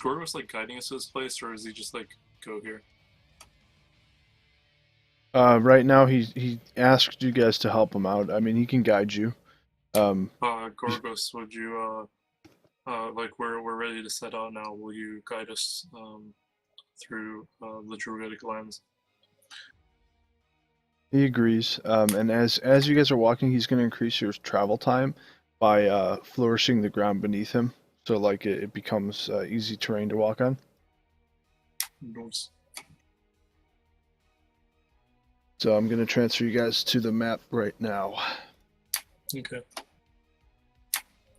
Gorgos like guiding us to this place, or is he just like go here? Right now he asked you guys to help him out. I mean, he can guide you. Um, Gorgos, would you like we're ready to set out now? Will you guide us through the druidic lands? he agrees. And as you guys are walking, he's going to increase your travel time by flourishing the ground beneath him, so like it becomes easy terrain to walk on. Nice. So I'm going to transfer you guys to the map right now. Okay.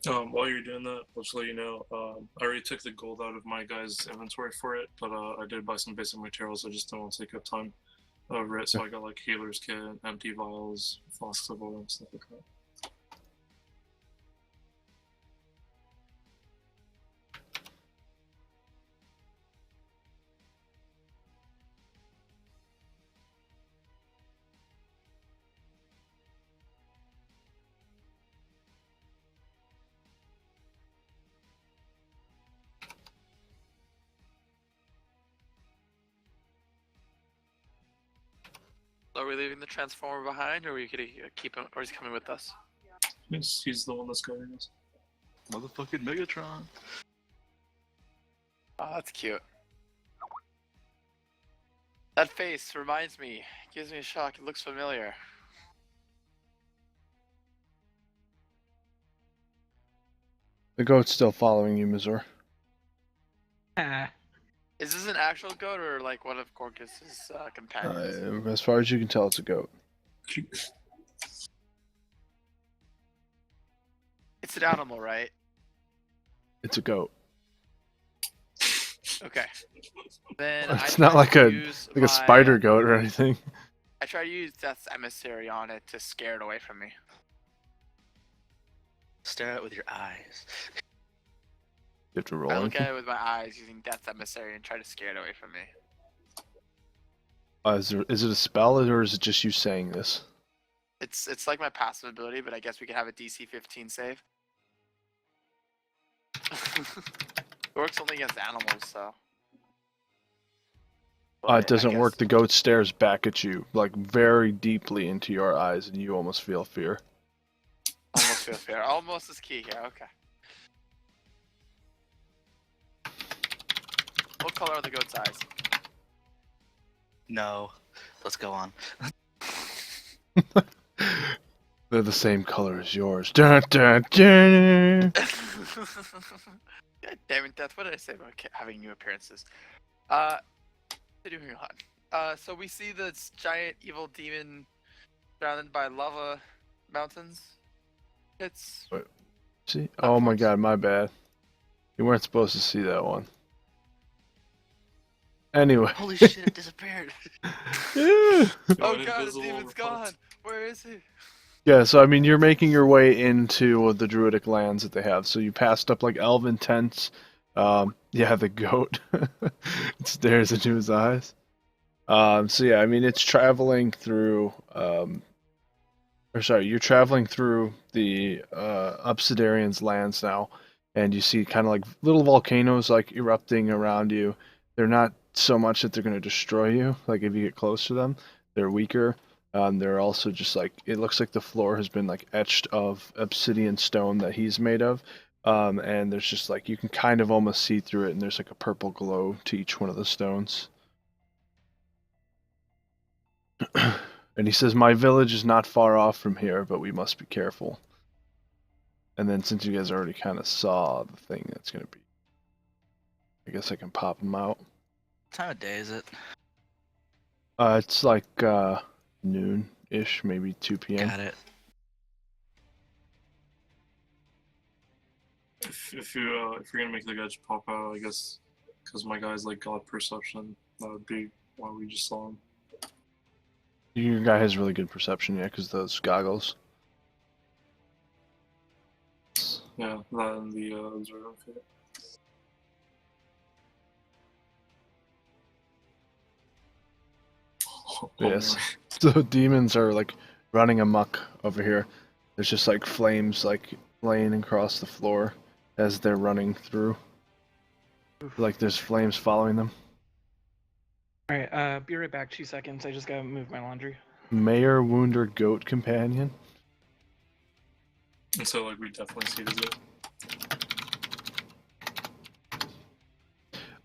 While you're doing that, I'll just let you know, I already took the gold out of my guy's inventory for it, but I did buy some basic materials. I just don't want to take up time over it, so I got like healer's kit, empty vials, flasks of oil, and stuff like that. Are we leaving the transformer behind, or are we gonna keep him, or is he coming with us? He's the one that's guiding us. Motherfucking Megatron. Oh, that's cute. That face reminds me, gives me a shock. It looks familiar. The goat's still following you, Missour. Is this an actual goat or like one of Gorgus's companions? As far as you can tell, it's a goat. It's an animal, right? It's a goat. Okay. Then It's not like a spider goat or anything. I try to use Death's emissary on it to scare it away from me. Stare at it with your eyes. You have to roll. I look at it with my eyes using Death's emissary and try to scare it away from me. Is it a spell or is it just you saying this? It's like my passive ability, but I guess we could have a DC 15 save. It works only against animals, so. It doesn't work. The goat stares back at you, like very deeply into your eyes, and you almost feel fear. Almost feel fear. Almost is key here. Okay. What color are the goat's eyes? No. Let's go on. They're the same color as yours. Dun, dun, dun. God damn it, Death. What did I say about having new appearances? Continuing on. So we see this giant evil demon surrounded by lava mountains. It's. See? Oh my god, my bad. You weren't supposed to see that one. Anyway. Holy shit, it disappeared. Oh god, the demon's gone. Where is he? Yeah, so I mean, you're making your way into the druidic lands that they have. So you passed up like elven tents. Yeah, the goat. It stares into his eyes. So yeah, I mean, it's traveling through. You're traveling through the Obsidarian's lands now, and you see kind of like little volcanoes like erupting around you. They're not so much that they're going to destroy you. Like if you get close to them, they're weaker. They're also just like, it looks like the floor has been like etched of obsidian stone that he's made of. And there's just like, you can kind of almost see through it, and there's like a purple glow to each one of the stones. And he says, my village is not far off from here, but we must be careful. And then since you guys already kind of saw the thing that's going to be, I guess I can pop them out. What time of day is it? It's like noon-ish, maybe 2 p.m. Got it. If you're gonna make the guys pop out, I guess, because my guy's like god perception, that would be why we just saw him. Your guy has really good perception, yeah, because those goggles. Yeah, that and the observer fit. Yes. So demons are like running amok over here. There's just like flames like laying across the floor as they're running through. Like there's flames following them. Alright, be right back, 2 seconds. I just gotta move my laundry. Mayor Wounder Goat Companion. And so, like, we definitely see this.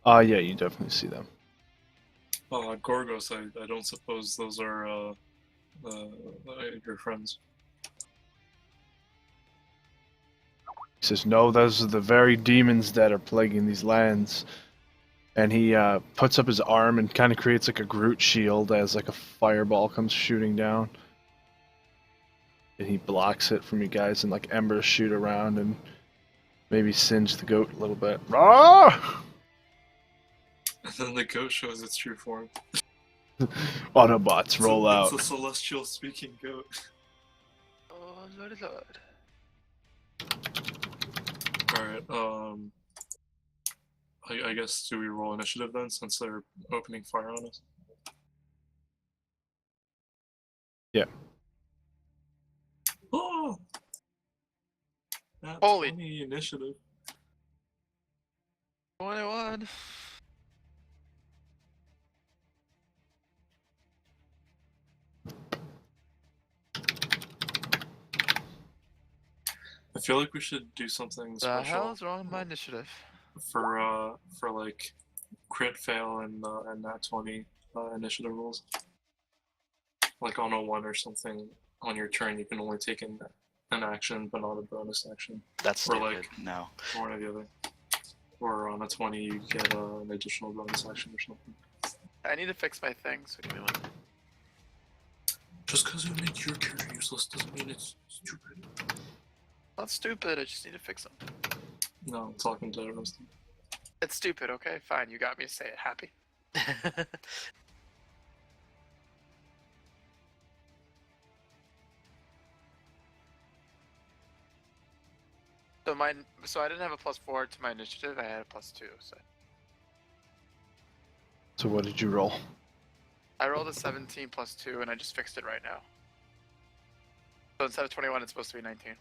Yeah, you definitely see them. Gorgos, I don't suppose those are your friends. He says, no, those are the very demons that are plaguing these lands. And he puts up his arm and kind of creates like a Groot shield as like a fireball comes shooting down. And he blocks it from you guys, and like embers shoot around and maybe singe the goat a little bit. Ah! And then the goat shows its true form. Autobots roll out. It's a celestial speaking goat. Oh, Lord, Lord. Alright, I guess do we roll initiative then, since they're opening fire on us? Yeah. Oh! Nat Holy. 20 initiative. 21. I feel like we should do something The special hell's wrong with my initiative? for like crit fail and nat 20 initiative rules. Like on a 1 or something on your turn, you can only take an action, but not a bonus action. That's Or stupid. like- No. One or the other. Or on a 20, you get an additional bonus action or something. I need to fix my things. So give me one. Just because it makes your character useless doesn't mean it's stupid. Not stupid. I just need to fix them. No, I'm talking to Rusty. It's stupid. Okay, fine. You got me to say it. Happy. So I didn't have a +4 to my initiative. I had a +2. So what did you roll? I rolled a 17 +2, and I just fixed it right now. So instead of 21, it's supposed to be 19.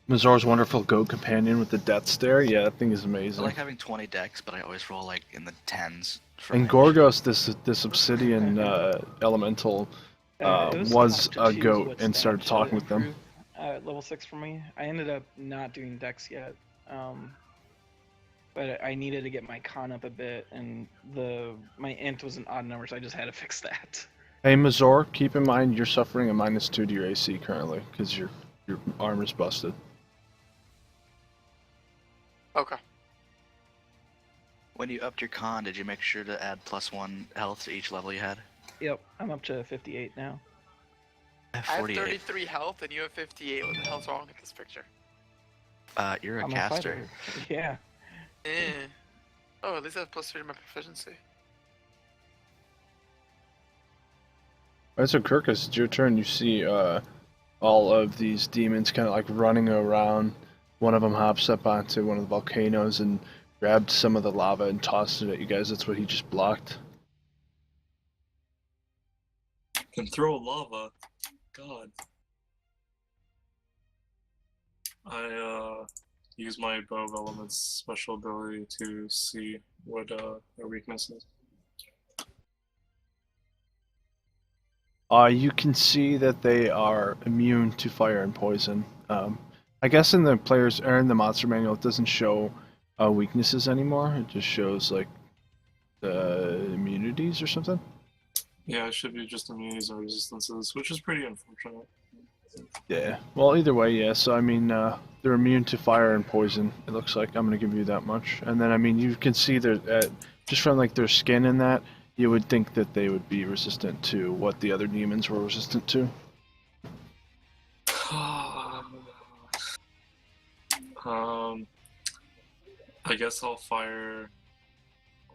Mazor's wonderful goat companion with the death stare. Yeah, that thing is I amazing. like having 20 decks, but I always roll like in the 10s. For And my Gorgos, this obsidian elemental, It was tough to a choose goat what and stat started to talking with them. improve at level 6 for me. I ended up not doing dex yet, but I needed to get my con up a bit, and my int was an odd number, so I just had to fix that. Hey Mazor, keep in mind you're suffering a -2 to your AC currently because your armor's busted. Okay. When you upped your con, did you make sure to add +1 health to each level you had? Yep, I'm up to 58 now. I have I have 48. 33 health, and you have 58. What the hell's wrong with this picture? You're a I'm caster. fighter. Yeah. Eh. Oh, at least I have +3 to my proficiency. Alright, so Kirkus, it's your turn. You see all of these demons kind of like running around. One of them hops up onto one of the volcanoes and grabbed some of the lava and tossed it at you guys. That's what he just blocked. Can throw lava. God. I use my bow of elements special ability to see what their weakness is. You can see that they are immune to fire and poison. I guess in the players or in the monster manual, it doesn't show weaknesses anymore. It just shows like the immunities or something. Yeah, it should be just immunities and resistances, which is pretty unfortunate. Yeah. Well, either way, yeah. So I mean, they're immune to fire and poison. It looks like I'm gonna give you that much. And then I mean, you can see just from like their skin and that, you would think that they would be resistant to what the other demons were resistant to. I guess I'll fire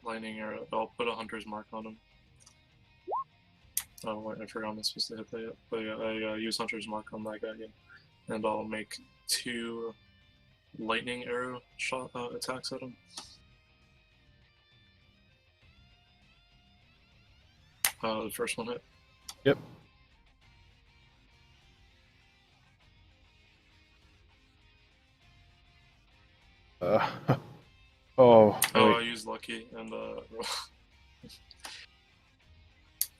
lightning arrow. I'll put a hunter's mark on him. Oh wait, I forgot I'm not supposed to hit that yet. But yeah, I use hunter's mark on that guy again, and I'll make 2 lightning arrow shot attacks at him. The first one hit. Yep. Oh. Oh, Wait. I used lucky lucky and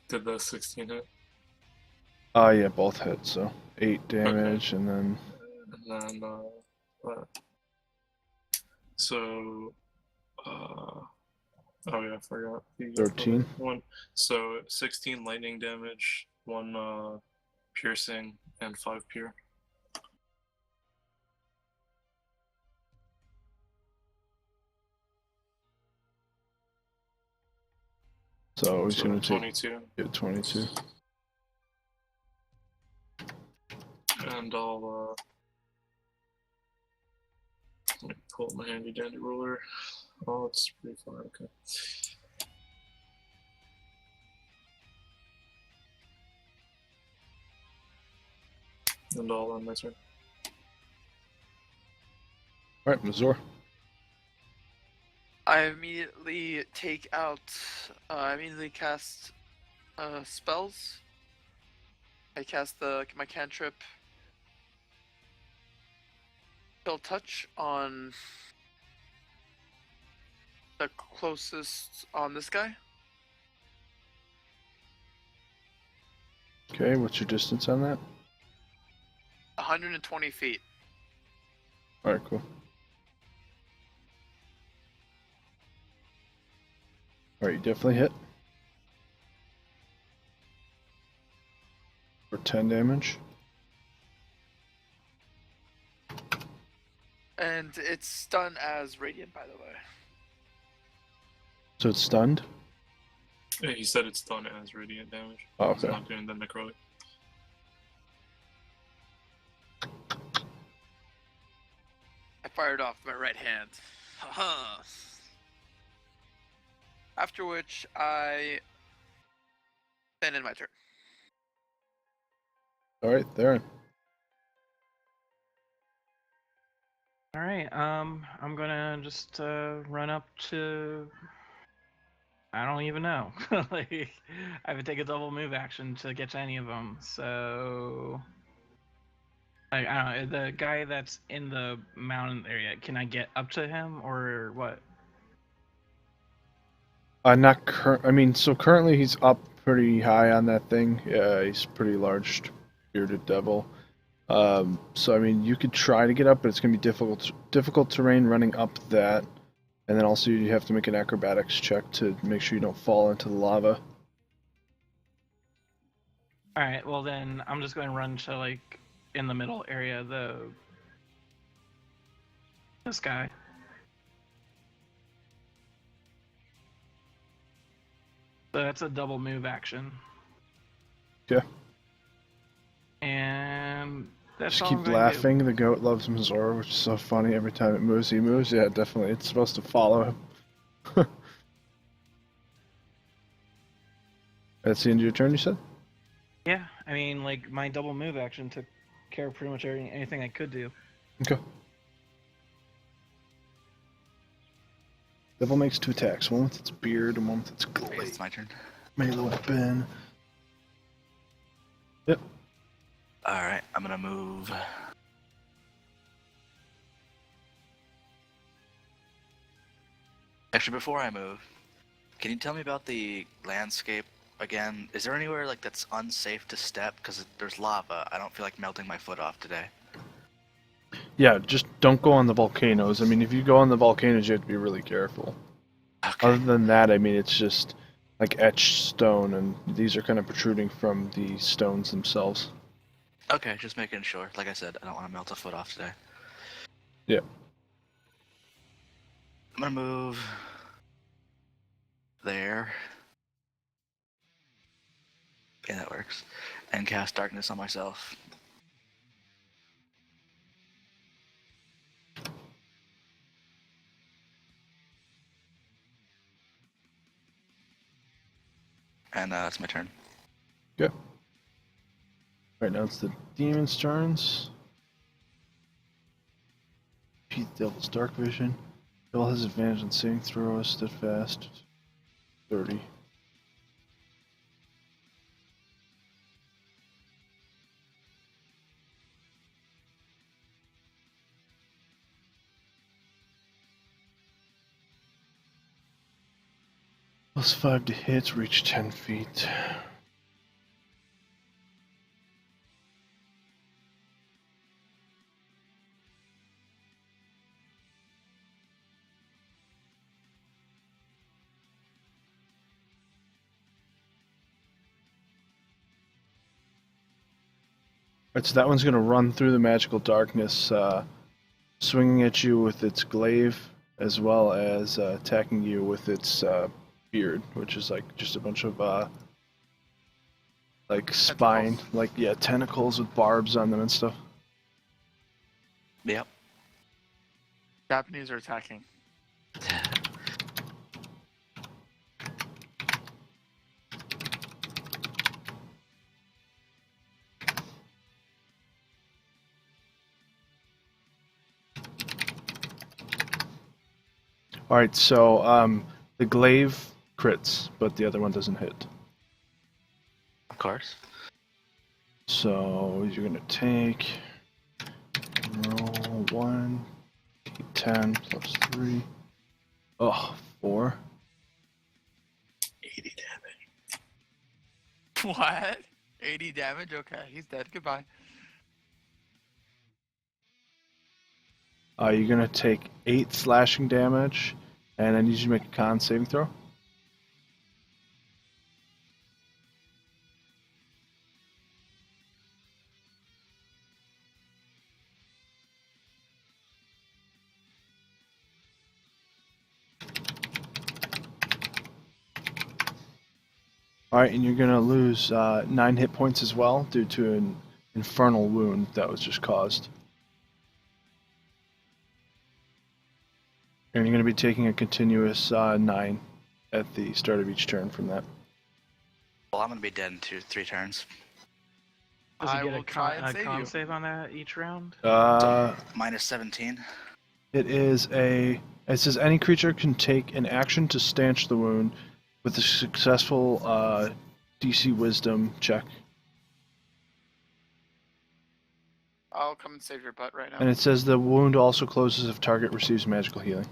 did the 16 hit. Yeah, both hit, so 8 damage, and then And then so oh yeah, I forgot. The 13. one. So 16 lightning damage, 1 piercing, and 5 pure. so he's So gonna take 22. 22. And I'll let me pull up my handy dandy ruler. Oh, it's pretty far. Okay. And I'll end my turn. All right, Mazur. I immediately take out. I immediately cast spells. I cast my cantrip Chill Touch on the closest on this guy. Okay, what's your distance on that? 120 feet. All right, cool. All right, you definitely hit for 10 damage. And it's done as radiant, by the way. So it's stunned. Yeah, he said it's done as radiant damage. Oh, It's okay. not doing the necrotic. I fired off my right hand. Haha. After which I then in my turn. All right, Theron. All right. I'm gonna just run up to. I don't even know. Like, I would take a double move action to get to any of them. So, like, I don't know. The guy that's in the mountain area, can I get up to him or what? Not I mean, so currently he's up pretty high on that thing. Yeah, he's pretty large, bearded devil. So I mean, you could try to get up, but it's gonna be difficult terrain running up that. And then also you have to make an acrobatics check to make sure you don't fall into the lava. All right. Well, then I'm just going to run to like in the middle area. This guy. So that's a double move action. Okay. And that's Just all I'm keep going to do. laughing. The goat loves Mazor, which is so funny. Every time it moves, he moves. Yeah, definitely. It's supposed to follow him. That's the end of your turn, you said? Yeah, I mean, like, my double move action took care of pretty much anything I could do. Okay. Devil makes 2 attacks. One with its beard and one with its I guess glaive. it's my turn. Melee weapon. Yep. Alright, I'm gonna move. Actually, before I move, can you tell me about the landscape again? Is there anywhere like that's unsafe to step? Because there's lava. I don't feel like melting my foot off today. Yeah, just don't go on the volcanoes. I mean, if you go on the volcanoes, you have to be really careful. Okay. Other than that, I mean, it's just like etched stone, and these are kind of protruding from the stones themselves. Okay, just making sure. Like I said, I don't want to melt a foot off today. Yeah. I'm gonna move there. Yeah, that works. And cast darkness on myself. And that's my turn. Okay. Right now it's the demon's turns. Pete Devil's Dark Vision. Devil has advantage on saving throws, steadfast. 30. +5 to hit, reach 10 feet. Alright, so that one's going to run through the magical darkness, swinging at you with its glaive, as well as attacking you with its beard, which is like just a bunch of like spine, like tentacles with barbs on them and stuff. Yep. Japanese are attacking. Alright, so the glaive crits, but the other one doesn't hit. Of course. So you're gonna take roll 1, 10 plus 3. Oh, 4. 80 damage. What? 80 damage? Okay, he's dead. Goodbye. You're gonna take 8 slashing damage, and I need you to make a con saving throw. Alright, and you're gonna lose 9 hit points as well due to an infernal wound that was just caused. And you're gonna be taking a continuous 9 at the start of each turn from that. Well, I'm gonna be dead in 3 turns. Does he I get will a try and save con you. save on that each round? Minus 17. It is a. It says any creature can take an action to stanch the wound with a successful DC Wisdom check. I'll come and save your butt right now. And it says the wound also closes if target receives magical healing.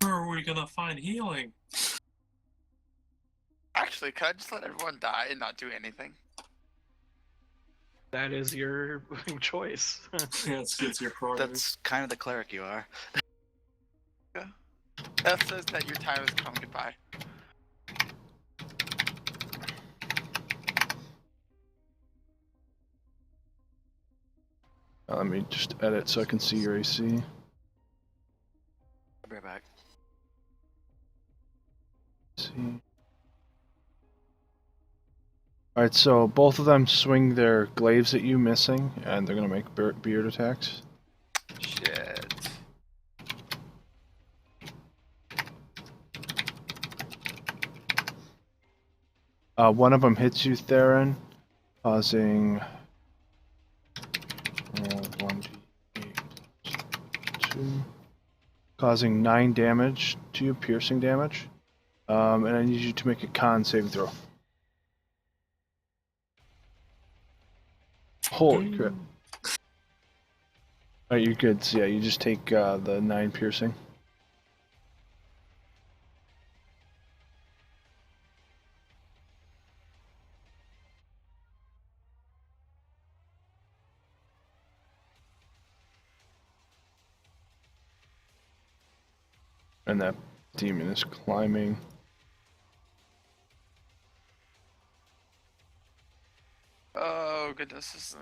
Where are we gonna find healing? Actually, could I just let everyone die and not do anything? That is your choice. Yeah, it's your prerogative. That's kind of the cleric you are. That says that your time has come. Goodbye. Let me just edit so I can see your AC. I'll be right back. Alright, so both of them swing their glaives at you, missing, and they're going to make beard attacks. Shit. One of them hits you, Theron, causing 1d8 plus 2, causing 9 damage to you, piercing damage. And I need you to make a con saving throw. Holy crap. Alright, you're good. So yeah, you just take the 9 piercing. And that demon is climbing. Oh goodness, this is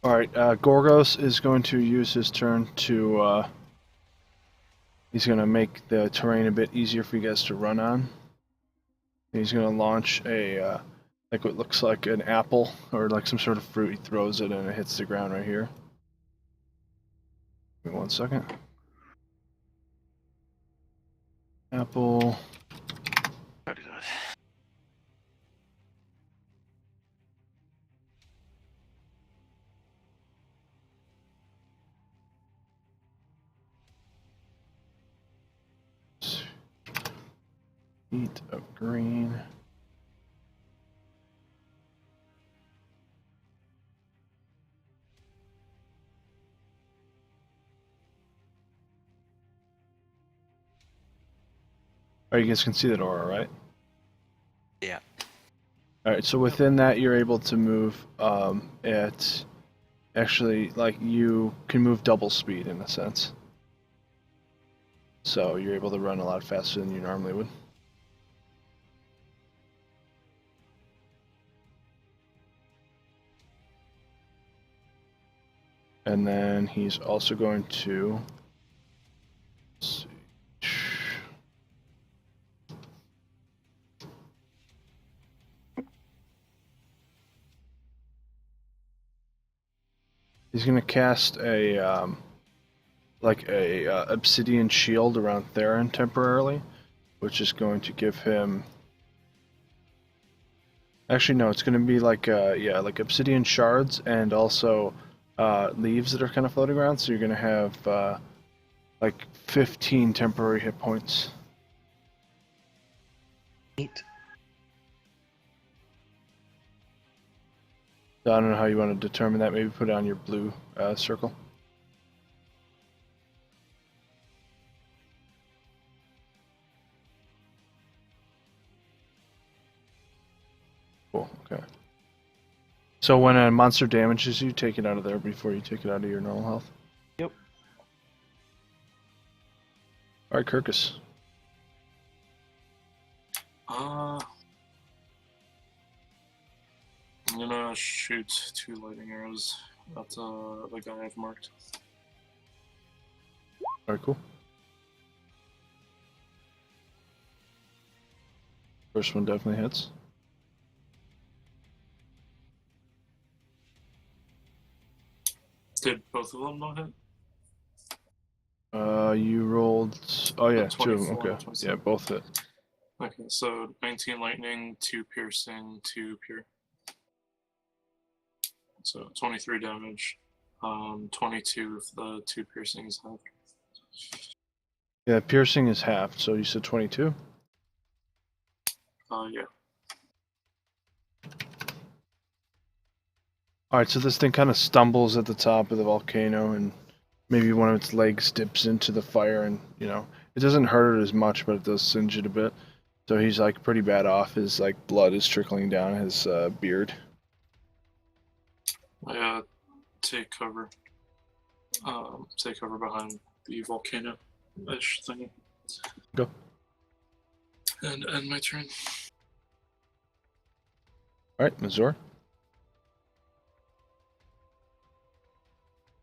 Alright, Gorgos is going to use his turn to, he's going to make the terrain a bit easier for you guys to run on. He's going to launch a, like what looks like an apple, or like some sort of fruit. He throws it and it hits the ground right here. Give me 1 second. Apple. pretty good. feet of green. All right, you guys can see that aura, right? Yeah. All right, so within that, you're able to move at actually, like, you can move double speed in a sense. So you're able to run a lot faster than you normally would. And then he's also going to, let's see. He's going to cast a obsidian shield around Theron temporarily, which is going to give him. Actually, no, it's going to be like like obsidian shards and also leaves that are kind of floating around. So you're going to have like 15 temporary hit points. Neat. So I don't know how you want to determine that. Maybe put it on your blue circle. Cool, okay. So when a monster damages you, take it out of there before you take it out of your normal health. Yep. Alright, Kirkus. I'm gonna shoot 2 lightning arrows at the guy I've marked. Alright, cool. First one definitely hits. Did both of them not hit? You rolled. Oh yeah, 2 of them. 24 Okay, and yeah, 27. both hit. Okay, so 19 lightning, 2 piercing, 2 pure. So 23 damage. 22 if the 2 piercing is half. Yeah, piercing is half. So you said 22. Yeah. All right, so this thing kind of stumbles at the top of the volcano, and maybe one of its legs dips into the fire, and it doesn't hurt it as much, but it does singe it a bit. So he's like pretty bad off. His like blood is trickling down his beard. I take cover. Take cover behind the volcano-ish thingy. Go. And end my turn. All right, Mazur.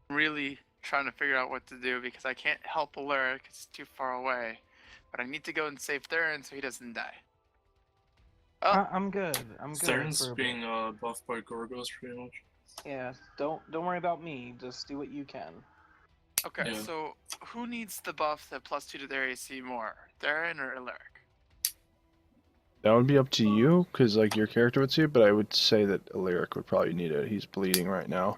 Really trying to figure out what to do because I can't help Alaric, it's too far away. But I need to go and save Theron so he doesn't die. Oh, I'm good. I'm good. Theron's for a bit. being buffed by Gorgos pretty much. Yeah. Don't worry about me. Just do what you can. okay, Yeah. so who needs the buff that +2 to their AC more? Theron or Alaric? That would be up to you, because like your character would see it, but I would say that Alaric would probably need it. He's bleeding right now.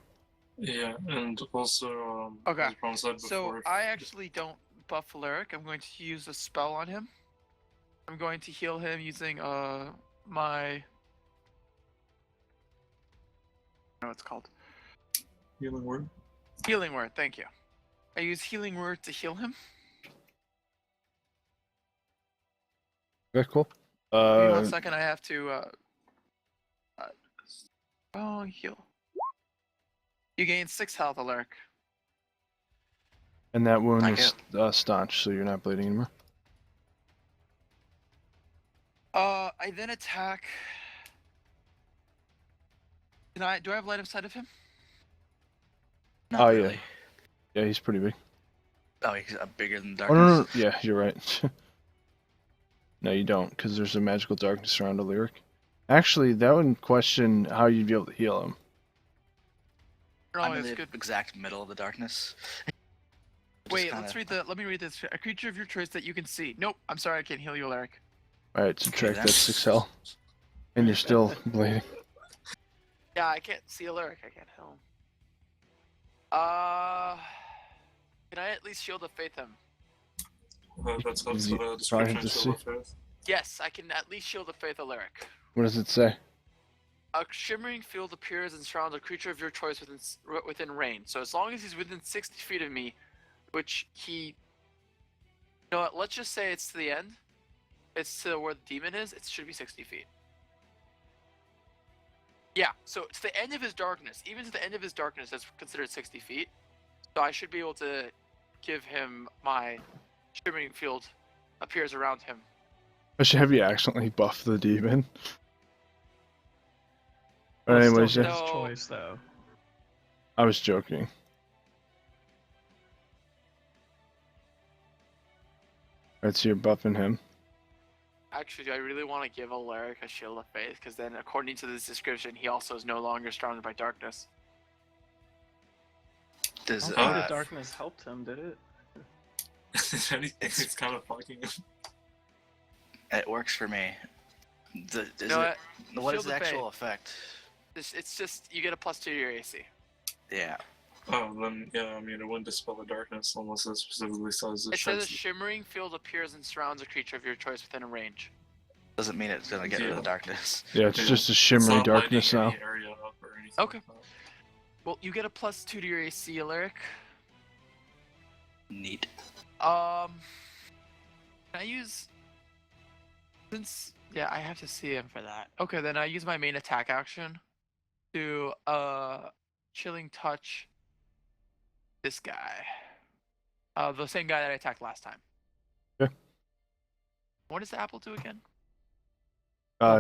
Yeah, and also, Okay, as Brom said So before, I actually don't buff Alaric. I'm going to use a spell on him. I'm going to heal him using my... I don't know what it's called. healing word. Healing word, thank you. I use healing word to heal him. Okay, cool. Give me 1 second, I have to heal. You gain 6 health, Alaric. And that wound I is staunch, so you're not bleeding anymore. I then attack. Do I have light of sight of him? Not Oh, yeah. really. Yeah, he's pretty big. Oh, he's bigger than Oh, darkness. no. Yeah, you're right. No, you don't, because there's a magical darkness around Alaric. Actually, that would question how you'd be able to heal him. No, I'm in it's the good. exact middle of the darkness. Just Wait, kinda- let me read this. A creature of your choice that you can see. Nope, I'm sorry, I can't heal you, Alaric. Alright, subtract then. that 6 health. And you're still bleeding. Yeah, I can't see Alaric, I can't heal him. Can I at least shield of faith him? That's You the probably description have to of Shield see. of Faith. Yes, I can at least shield of faith Alaric. What does it say? A shimmering field appears and surrounds a creature of your choice within range. So as long as he's within 60 feet of me, which he, you know what? Let's just say it's to the end. It's to where the demon is. It should be 60 feet. Yeah. So to the end of his darkness, even to the end of his darkness, that's considered 60 feet. So I should be able to give him my shimmering field appears around him. I should have you accidentally buff the demon. But Well, anyways, still yeah, his No. choice though. I was joking. Alright, so you're buffing him. Actually, I really want to give Alaric a shield of faith because then, according to this description, he also is no longer surrounded by darkness. I Does don't think the uh, darkness helped him, did it? If anything, it's kind of fucking him. it works for me. You know What is Shield the of actual effect? It's just you get a +2 to your AC. Yeah. Oh, then yeah, I mean, it wouldn't dispel the darkness unless it specifically says it It says a sheds. shimmering field appears and surrounds a creature of your choice within a range. Doesn't mean it's gonna get rid of the darkness. Yeah, it's Yeah, just a it's shimmery not darkness lighting now. any area up or anything Okay. like that. Well, you get a +2 to your AC, Alaric. Neat. Can I use? Since I have to see him for that. Okay, then I use my main attack action to chilling touch this guy. The same guy that I attacked last time. Yeah. What does the apple do again?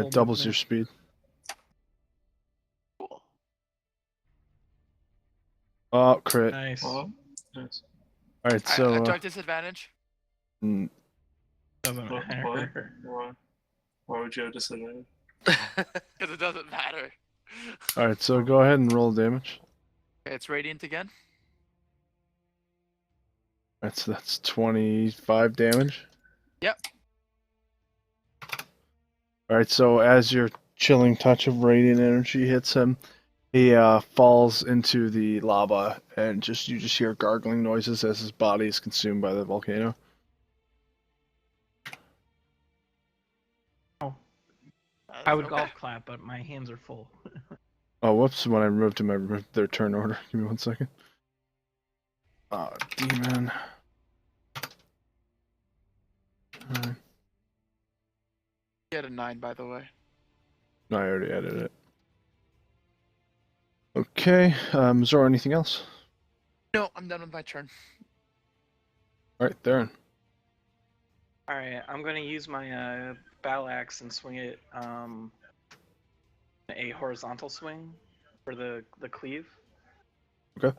Doubles your speed. Cool. Oh, crit. Nice. Well, yes. Alright, Do I so have disadvantage? Doesn't What? matter. Why would you have disadvantage? Because it doesn't matter. alright, so go ahead and roll damage. Okay, it's radiant again. That's 25 damage. Yep. Alright, so as your chilling touch of radiant energy hits him, he falls into the lava, and you just hear gargling noises as his body is consumed by the volcano. I would Okay. golf clap, but my hands are full. Oh, whoops! When I removed him, I removed their turn order. Give me 1 second. Demon. Alright. He had a 9, by the way. No, I already added it. Okay, is there anything else? No, I'm done with my turn. Alright, Theron. Alright, I'm gonna use my battle axe and swing it a horizontal swing for the cleave. Okay.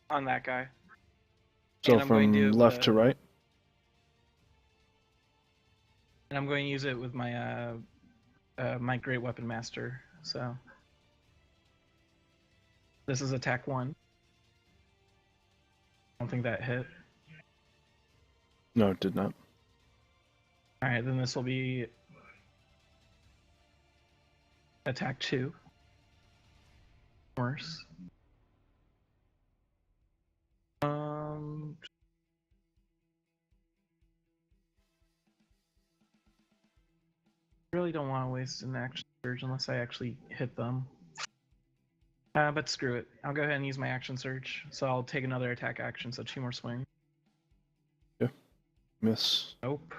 On that guy. So And I'm going from to, left to right? And I'm going to use it with my my Great Weapon Master. So this is attack 1. I don't think that hit. No, it did not. Alright, then this will be attack 2. Worse. Really don't want to waste an action surge unless I actually hit them. But screw it. I'll go ahead and use my action surge. So I'll take another attack action, so 2 more swings. Miss. Nope.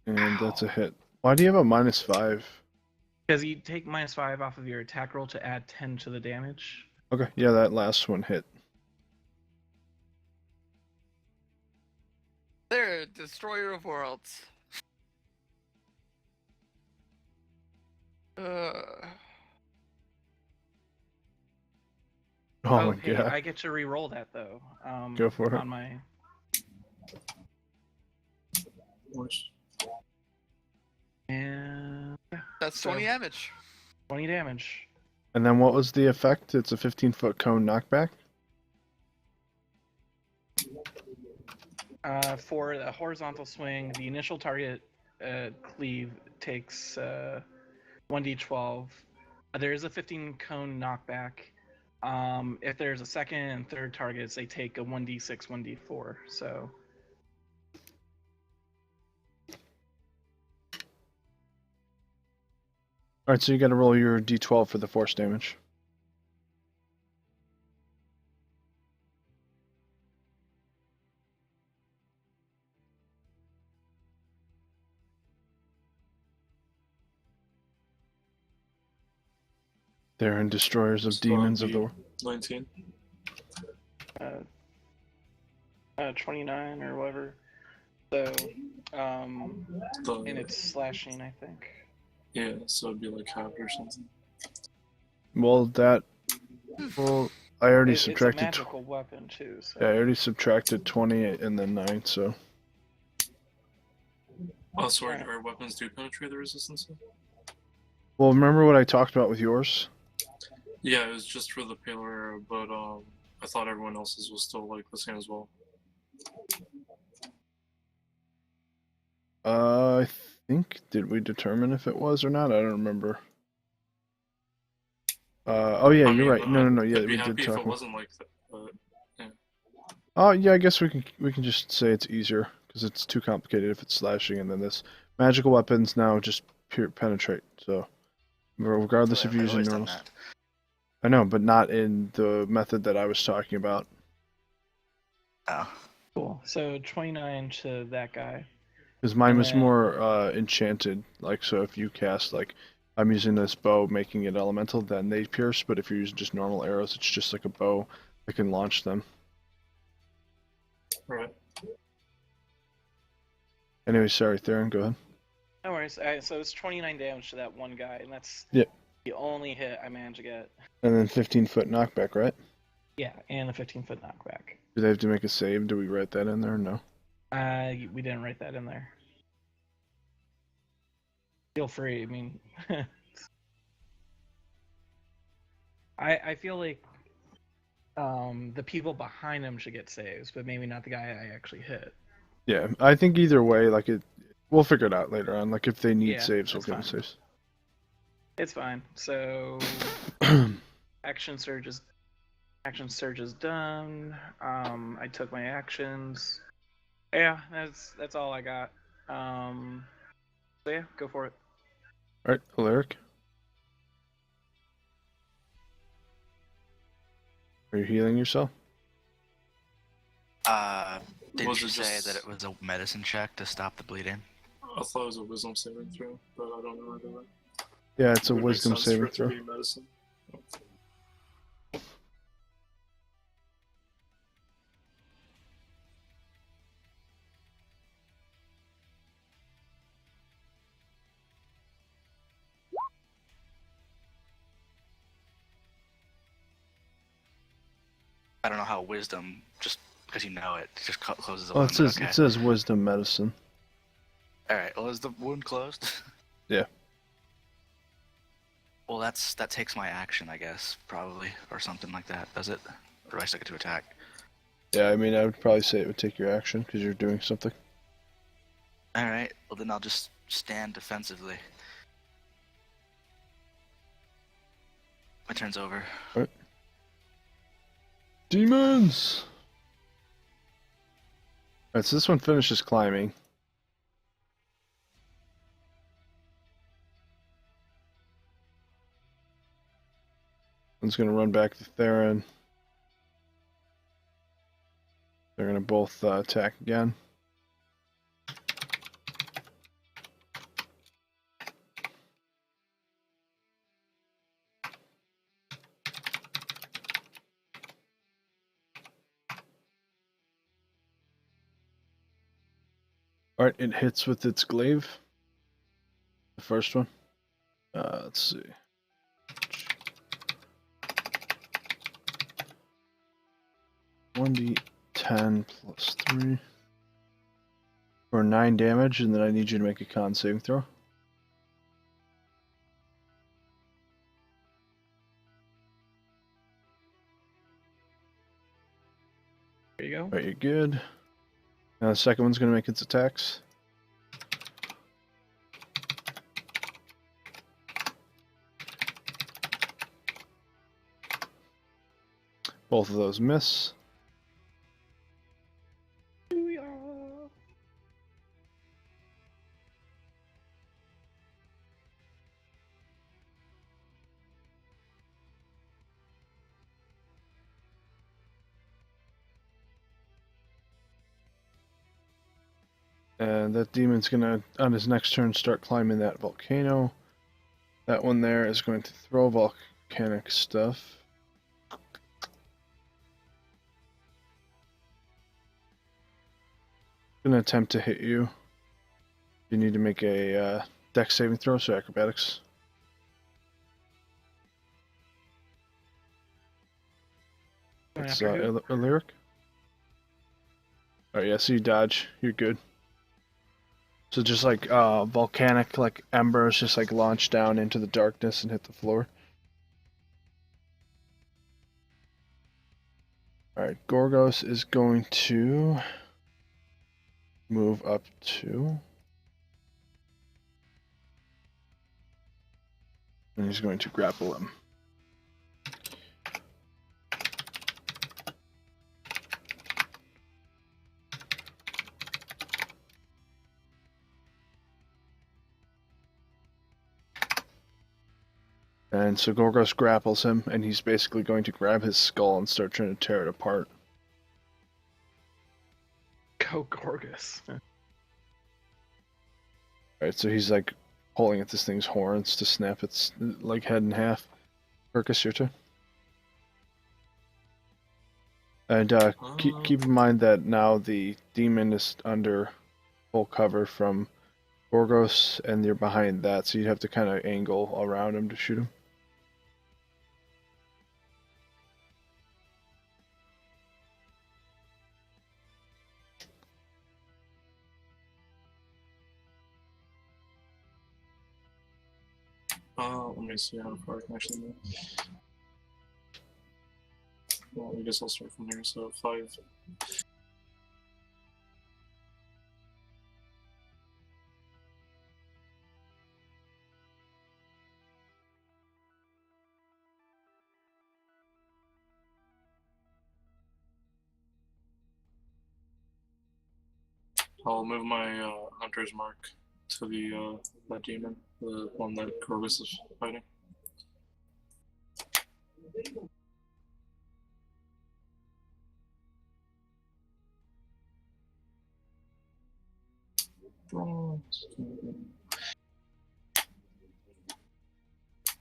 And that's a hit. Why do you have a -5? Because you take -5 off of your attack roll to add 10 to the damage. Okay, yeah, that last one hit. There, Destroyer of Worlds. Oh my Okay, god. I get to re-roll that though. Go for it. On my Which, and That's So- 20 damage. 20 damage. And then what was the effect? It's a 15-foot cone knockback? For the horizontal swing, the initial target cleave takes 1d12 There is a 15 cone knockback. If there's a second and third targets, they take a 1d6, 1d4. So. Alright, so you gotta roll your d12 for the force damage. They're in Destroyers of So Demons of that'd the be 19. 29 or whatever. So, and The, it's slashing, I think. yeah, so it'd be like half or something. Well, that. Well, I already It's a subtracted. magical weapon too. So. Yeah, I already subtracted 20 and then 9, so. Oh, so Alright. our weapons do penetrate the resistance? Well, remember what I talked about with yours? Yeah, it was just for the paler arrow, but I thought everyone else's was still like the same as well. I think, did we determine if it was or not? I don't remember. Oh yeah, I you're mean, right. No, yeah, I'd be we did happy if talk it about. wasn't like that, but Oh yeah, I guess we can just say it's easier because it's too complicated if it's slashing and then this magical weapons now just pure penetrate. So regardless Well, if you're I've using always done normals. that. I know, but not in the method that I was talking about. Oh. Cool. So 29 to that guy. Because mine And was then- more enchanted. Like, so if you cast, like, I'm using this bow, making it elemental, then they pierce. But if you're using just normal arrows, it's just like a bow that can launch them. right. Anyway, sorry, Theron, go ahead. No worries. So it's 29 damage to that one guy, and that's Yep. the only hit I managed to get. And then 15-foot knockback, right? Yeah, and a 15-foot knockback. Do they have to make a save? Do we write that in there or no? We didn't write that in there. Feel free. I mean, I feel like the people behind him should get saves, but maybe not the guy I actually hit. Yeah, I think either way, like, we'll figure it out later on. Like, if they need Yeah, saves, we'll that's give them fine. saves. It's fine. So action surge is done. I took my actions. Yeah, that's all I got. So yeah, go for it. Alright, Alaric. Are you healing yourself? Didn't Was you it say just- that it was a medicine check to stop the bleeding? I thought it was a wisdom saving throw, but I don't know either way. Yeah, it's a It would make wisdom sense for saving it to throw. be medicine. I don't know how wisdom, just because you know it, just closes the Well, wound. it says but okay. it says wisdom medicine. Alright, well, is the wound closed? Yeah. Well, that takes my action, I guess, probably, or something like that, does it? Or do I still get to attack? Yeah, I mean, I would probably say it would take your action because you're doing something. Alright, well then I'll just stand defensively. My turn's over. Demons! Alright, so this one finishes climbing. One's gonna run back to Theron. They're gonna both attack again. Alright, it hits with its glaive. The first one. Let's see. 1d10 plus 3 for 9 damage, and then I need you to make a con saving throw. There you go. Alright, you're good. Now the second one's gonna make its attacks. Both of those miss. And that demon's gonna, on his next turn, start climbing that volcano. That one there is going to throw volcanic stuff. Gonna attempt to hit you. You need to make a dex saving throw, so acrobatics. It's Illyric. Alright, yeah, so you dodge. You're good. So just like volcanic like embers just like launch down into the darkness and hit the floor. Alright, Gorgos is going to move up to, and he's going to grapple him. And so Gorgos grapples him, and he's basically going to grab his skull and start trying to tear it apart. Go Gorgus. Alright, so he's like pulling at this thing's horns to snap its like head in half. Perkus, your turn. And keep in mind that now the demon is under full cover from Gorgos, and you're behind that, so you'd have to kind of angle around him to shoot him. Let me see how far I can actually move. Well, I guess I'll start from here, so 5. I'll move my hunter's mark to the that demon, the one that Corvus is fighting.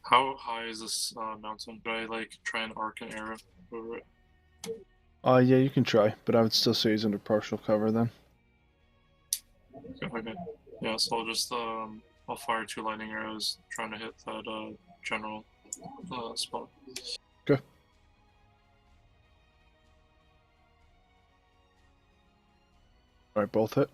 How high is this mountain? Do I like try and arc an arrow over it? Yeah, you can try, but I would still say he's under partial cover then. Okay. Yeah, so I'll just I'll fire 2 lightning arrows trying to hit that general spot. Okay. Alright, both hit.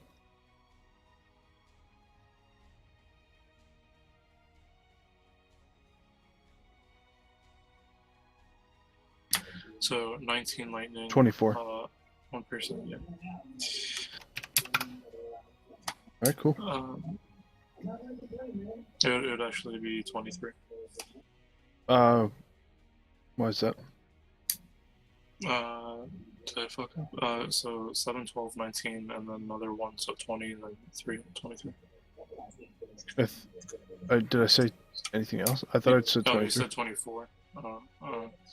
So 19 lightning. 24. 1 person, yeah. Alright, cool. It would actually be 23. Why is that? Did I fuck up? So 7, 12, 19, and then another 1, so 20, and then 3, 23. Did I say anything else? I thought I said 23. Oh, you said 24.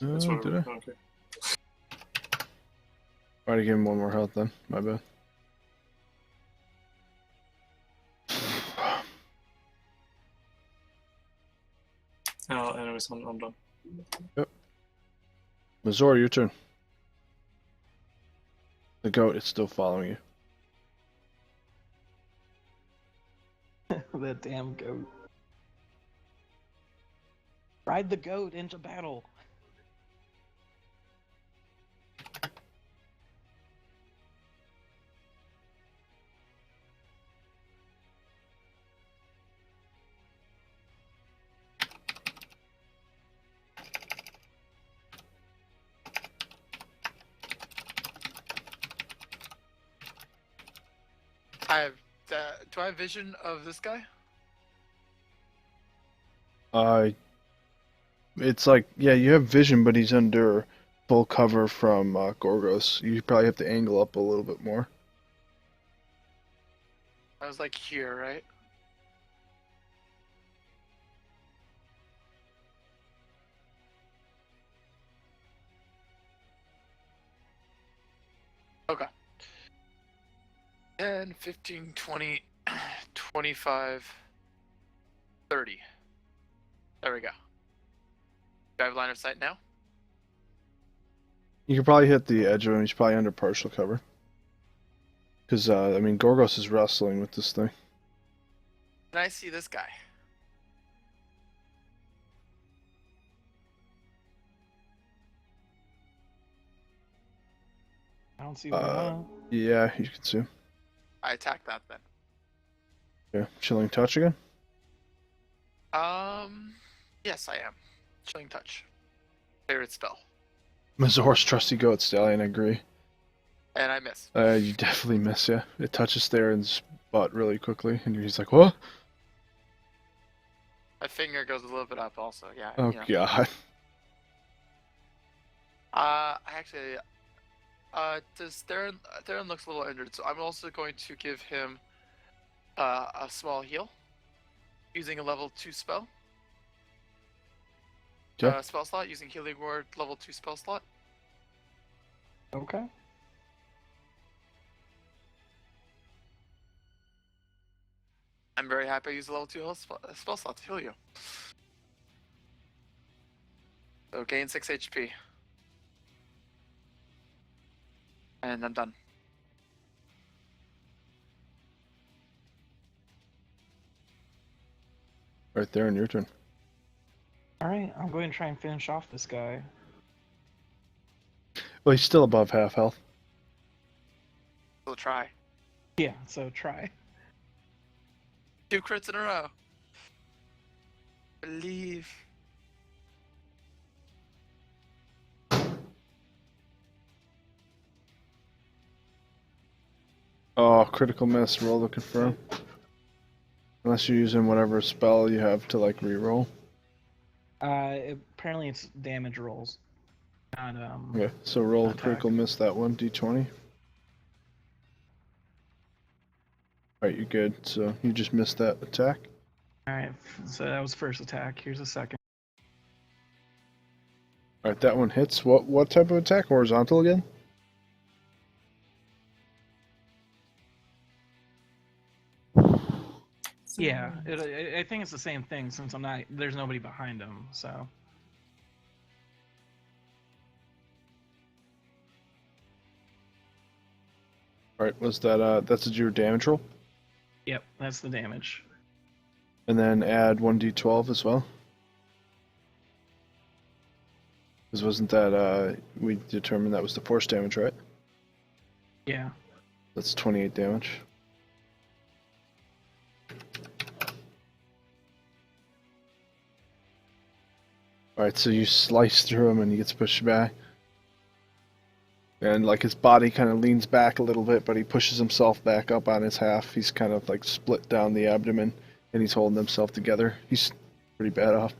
That's what did I? Okay. Alright, I gave him 1 more health then. My bad. Anyways, I'm done. Yep. Mazor, your turn. The goat is still following you. That damn goat. Ride the goat into battle. I have. Do I have vision of this guy? It's like, yeah, you have vision, but he's under full cover from Gorgos. You probably have to angle up a little bit more. I was like here, right? Okay. 10, 15, 20, 25, 30. There we go. Do I have line of sight now? You can probably hit the edge of him. He's probably under partial cover. Because, I mean, Gorgos is wrestling with this thing. Can I see this guy? I don't see why Yeah, you can see him. I attack that then. Yeah, chilling touch again. Yes, I am. Chilling touch. Favorite spell. Mazor's trusty goat stallion, I agree. And I miss. You definitely miss, yeah. It touches Theron's butt really quickly, and he's like, what? My finger goes a little bit up also, yeah. Oh, you know. God. Actually, does Theron looks a little injured, so I'm also going to give him a small heal using a level 2 spell. Okay. Spell slot, using Healing Word level 2 spell slot. Okay. I'm very happy I used a level 2 spell slot to heal you. So gain 6 HP. And I'm done. Right there in your turn. Alright, I'm going to try and finish off this guy. Well, he's still above half health. We'll try. Yeah, so try. 2 crits in a row. Believe. Oh, critical miss. Roll to confirm. Unless you're using whatever spell you have to, like, reroll. Apparently it's damage rolls. Not, Okay, so roll attack. critical miss that one, d20. Alright, you're good. So you just missed that attack. Alright, so that was first attack. Here's a second. Alright, that one hits. What type of attack? Horizontal again? Yeah, I think it's the same thing since there's nobody behind him, so. Alright, was that, that's your damage roll? Yep, that's the damage. And then add 1d12 as well? Because wasn't that, we determined that was the force damage, right? Yeah. That's 28 damage. Alright, so you slice through him and he gets pushed back. And like his body kind of leans back a little bit, but he pushes himself back up on his half. He's kind of like split down the abdomen and he's holding himself together. He's pretty bad off.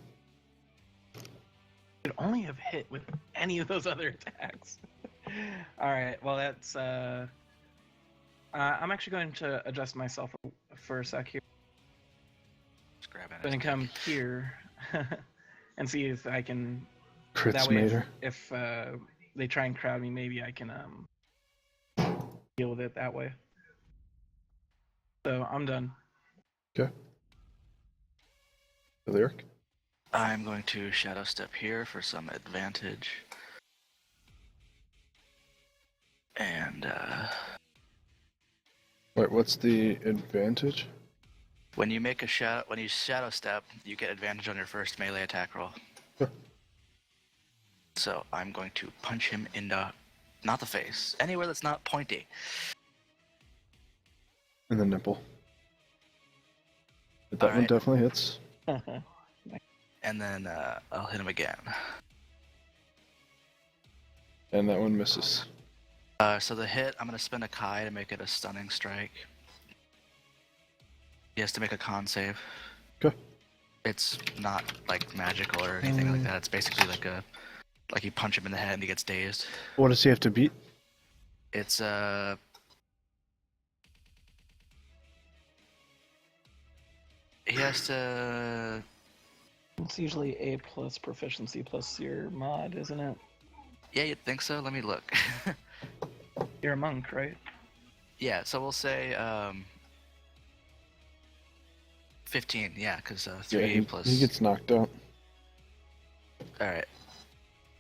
Could only have hit with any of those other attacks. Alright, well that's I'm actually going to adjust myself for a sec here. Just grab it. I'm gonna come here and see if I can. Crits That way, mater. if they try and crowd me, maybe I can deal with it that way. So I'm done. Okay. The lyric. I'm going to shadow step here for some advantage. And Wait, what's the advantage? when you shadow step, you get advantage on your first melee attack roll. Sure. So I'm going to punch him in the, not the face, anywhere that's not pointy. And the nipple. But that one Alright. definitely hits. And then I'll hit him again. And that one misses. So the hit, I'm going to spend a Kai to make it a stunning strike. He has to make a con save. Okay. It's not like magical or anything like that. It's basically like a Like you punch him in the head and he gets dazed. What does he have to beat? It's he has to. It's usually A plus proficiency plus your mod, isn't it? Yeah, you'd think so. Let me look. You're a monk, right? Yeah, so we'll say 15. Yeah, because 3 Yeah, plus. he gets knocked out. All right.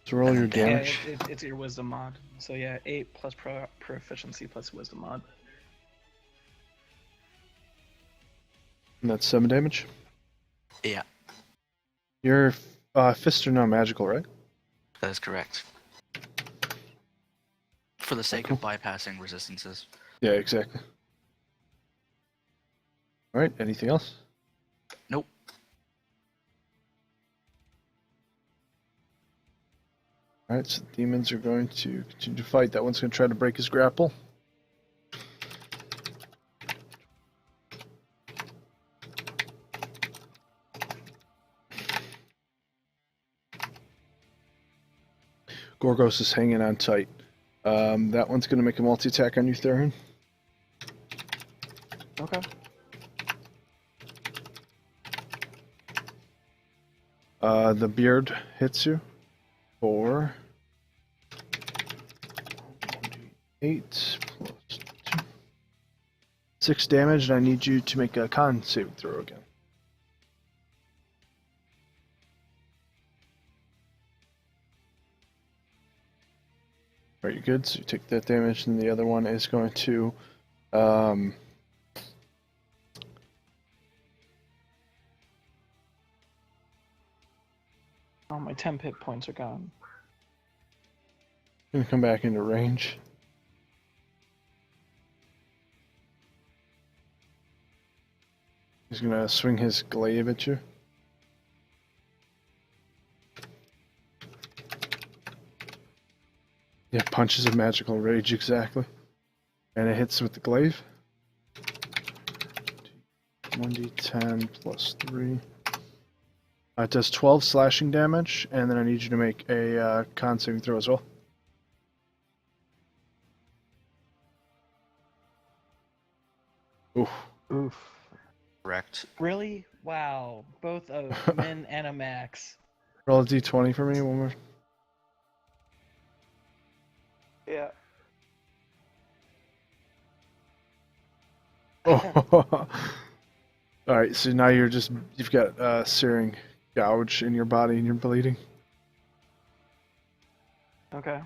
So roll And your then damage. Yeah, it's your wisdom mod. So yeah, 8 plus proficiency plus wisdom mod. And that's 7 damage. Yeah, Your fists are now magical, right? that is correct. For the sake of bypassing resistances. Yeah, exactly. All right. Anything else? Nope. All right. So the demons are going to continue to fight. That one's going to try to break his grapple. Gorgos is hanging on tight. That one's going to make a multi-attack on you, Theron. Okay. The beard hits you for 8 plus 2. 6 damage, and I need you to make a con saving throw again. Very good. So you take that damage, and the other one is going to Oh, my 10 hit points are gone. gonna come back into range. He's gonna swing his glaive at you. Yeah, punches of magical rage, exactly. And it hits with the glaive. 1d10 plus 3. It does 12 slashing damage, and then I need you to make a con saving throw as well. Oof. Oof. Correct. Really? Wow. Both a min and a max. Roll a d20 for me one more. Yeah. Oh. Alright, so now you've got searing gouge in your body and you're bleeding. Okay.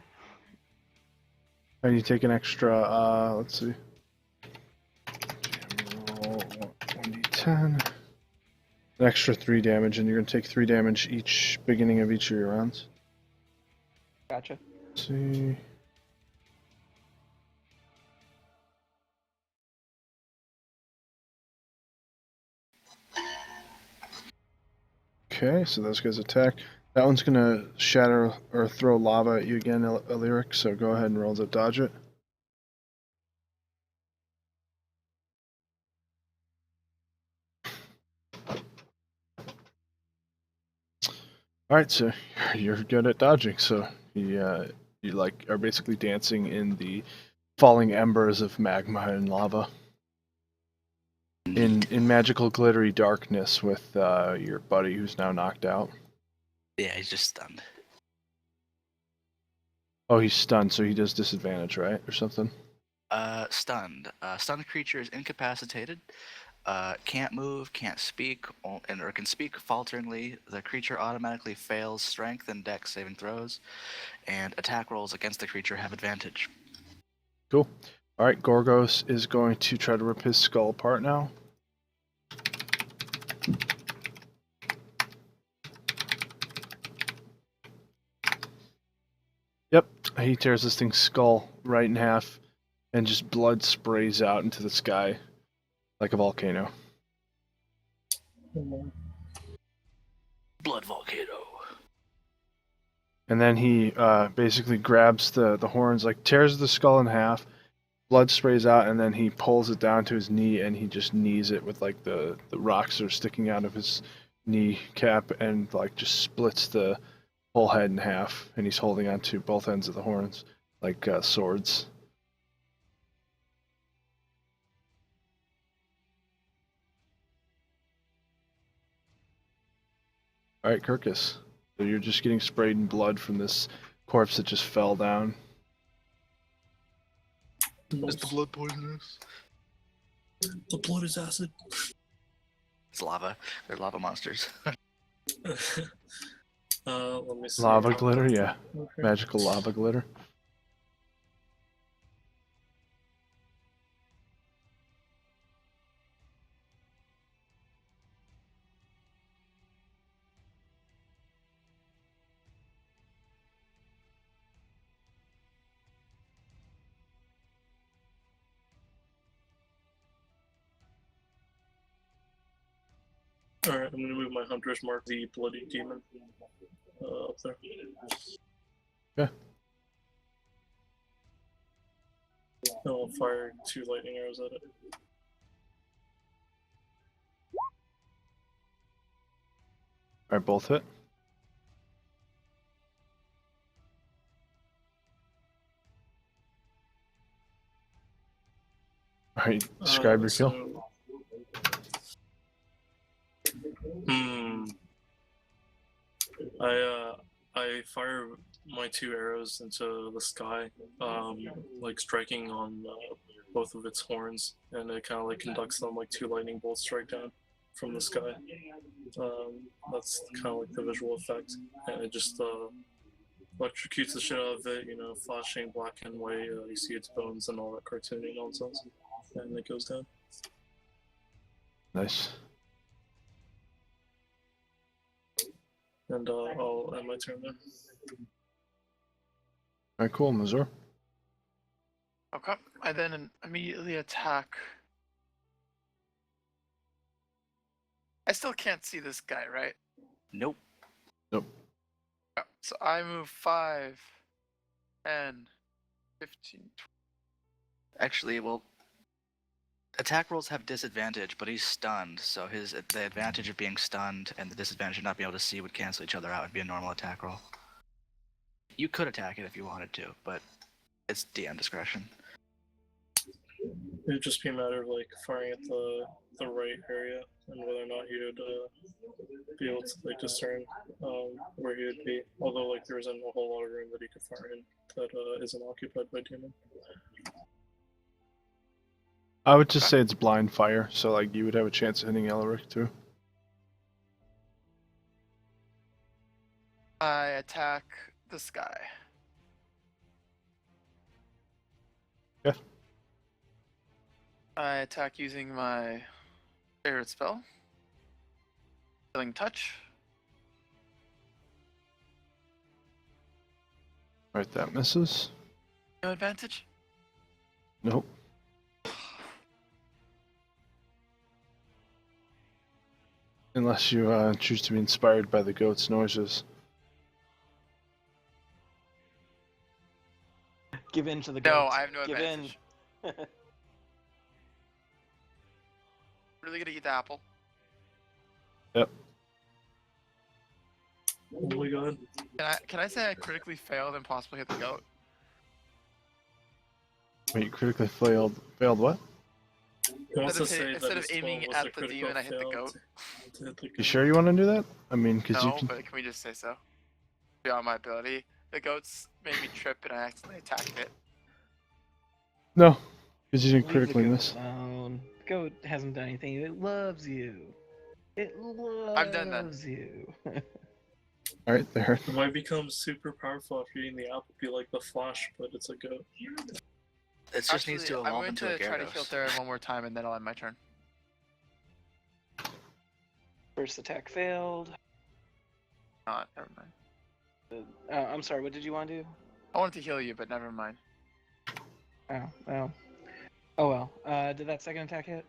And you take an extra, let's see. Roll 1d10. An extra 3 damage, and you're going to take 3 damage each beginning of each of your rounds. Gotcha. Let's see. Okay, so those guys attack. That one's going to shatter or throw lava at you again, Illyric, so go ahead and roll to dodge it. Alright, so you're good at dodging, so you like are basically dancing in the falling embers of magma and lava. In magical glittery darkness with your buddy who's now knocked out. Yeah, he's just stunned. Oh, he's stunned, so he does disadvantage, right? Or something? Stunned. Stunned creature is incapacitated. Can't move, can't speak, or can speak falteringly. The creature automatically fails strength and dex saving throws, and attack rolls against the creature have advantage. Cool. Alright, Gorgos is going to try to rip his skull apart now. Yep, he tears this thing's skull right in half, and just blood sprays out into the sky like a volcano. Blood volcano. And then he basically grabs the horns, like tears the skull in half, blood sprays out, and then he pulls it down to his knee, and he just knees it with like the rocks are sticking out of his knee cap, and like just splits the whole head in half, and he's holding onto both ends of the horns like swords. All right, Kirkus. So you're just getting sprayed in blood from this corpse that just fell down. Is the blood poisonous? The blood is acid. It's lava. They're lava monsters. Let me see. Lava glitter, yeah. Okay. Magical lava glitter. Alright, I'm gonna move my hunter's mark, the bloody demon, up there. Yeah. I'll fire 2 lightning arrows at it. All right, both hit. All right, describe your kill. So... I fire my 2 arrows into the sky, like striking on both of its horns, and it kind of like conducts them like 2 lightning bolts strike down from the sky. That's kind of like the visual effect, and it just electrocutes the shit out of it. You know, flashing black and white. You see its bones and all that cartoony nonsense, and it goes down. Nice. And I'll end my turn there. All right, cool, Mazur. Okay. I then immediately attack. I still can't see this guy, right? Nope. Nope. Yeah, so I move 5, 10, 15, 20. Actually, well, attack rolls have disadvantage, but he's stunned, so the advantage of being stunned and the disadvantage of not being able to see would cancel each other out. It'd be a normal attack roll. You could attack it if you wanted to, but it's DM discretion. It'd just be a matter of like firing at the right area and whether or not you'd be able to like discern where he would be. Although like there isn't a whole lot of room that he could fire in that isn't occupied by demon. I would just say it's blind fire, so like you would have a chance of hitting Elric too. I attack this guy. Yeah. I attack using my favorite spell. Killing Touch. Right, that misses. No advantage? Nope. Unless you choose to be inspired by the goat's noises. Give in to the No, goats. I have no Give advantage. in. Really gonna eat the apple. Yep. Oh my god. Can I say I critically failed and possibly hit the goat? Wait, you critically failed. Failed what? He wants to Instead of say instead that of his aiming 12 was at a the critical demon, I hit the fail goat. to hit the You goat. sure you want to do that? I mean, because No, you can. but can we just say so? Beyond my ability. The goats made me trip and I accidentally attacked it. No, because you didn't Leave the critically goat miss. alone. The goat hasn't done anything. It loves you. It loves I'm done then. you. All right, there. It might become super powerful after eating the apple, be like the Flash, but it's a goat. It just needs to I'm evolve going into to a try to heal Gyarados. Theron one more time and then I'll end my turn. First attack failed. Not, never mind. I'm sorry, what did you want to do? I wanted to heal you, but never mind. Oh, well. Oh well. Did that second attack hit?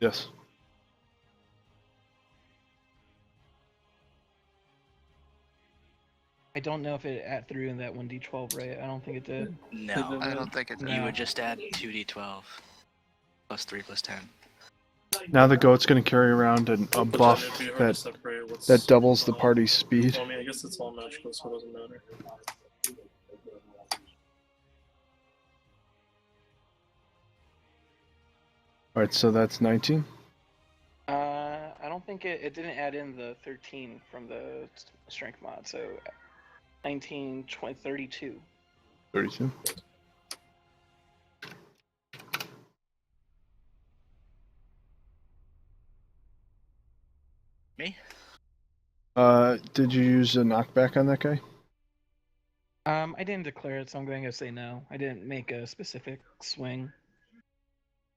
Yes. I don't know if it threw in that 1d12, right? I don't think it did. No, I don't think it did. No. you would just add 2d12 plus 3 plus 10. Now the goat's going to carry around a But then buff it'd be hard to that separate what's, that doubles the party's speed. Well, I mean, I guess it's all magical, so it doesn't matter. All right, so that's 19. I don't think it didn't add in the 13 from the strength mod, so 19, 20, 32. 32. Me? Did you use a knockback on that guy? I didn't declare it, so I'm going to say no. I didn't make a specific swing.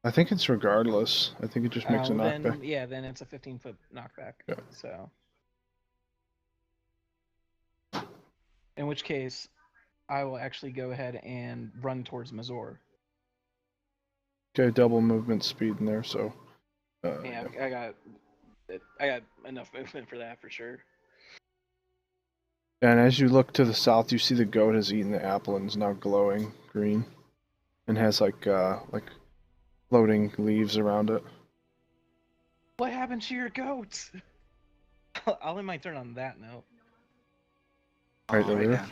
I think it's regardless. I think it just makes a knockback. Then, yeah, then it's a 15-foot knockback. Yeah. So, in which case, I will actually go ahead and run towards Mazor. Okay, double movement speed in there, so. Yeah, I got enough movement for that for sure. And as you look to the south, you see the goat has eaten the apple and is now glowing green, and has like floating leaves around it. What happened to your goat? I'll end my turn on that note. Right over there. Then.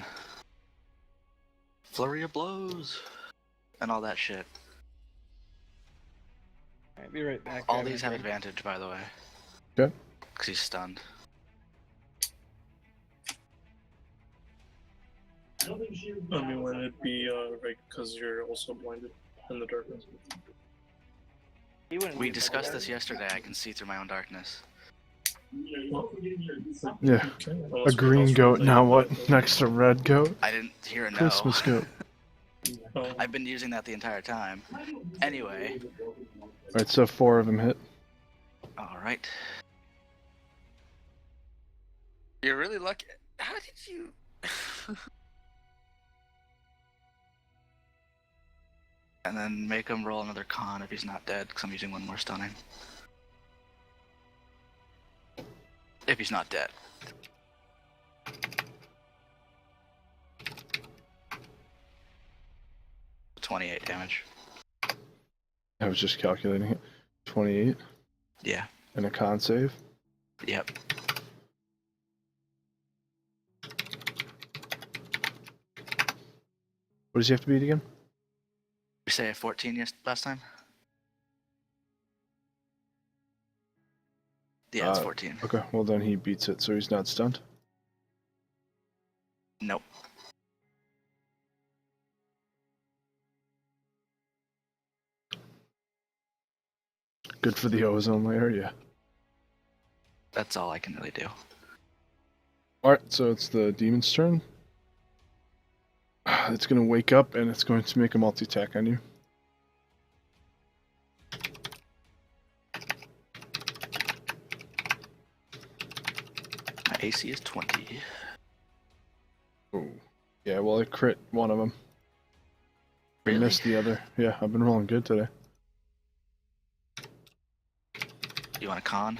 Flurry of blows. And all that shit. Alright, be right back. All Grab my these have drink. advantage, by the way. Okay. Because he's stunned. I mean, would it be right because you're also blinded in the darkness? He wouldn't We use my discussed this dart. yesterday. I can see through my own darkness. Yeah. Okay, well, A that's green pretty goat awesome. now what? Next to red goat? I didn't hear a no. Christmas goat. I've been using that the entire time. Anyway. Alright, so 4 of them hit. Alright. You're really lucky. How did you? And then make him roll another con if he's not dead, because I'm using one more stunning. If he's not dead. $28 damage. I was just calculating it. 28 Yeah. and a con save. Yep. What does he have to beat again? You say a 14 last time? Yeah, it's 14. Okay, well then he beats it, so he's not stunned. Nope. Good for the ozone layer, yeah. That's all I can really do. Alright, so it's the demon's turn. It's going to wake up and it's going to make a multi-attack on you. My AC is 20. Oh. Yeah, well, I crit one of them. I Really? missed the other. Yeah, I've been rolling good today. You want a con?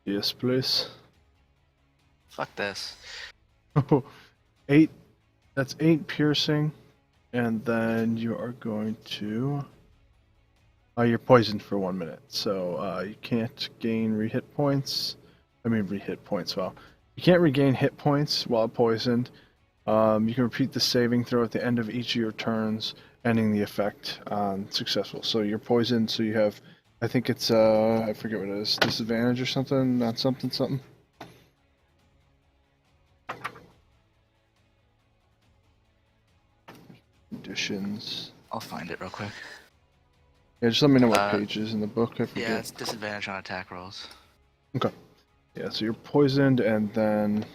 Yes, please. Fuck this. 8. That's 8 piercing. And then you are going to... you're poisoned for 1 minute. So you can't gain re-hit points. I mean, re-hit points, wow. You can't regain hit points while poisoned. You can repeat the saving throw at the end of each of your turns, ending the effect on successful. So you're poisoned, so you have... I think it's, I forget what it is. Disadvantage or something? Not something, something? Conditions. I'll find it real quick. Yeah, just let me know what page is in the book. I forget. Yeah, it's disadvantage on attack rolls. Okay. Yeah, so you're poisoned, and then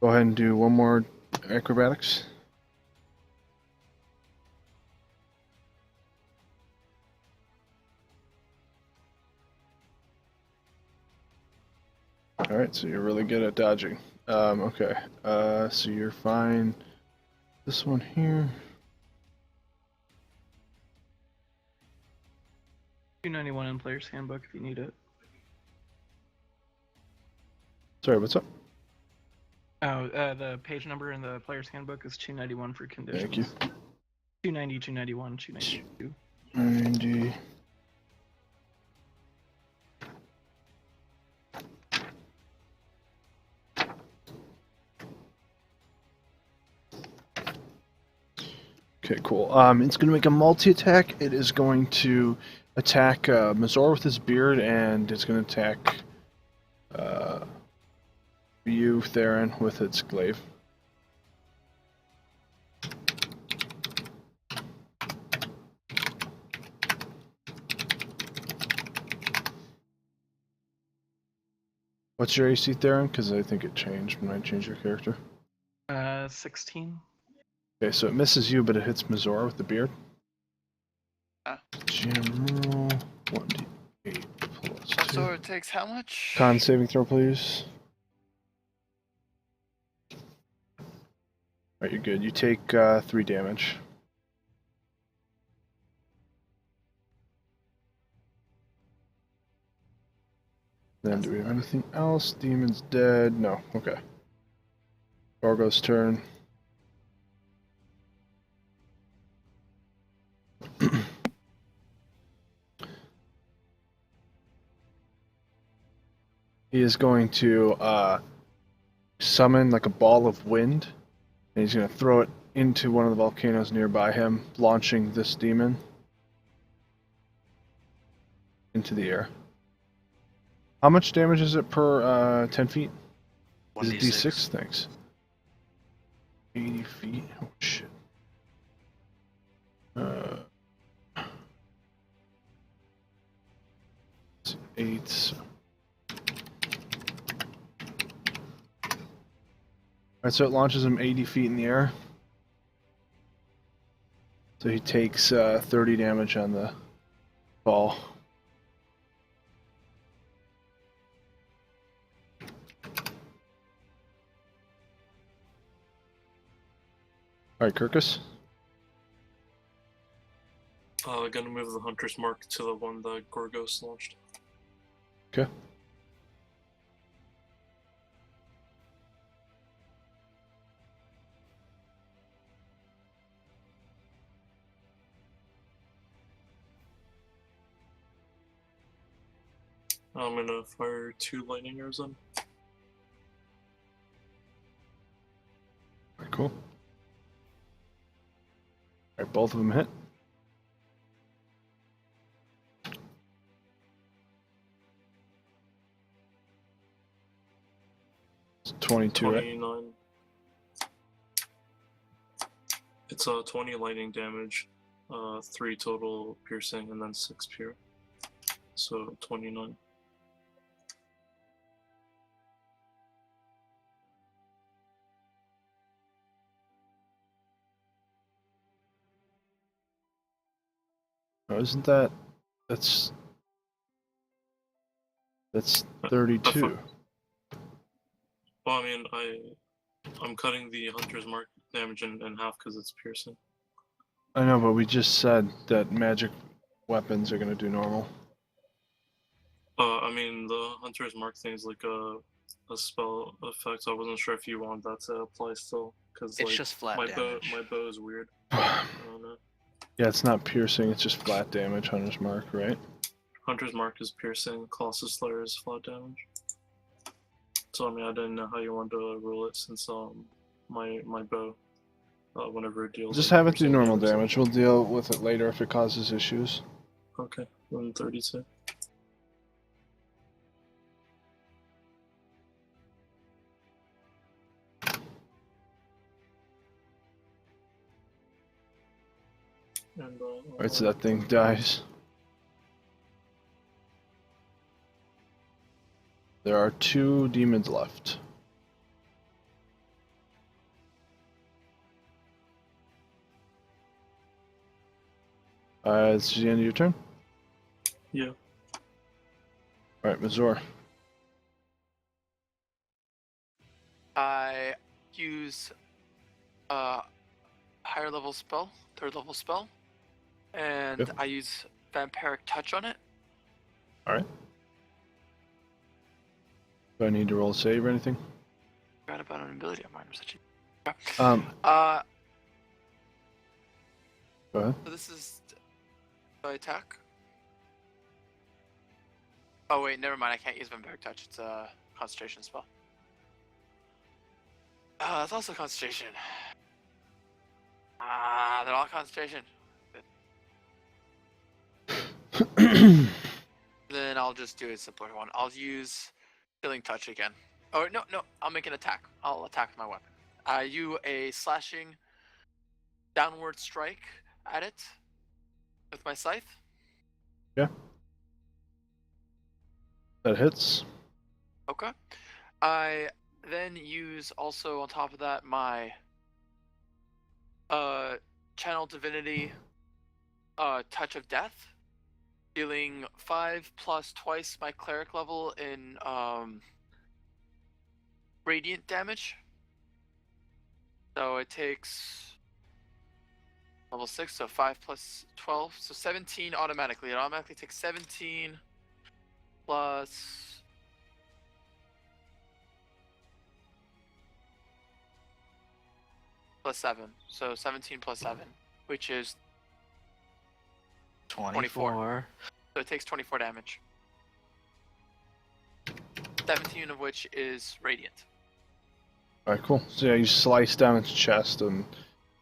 go ahead and do one more acrobatics. All right, so you're really good at dodging. Okay. So you're fine. This one here. 291 in Player's Handbook if you need it. Sorry, what's up? Oh, the page number in the Player's Handbook is 291 for conditions. Thank you. 290, 291, 292. 90. Okay, cool. It's going to make a multi-attack. It is going to attack Mazor with his beard, and it's going to attack you, Theron, with its glaive. What's your AC, Theron? Because I think it changed when I changed your character. 16. Okay, so it misses you, but it hits Mazor with the beard. Ah. General 1d8 plus 2. So it takes how much? Con saving throw, please. Alright, you're good. You take 3 damage. Then do we have anything else? Demon's dead. No. Okay. Gorgo's turn. He is going to summon like a ball of wind, and he's going to throw it into one of the volcanoes nearby him, launching this demon into the air. How much damage is it per 10 feet? Is it D6? Thanks. 80 feet? Oh shit. 8. So. Alright, so it launches him 80 feet in the air. So he takes 30 damage on the fall. Alright, Kirkus. Gonna move the Hunter's Mark to the one that Gorgos launched. Okay. I'm gonna fire 2 lightning arrows on. Alright, cool. Alright, both of them hit. It's 22, right? 29. It's 20 lightning damage, 3 total piercing, and then 6 pure. So 29. Oh, isn't that... That's 32. Well, I mean, I'm cutting the Hunter's Mark damage in half because it's piercing. I know, but we just said that magic weapons are going to do normal. I mean, the Hunter's Mark thing is like a spell effect. So I wasn't sure if you want that to apply still, because It's like just flat my damage. bow is weird. I don't know. Yeah, it's not piercing, it's just flat damage, Hunter's Mark, right? Hunter's Mark is piercing, Colossus Slayer is flat damage. So I mean, I didn't know how you wanted to rule it since my bow, whenever it deals. Just like, have it do piercing normal damage. damage. We'll deal with it later if it causes issues. Okay, then 32. And Alright, so that thing dies. There are 2 demons left. It's the end of your turn? yeah. Alright, Mazor. I use a higher level spell, 3rd level spell, and Yep. I use Vampiric Touch on it. Alright. Do I need to roll a save or anything? Forgot about an ability of mine. I'm such a... Go ahead. So this is the attack. Oh wait, never mind. I can't use Vampiric Touch. It's a concentration spell. Oh, that's also concentration. Ah, they're all concentration. Then I'll just do a simpler one. I'll use Killing Touch again. Oh no, I'll make an attack. I'll attack with my weapon. You a slashing downward strike at it with my scythe. Yeah. That hits. Okay. I then use also on top of that my channel divinity touch of death, dealing 5 plus twice my cleric level in radiant damage. So it takes level 6, so 5 plus 12, so 17 automatically. It automatically takes 17 plus plus 7. So 17 plus 7, which is 24. so it takes 24 damage. 17 of which is radiant. Alright, cool. So yeah, you slice down its chest and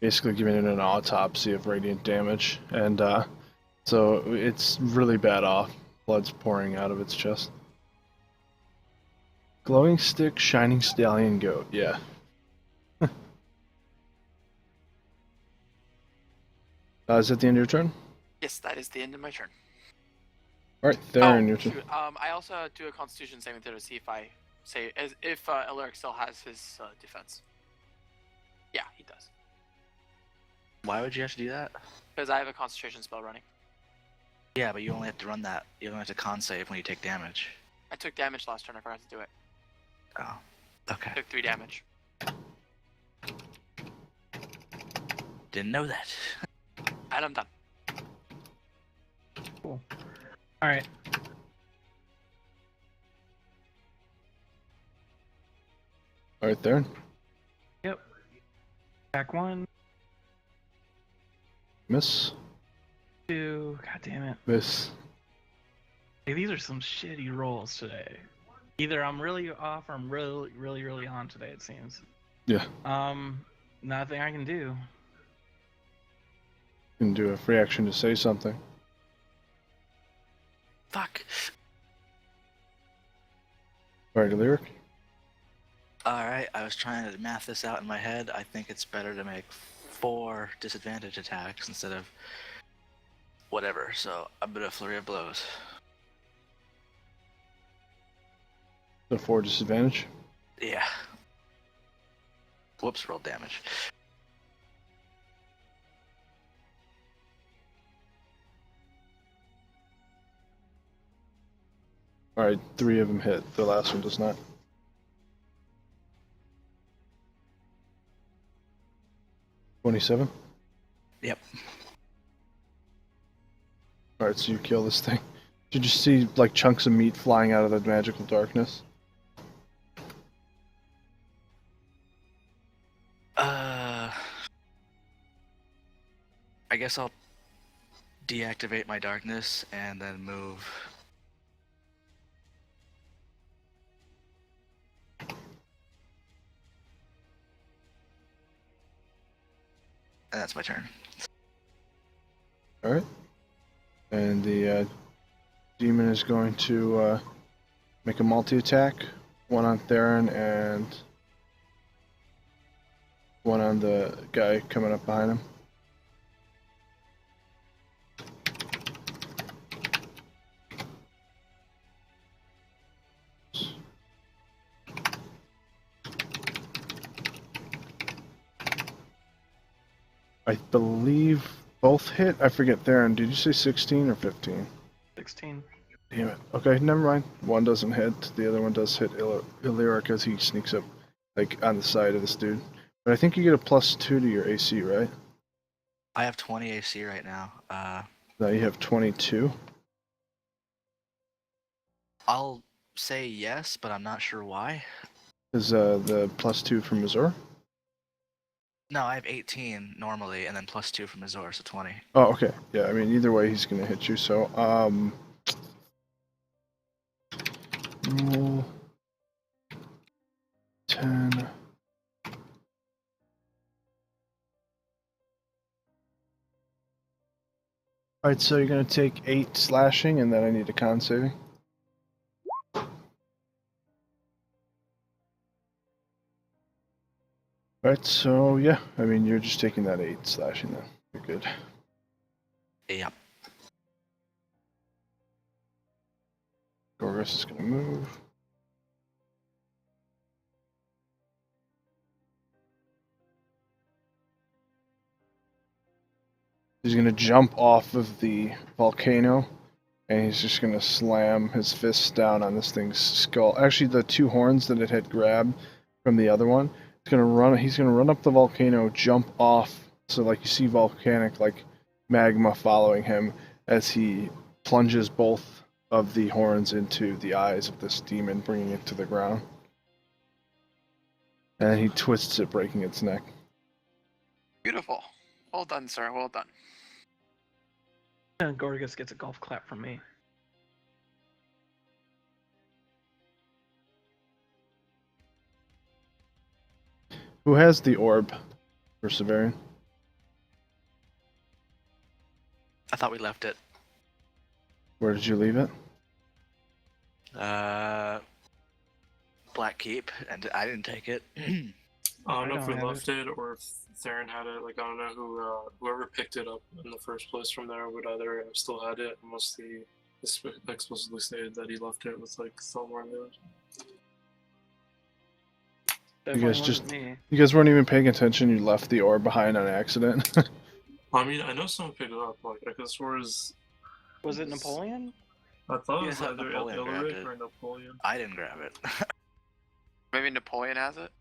basically giving it an autopsy of radiant damage. And so it's really bad off. Blood's pouring out of its chest. Glowing stick, shining stallion, goat. Yeah. Is that the end of your turn? Yes, that is the end of my turn. Alright, Theron, your turn. Shoot. I also do a Constitution saving throw to see if Elric still has his defense. Yeah, he does. Why would you have to do that? Because I have a concentration spell running. Yeah, but you only have to run that. You don't have to con save when you take damage. I took damage last turn. I forgot to do it. Oh, okay. I took 3 damage. Didn't know that. And I'm done. Cool. All right. Alright, Theron. Yep. Back 1, Miss. 2. God damn it. Miss. Hey, these are some shitty rolls today. Either I'm really off or I'm really on today, it seems. Yeah. Nothing I can do. You can do a free action to say something. Fuck. Alright, Lyric. Alright, I was trying to math this out in my head. I think it's better to make 4 disadvantage attacks instead of whatever, so I'm gonna flurry of blows. So 4 disadvantage. Yeah. Whoops, rolled damage. Alright, 3 of them hit. The last one does not. $27. Yep. Alright, so you kill this thing. Did you see like chunks of meat flying out of the magical darkness? I guess I'll deactivate my darkness and then move. And that's my turn. Alright. And the demon is going to make a multi-attack. One on Theron and one on the guy coming up behind him. I believe both hit. I forget, Theron, did you say 16 or 15? 16. Damn it. Okay, never mind. One doesn't hit. The other one does hit Illyric as he sneaks up, like, on the side of this dude. But I think you get a +2 to your AC, right? I have 20 AC right now. Now you have 22. I'll say yes, but I'm not sure why. Is the +2 from Missouri? No, I have 18 normally, and then +2 from Azor, so 20. Oh, okay. Yeah, I mean, either way, he's gonna hit you. So, roll 10. All right, so you're gonna take 8 slashing, and then I need a con saving. All right, so yeah, I mean, you're just taking that 8 slashing then. You're good. Yep. Gorgas is gonna move. He's gonna jump off of the volcano, and he's just gonna slam his fists down on this thing's skull. Actually, the 2 horns that it had grabbed from the other one. He's gonna run up the volcano, jump off. So like you see volcanic like magma following him as he plunges both of the horns into the eyes of this demon, bringing it to the ground. And he twists it, breaking its neck. Beautiful. Well done, sir. Well done. And Gorgas gets a golf clap from me. Who has the orb for Severian? I thought we left it. Where did you leave it? Black Keep, and I didn't take it. I don't know if we have left it or if Theron had it. Like, I don't know whoever picked it up in the first place from there would either have still had it, unless he explicitly stated that he left it with like somewhere in there. Definitely guys wasn't just- me. You guys weren't even paying attention. You left the orb behind on accident. I mean, I know someone picked it up. Like, I could swear Was it Napoleon? I thought it Yeah, was I thought either Napoleon grabbed Ilaric it. or Napoleon. I didn't grab it. Maybe Napoleon has it?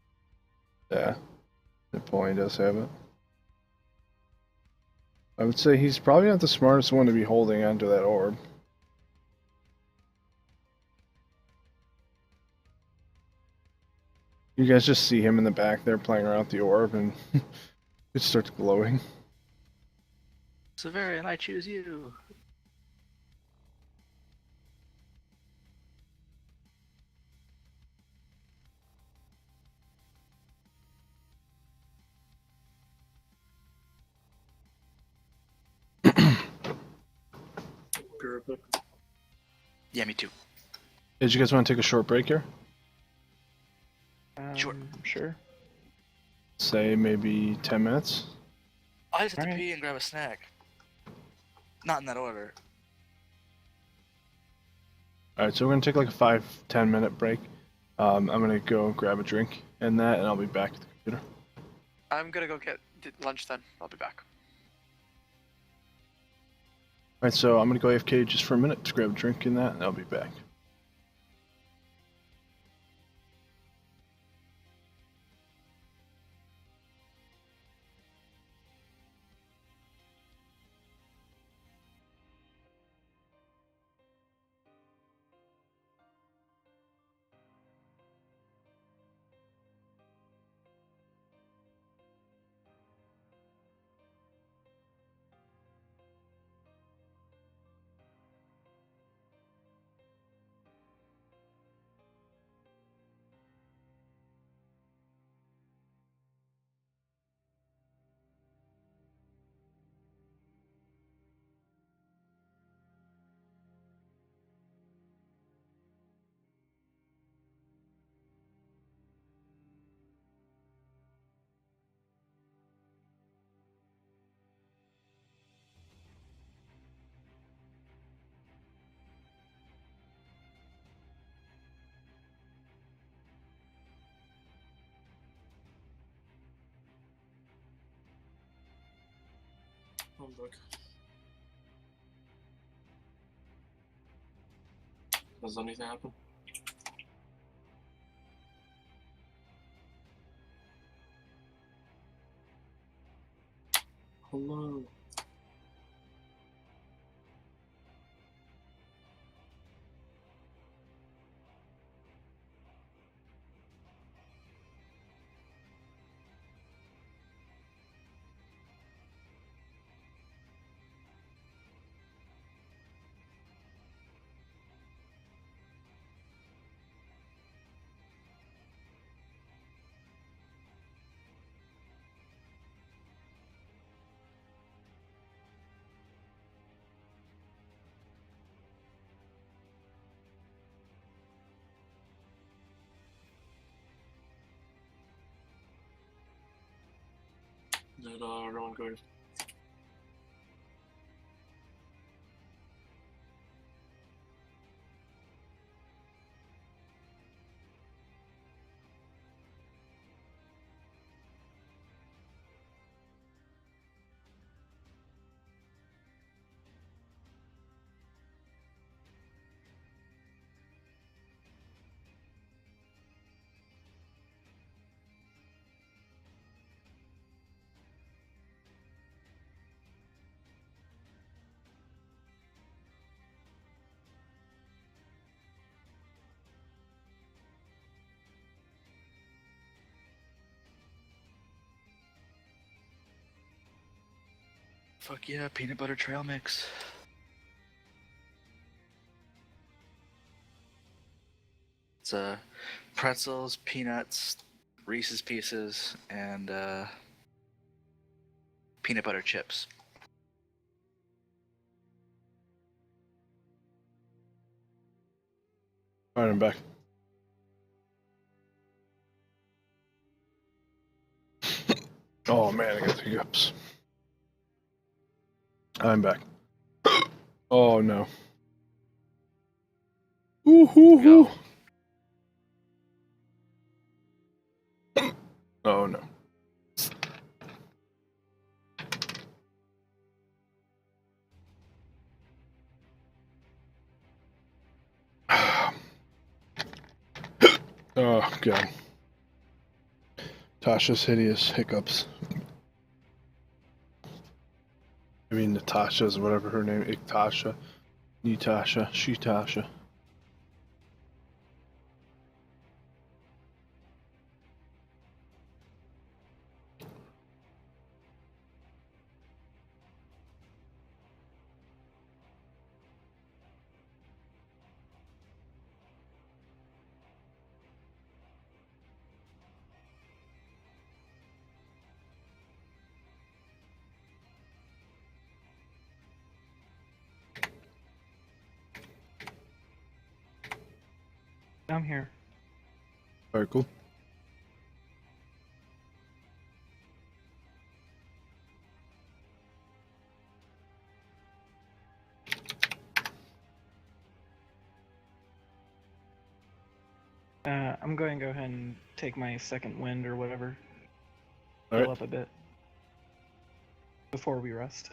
Yeah, Napoleon does have it. I would say he's probably not the smartest one to be holding onto that orb. You guys just see him in the back there playing around with the orb, and it starts glowing. Severian, I choose you. Be right back. Yeah, me too. Did you guys want to take a short break here? Sure. Sure. Say maybe 10 minutes? I just have to Alright. pee and grab a snack. Not in that order. Alright, so we're going to take like a 5-10 minute break. I'm going to go grab a drink and that, and I'll be back at the computer. I'm gonna go get lunch then. I'll be back. Alright, so I'm going to go AFK just for a minute to grab a drink and that, and I'll be back. I'm back. Does anything happen? Hello. Did everyone go? Fuck yeah, peanut butter trail mix. It's pretzels, peanuts, Reese's Pieces, and peanut butter chips. Alright, I'm back. Oh man, I got the hiccups. I'm back. Oh no. Ooh, hoo, hoo. Oh no. Oh god. Tasha's hideous hiccups. I mean Natasha's, whatever her name, Iktasha, Natasha, She-Tasha. I'm here. Alright, cool. I'm going to go ahead and take my second wind or whatever. All Fill right. up a bit before we rest.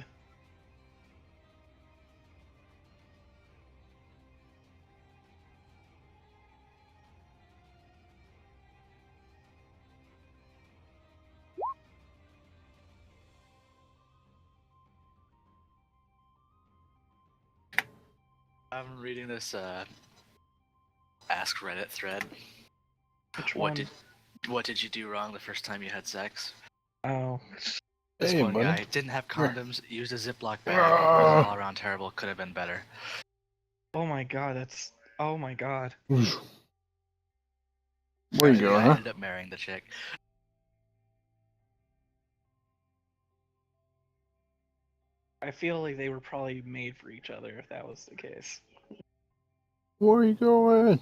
I'm reading this Ask Reddit thread. Which What one? What did you do wrong the first time you had sex? Oh, This Hey, one buddy. guy didn't have Here. condoms, used a Ziploc bag, was all around terrible, could have been better. oh my god, that's... Oh my god. Where you Apparently the going, guy huh? ended up marrying the chick. I feel like they were probably made for each other if that was the case. Where you going?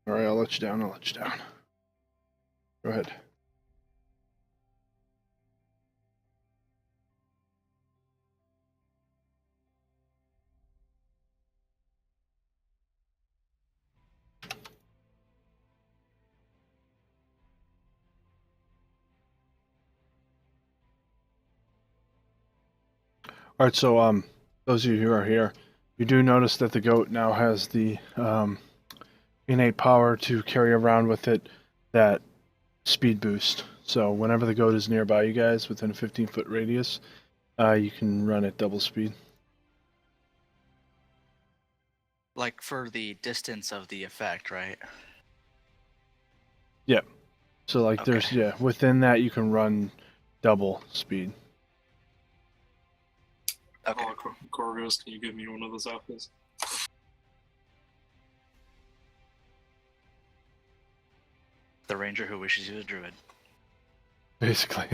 Alright, I'll let you down, I'll let you down. Go ahead. Alright, so those of you who are here, you do notice that the goat now has the innate power to carry around with it that speed boost. So whenever the goat is nearby you guys within a 15-foot radius, you can run at double speed. Like for the distance of the effect, right? Yep. So like Okay. there's, yeah, within that you can run double speed. Okay. Gorgos, can you give me one of those apples? The ranger who wishes he was a druid. Basically.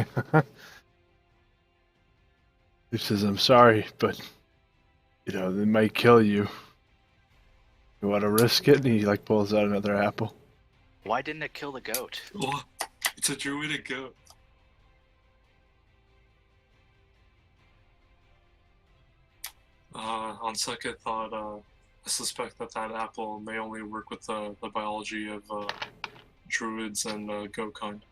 He says, I'm sorry, but, you know, they might kill you. You want to risk it? And he, like, pulls out another apple. Why didn't it kill the goat? Oh, it's a druidic goat. On second thought, I suspect that apple may only work with the biology of druids and goat kind.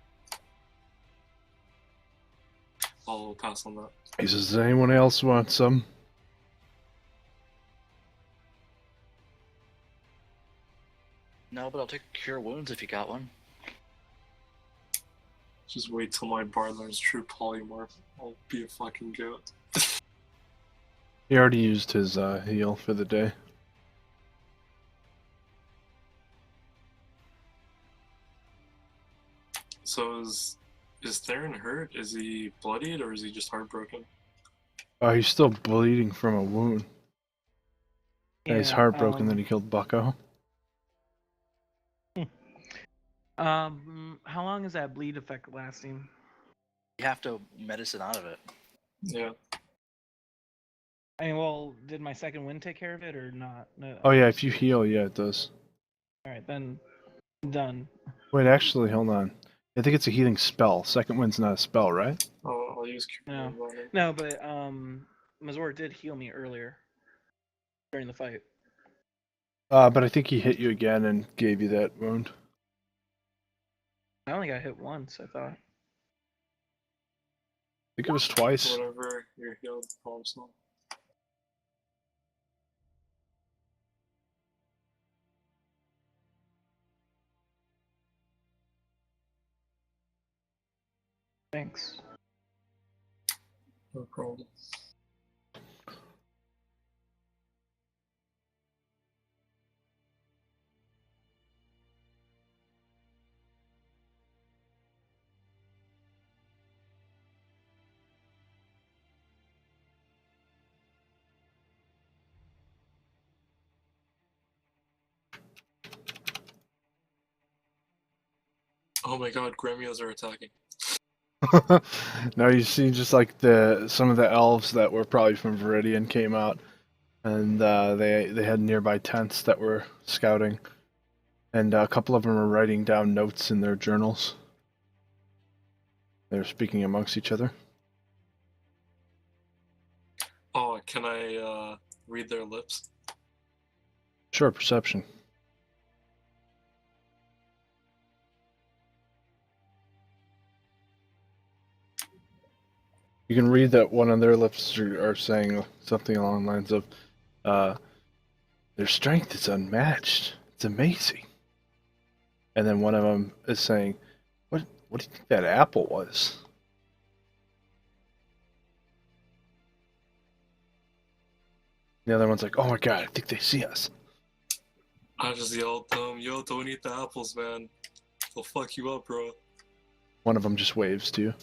I'll pass on that. He says, does anyone else want some? No, but I'll take cure wounds if you got one. Just wait till my bar learns true polymorph. I'll be a fucking goat. He already used his heal for the day. So is Theron hurt? Is he bloodied or is he just heartbroken? Oh, he's still bleeding from a wound. And he's heartbroken that he killed Bucko. How long is that bleed effect lasting? You have to medicine out of it. Yeah. I mean, well, did my second wind take care of it or not? No. Oh yeah, if you heal, yeah, it does. All right, then done. Wait, actually, hold on. I think it's a healing spell. Second wind's not a spell, right? I'll use cure No. wounds on him. No, but Mazor did heal me earlier during the fight. But I think he hit you again and gave you that wound. I only got hit once, I thought. I think it was twice. Whatever, you're healed. Problem solved. Thanks. No problem. Oh my god, Gremios are attacking. No, you see just like some of the elves that were probably from Viridian came out, and they had nearby tents that were scouting, and a couple of them were writing down notes in their journals. They were speaking amongst each other. Oh, can I read their lips? Sure, perception. You can read that one of their lips are saying something along the lines of, their strength is unmatched. It's amazing. And then one of them is saying, what do you think that apple was? The other one's like, oh my god, I think they see us. I just yelled at them, yo, don't eat the apples, man. They'll fuck you up, bro. One of them just waves to you.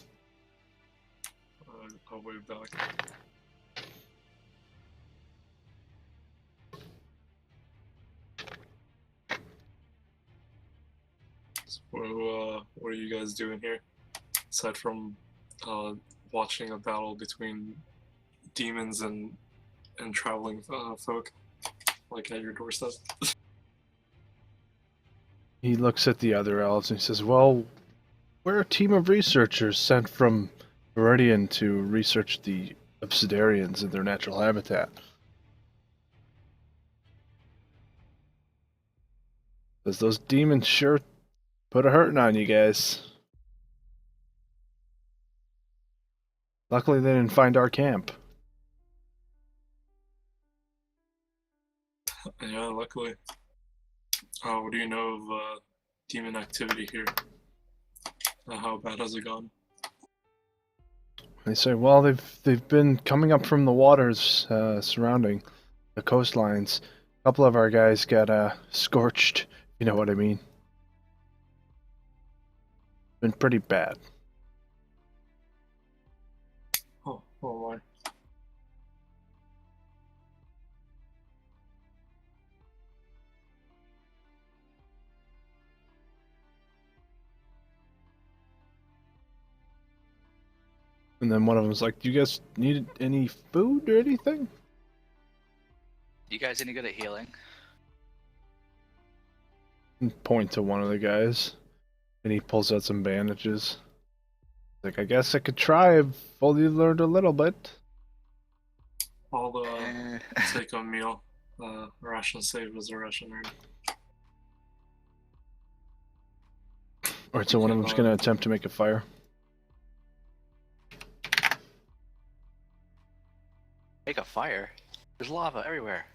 I'll wave back. So, what are you guys doing here? Aside from watching a battle between demons and traveling folk, like at your doorstep. He looks at the other elves and he says, well, we're a team of researchers sent from Viridian to research the obsidians in their natural habitat. Because those demons sure put a hurting on you guys. Luckily they didn't find our camp. Yeah, luckily. What do you know of demon activity here? How bad has it gone? They say, well, they've been coming up from the waters surrounding the coastlines. A couple of our guys got scorched, you know what I mean. Been pretty bad. Oh my. And then one of them was like, do you guys need any food or anything? You guys any good at healing? and point to one of the guys, and he pulls out some bandages. Like, I guess I could try. I've only learned a little bit. I'll Eh. take a meal. Ration save as a ration earn. Alright, so one of them's gonna attempt to make a fire. Make a fire. There's lava everywhere.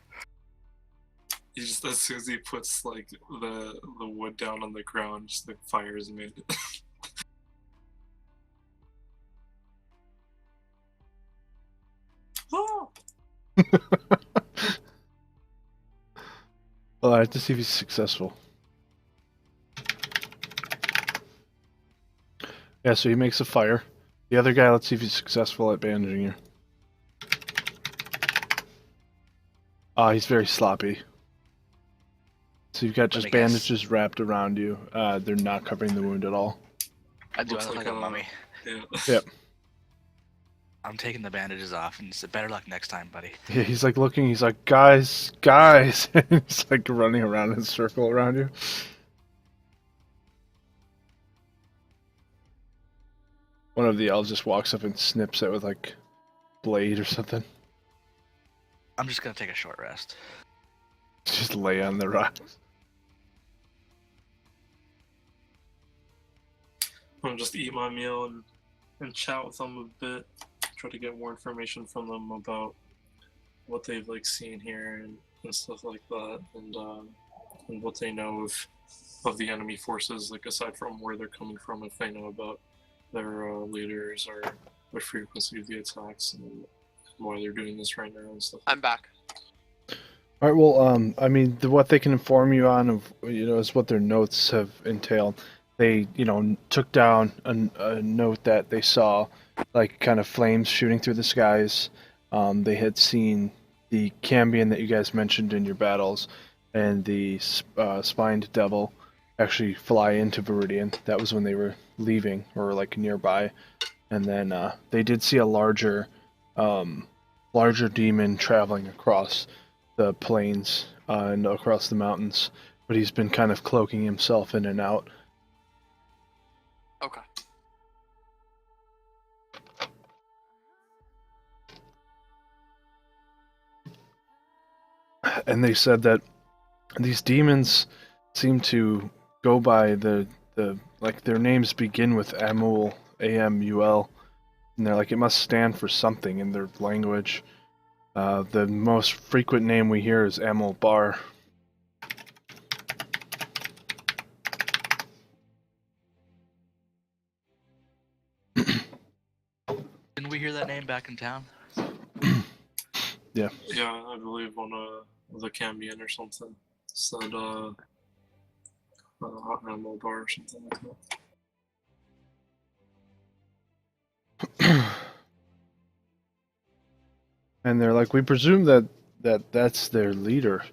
He just, as soon as he puts like the wood down on the ground, just the fire is made. Oh! Well, I have to see if he's successful. Yeah, so he makes a fire. The other guy, let's see if he's successful at bandaging you. He's very sloppy. So you've got just Let me guess. bandages wrapped around you. They're not covering the wound at all. I do Looks look like like a a- mummy. Yeah. Yep. I'm taking the bandages off, and it's better luck next time, buddy. Yeah, he's like looking, he's like, guys, guys. He's like running around in a circle around you. One of the elves just walks up and snips it with like blade or something. I'm just gonna take a short rest. Just lay on the rocks. I'll just eat my meal and chat with them a bit. Try to get more information from them about what they've like seen here and stuff like that, and what they know of the enemy forces, like aside from where they're coming from, if they know about their leaders or the frequency of the attacks and why they're doing this right now and stuff. I'm back. All right. Well, I mean, what they can inform you on is what their notes have entailed. They, took down a note that they saw, like, kind of flames shooting through the skies. They had seen the Cambion that you guys mentioned in your battles, and the spined devil actually fly into Viridian. That was when they were leaving, or like nearby. And then they did see a larger demon traveling across the plains and across the mountains, but he's been kind of cloaking himself in and out. Okay. And they said that these demons seem to go by the like their names begin with Amul, A-M-U-L, and they're like, it must stand for something in their language. The most frequent name we hear is Amul Bar. Didn't we hear that name back in town? Yeah. Yeah, I believe on the Cambion or something said animal bar or something like that. And they're like, we presume that's their leader.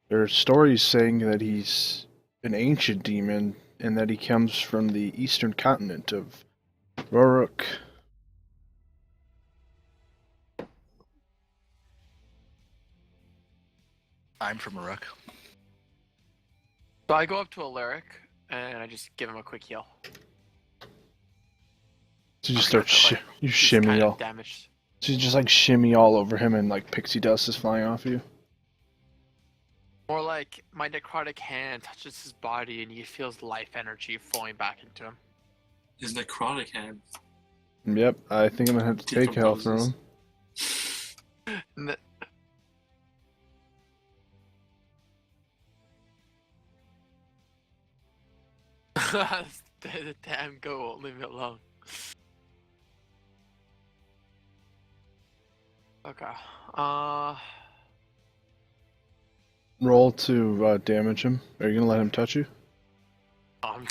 There are stories saying that he's an ancient demon and that he comes from the eastern continent of Roruk. I'm from Uruk. So I go up to Alaric and I just give him a quick heal. So you just start you He's shimmy kind all. of damaged. So you just like shimmy all over him and like pixie dust is flying off you. More like my necrotic hand touches his body and he feels life energy flowing back into him. His necrotic hand. Yep, I think I'm gonna have to take health from him. Ne- the damn goat won't leave me alone. Okay. Roll to damage him. Are you gonna let him touch you?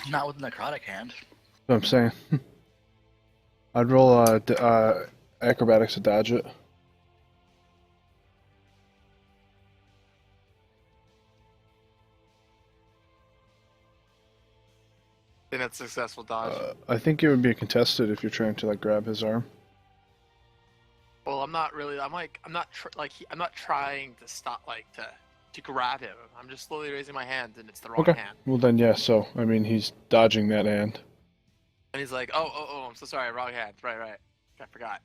Not with necrotic hand. That's what I'm saying. I'd roll acrobatics to dodge it. I think that's a successful dodge. I think it would be contested if you're trying to like grab his arm. Well, I'm not really. I'm not trying to stop. Like to to grab him. I'm just slowly raising my hand, and it's the wrong Okay. hand. Well then, yeah. So I mean, he's dodging that hand. And he's like, oh, I'm so sorry, wrong hand. Right. I forgot.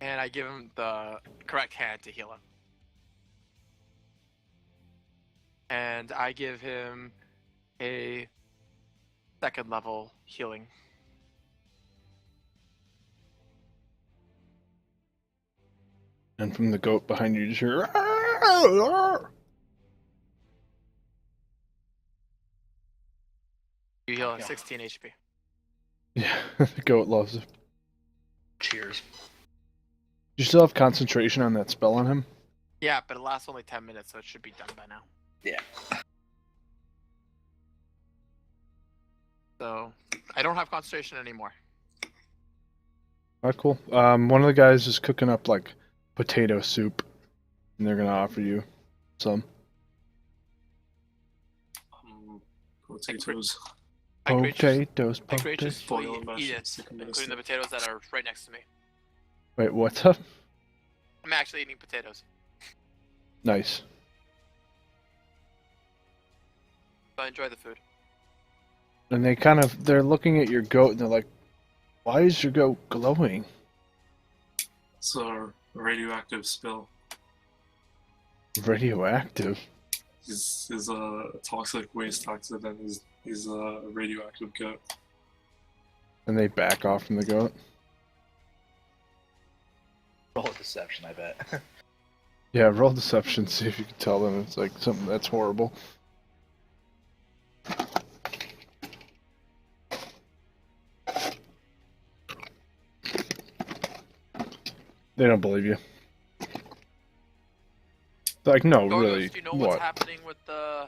And I give him the correct hand to heal him. And I give him a 2nd level healing. And from the goat behind you, you just hear. "Arr!" You heal 16 HP. Yeah, the goat loves it. Cheers. You still have concentration on that spell on him? Yeah, but it lasts only 10 minutes, so it should be done by now. Yeah. So I don't have concentration anymore. Alright, cool. One of the guys is cooking up like potato soup, and they're gonna offer you some. Potatoes. I Potatoes, graciously potatoes. Boil them, eat it, chicken including breast. the potatoes that are right next to me. Wait, what's up? I'm actually eating potatoes. Nice. So I enjoy the food. And they're looking at your goat and they're like, why is your goat glowing? It's a radioactive spill. Radioactive. He's a toxic waste accident. He's a radioactive goat. And they back off from the goat. Roll deception, I bet. Yeah, roll deception, see if you can tell them it's like something that's horrible. They don't believe you. They're like, no, Gorgos, really, do you know what? what's happening with the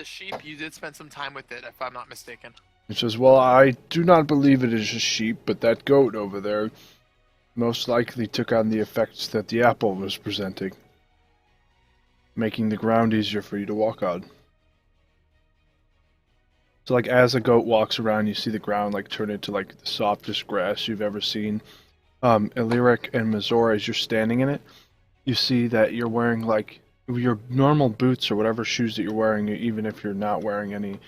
sheep? You did spend some time with it, if I'm not mistaken. He says, well, I do not believe it is a sheep, but that goat over there most likely took on the effects that the apple was presenting, making the ground easier for you to walk on. So, like, as a goat walks around, you see the ground, like, turn into, like, the softest grass you've ever seen. Illyric and Mazor, as you're standing in it, you see that you're wearing, like, your normal boots or whatever shoes that you're wearing, even if you're not wearing any,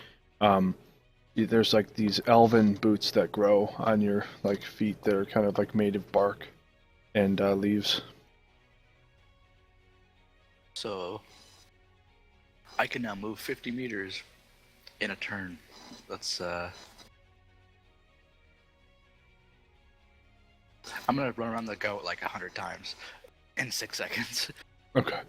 there's like these elven boots that grow on your like feet that are kind of like made of bark and leaves. So I can now move 50 meters in a turn. That's I'm gonna run around the goat like 100 times in 6 seconds. Okay.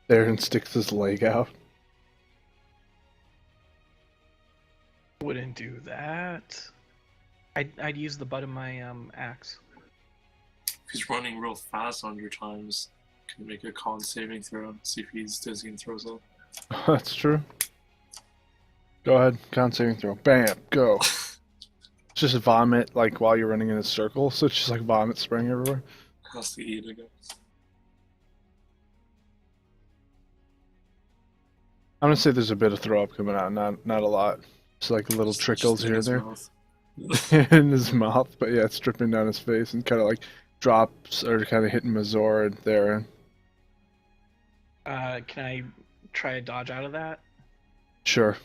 Aaron sticks his leg out. Wouldn't do that. I'd use the butt of my axe. If he's running real fast 100 times, can make a con saving throw. See if he's dizzy and throws up. That's true. Go ahead, con saving throw. Bam, go. It's just vomit, like while you're running in a circle, so it's just like vomit spraying everywhere. Has to eat again. I'm gonna say there's a bit of throw up coming out, not a lot. Just like little trickles Just in here and his there mouth. in his mouth, but yeah, it's dripping down his face and kind of like drops or kind of hitting Mazor and there. Can I try to dodge out of that? Sure.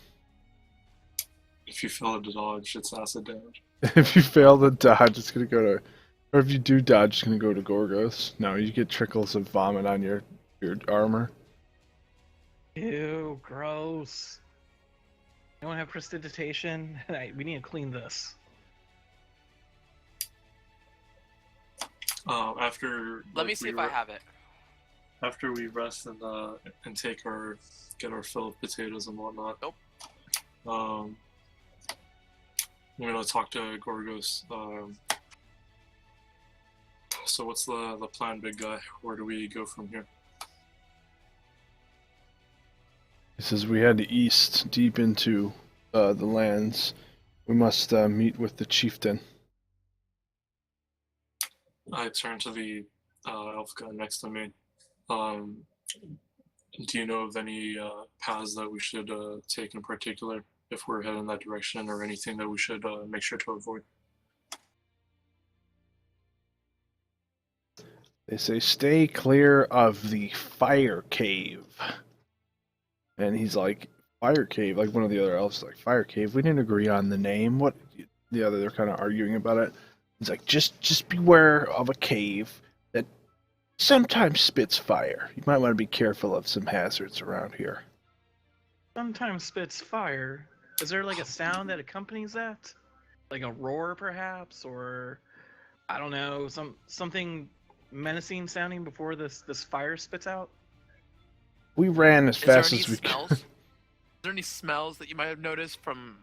If you fail to dodge, it's acid damage. If you fail to dodge, it's gonna go to, or if you do dodge, it's gonna go to Gorgos. No, you get trickles of vomit on your armor. Ew, gross. Anyone have prestidigitation? We need to clean this. After Let me like, see we if I have it. After we rest and get our fill of potatoes and whatnot. Nope. I'm gonna talk to Gorgos. So what's the plan, big guy? Where do we go from here? He says we head east, deep into the lands. We must meet with the chieftain. I turn to the elf guy next to me. Do you know of any paths that we should take in particular if we're heading that direction, or anything that we should make sure to avoid? They say, stay clear of the fire cave. And he's like, fire cave? Like one of the other elves is like, fire cave? We didn't agree on the name. What? They're kind of arguing about it. He's like, just beware of a cave that sometimes spits fire. You might want to be careful of some hazards around here. Sometimes spits fire. Is there like a sound that accompanies that? Like a roar, perhaps, or I don't know, something menacing sounding before this fire spits out? We ran as Is there fast any as we smells? could. Is there any smells that you might have noticed from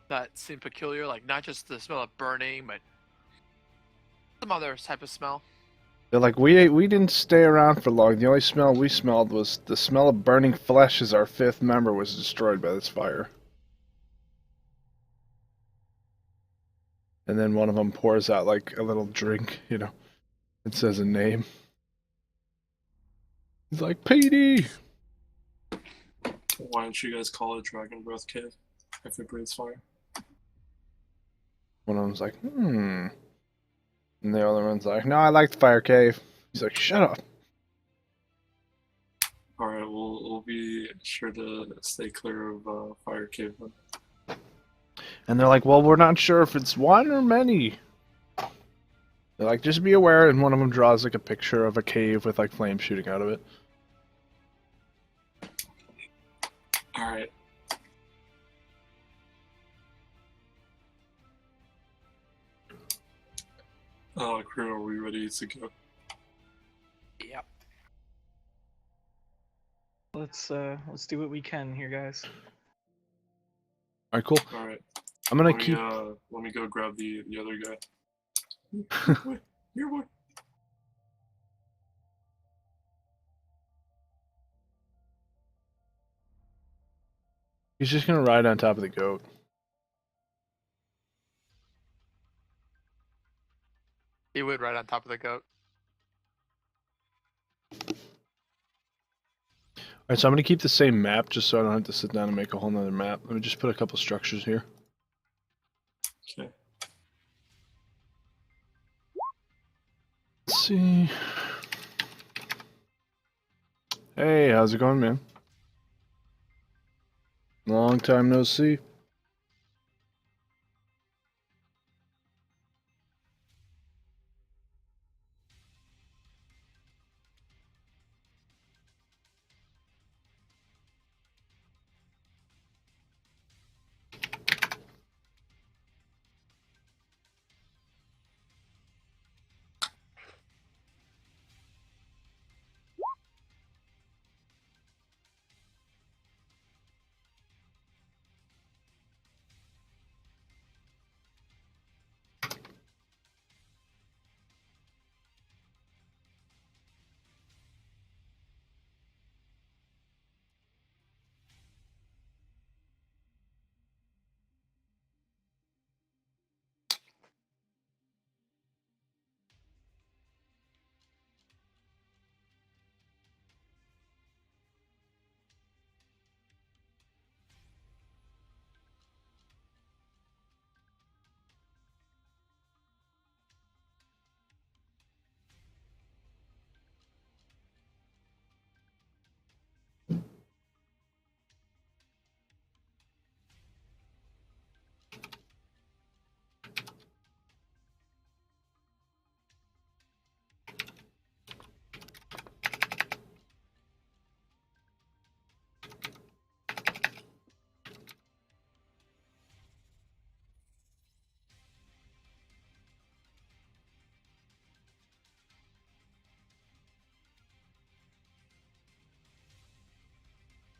that seem peculiar? Like not just the smell of burning, but some other type of smell? They're like, we didn't stay around for long. The only smell we smelled was the smell of burning flesh as our 5th member was destroyed by this fire. And then one of them pours out like a little drink, you know. It says a name. He's like, Petey! Why don't you guys call it Dragon Breath Cave if it breathes fire? One of them's like, And the other one's like, no, I like the fire cave. He's like, shut up. Alright, we'll be sure to stay clear of Fire Cave then. And they're like, well, we're not sure if it's one or many. They're like, just be aware. And one of them draws like a picture of a cave with like flames shooting out of it. Alright. Crew, are we ready to go? Yep. Let's do what we can here, guys. All right, cool. Alright. I'm gonna Let me, keep. let me go grab the other guy. Wait, here, boy. He's just gonna ride on top of the goat. He would ride on top of the goat. All right, so I'm gonna keep the same map just so I don't have to sit down and make a whole nother map. Let me just put a couple structures here. Okay. Let's see. Hey, how's it going, man? Long time no see.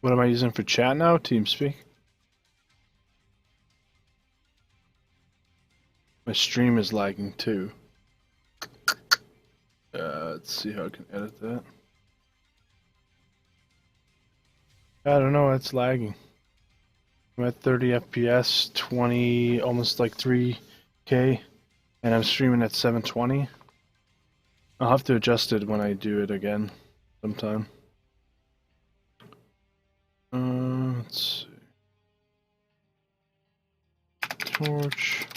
What am I using for chat now? TeamSpeak? My stream is lagging too. Let's see how I can edit that. I don't know, it's lagging. I'm at 30 FPS, 20, almost like 3K, and I'm streaming at 720. I'll have to adjust it when I do it again sometime. Let's see. Torch.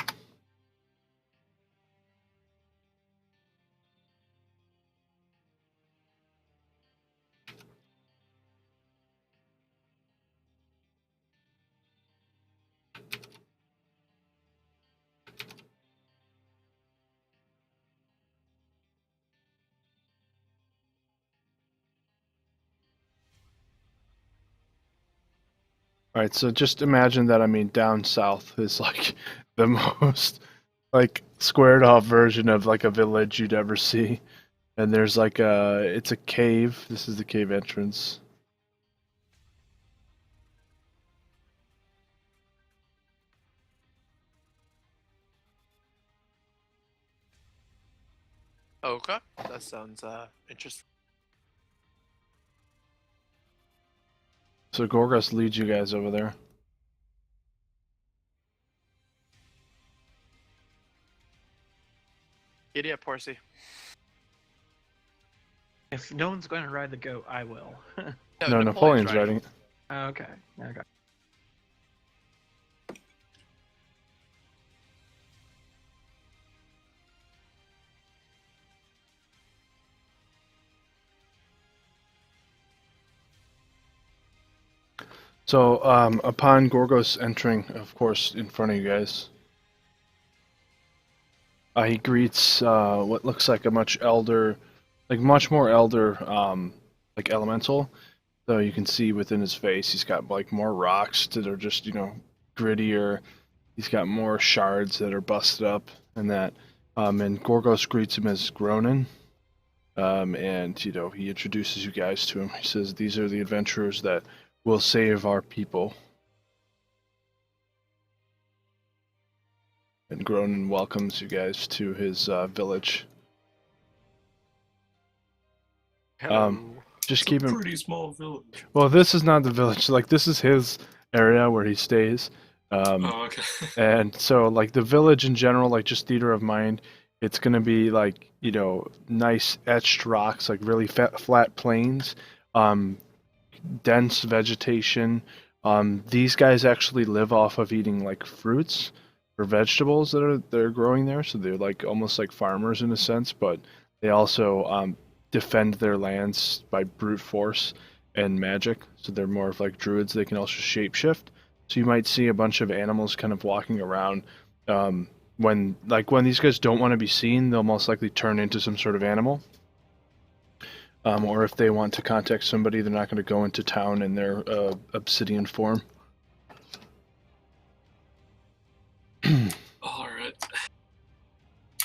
All right, so just imagine that. I mean, down south is like the most like squared off version of like a village you'd ever see. And there's like it's a cave. This is the cave entrance. Okay, that sounds interesting. So Gorgos leads you guys over there. Giddy up, horsey. If no one's going to ride the goat, I will. No, Napoleon's riding it. Okay. Okay. So upon Gorgos entering, of course, in front of you guys, he greets what looks like a much more elder, like elemental. So you can see within his face, he's got like more rocks that are just grittier. He's got more shards that are busted up, and that. And Gorgos greets him as Gronin. And he introduces you guys to him. He says, "These are the adventurers that will save our people." And Gronin welcomes you guys to his village. Just It's keep a him. pretty small village. Well, this is not the village. Like, this is his area where he stays. Oh, okay. And so, like, the village in general, like, just theater of mind, it's going to be, like, nice etched rocks, like, really flat plains, dense vegetation. These guys actually live off of eating, like, fruits or vegetables they're growing there. So they're, like, almost like farmers in a sense, but they also defend their lands by brute force and magic. So they're more of like druids. They can also shapeshift. So you might see a bunch of animals kind of walking around. When these guys don't want to be seen, they'll most likely turn into some sort of animal. Or if they want to contact somebody, they're not going to go into town in their obsidian form. All right.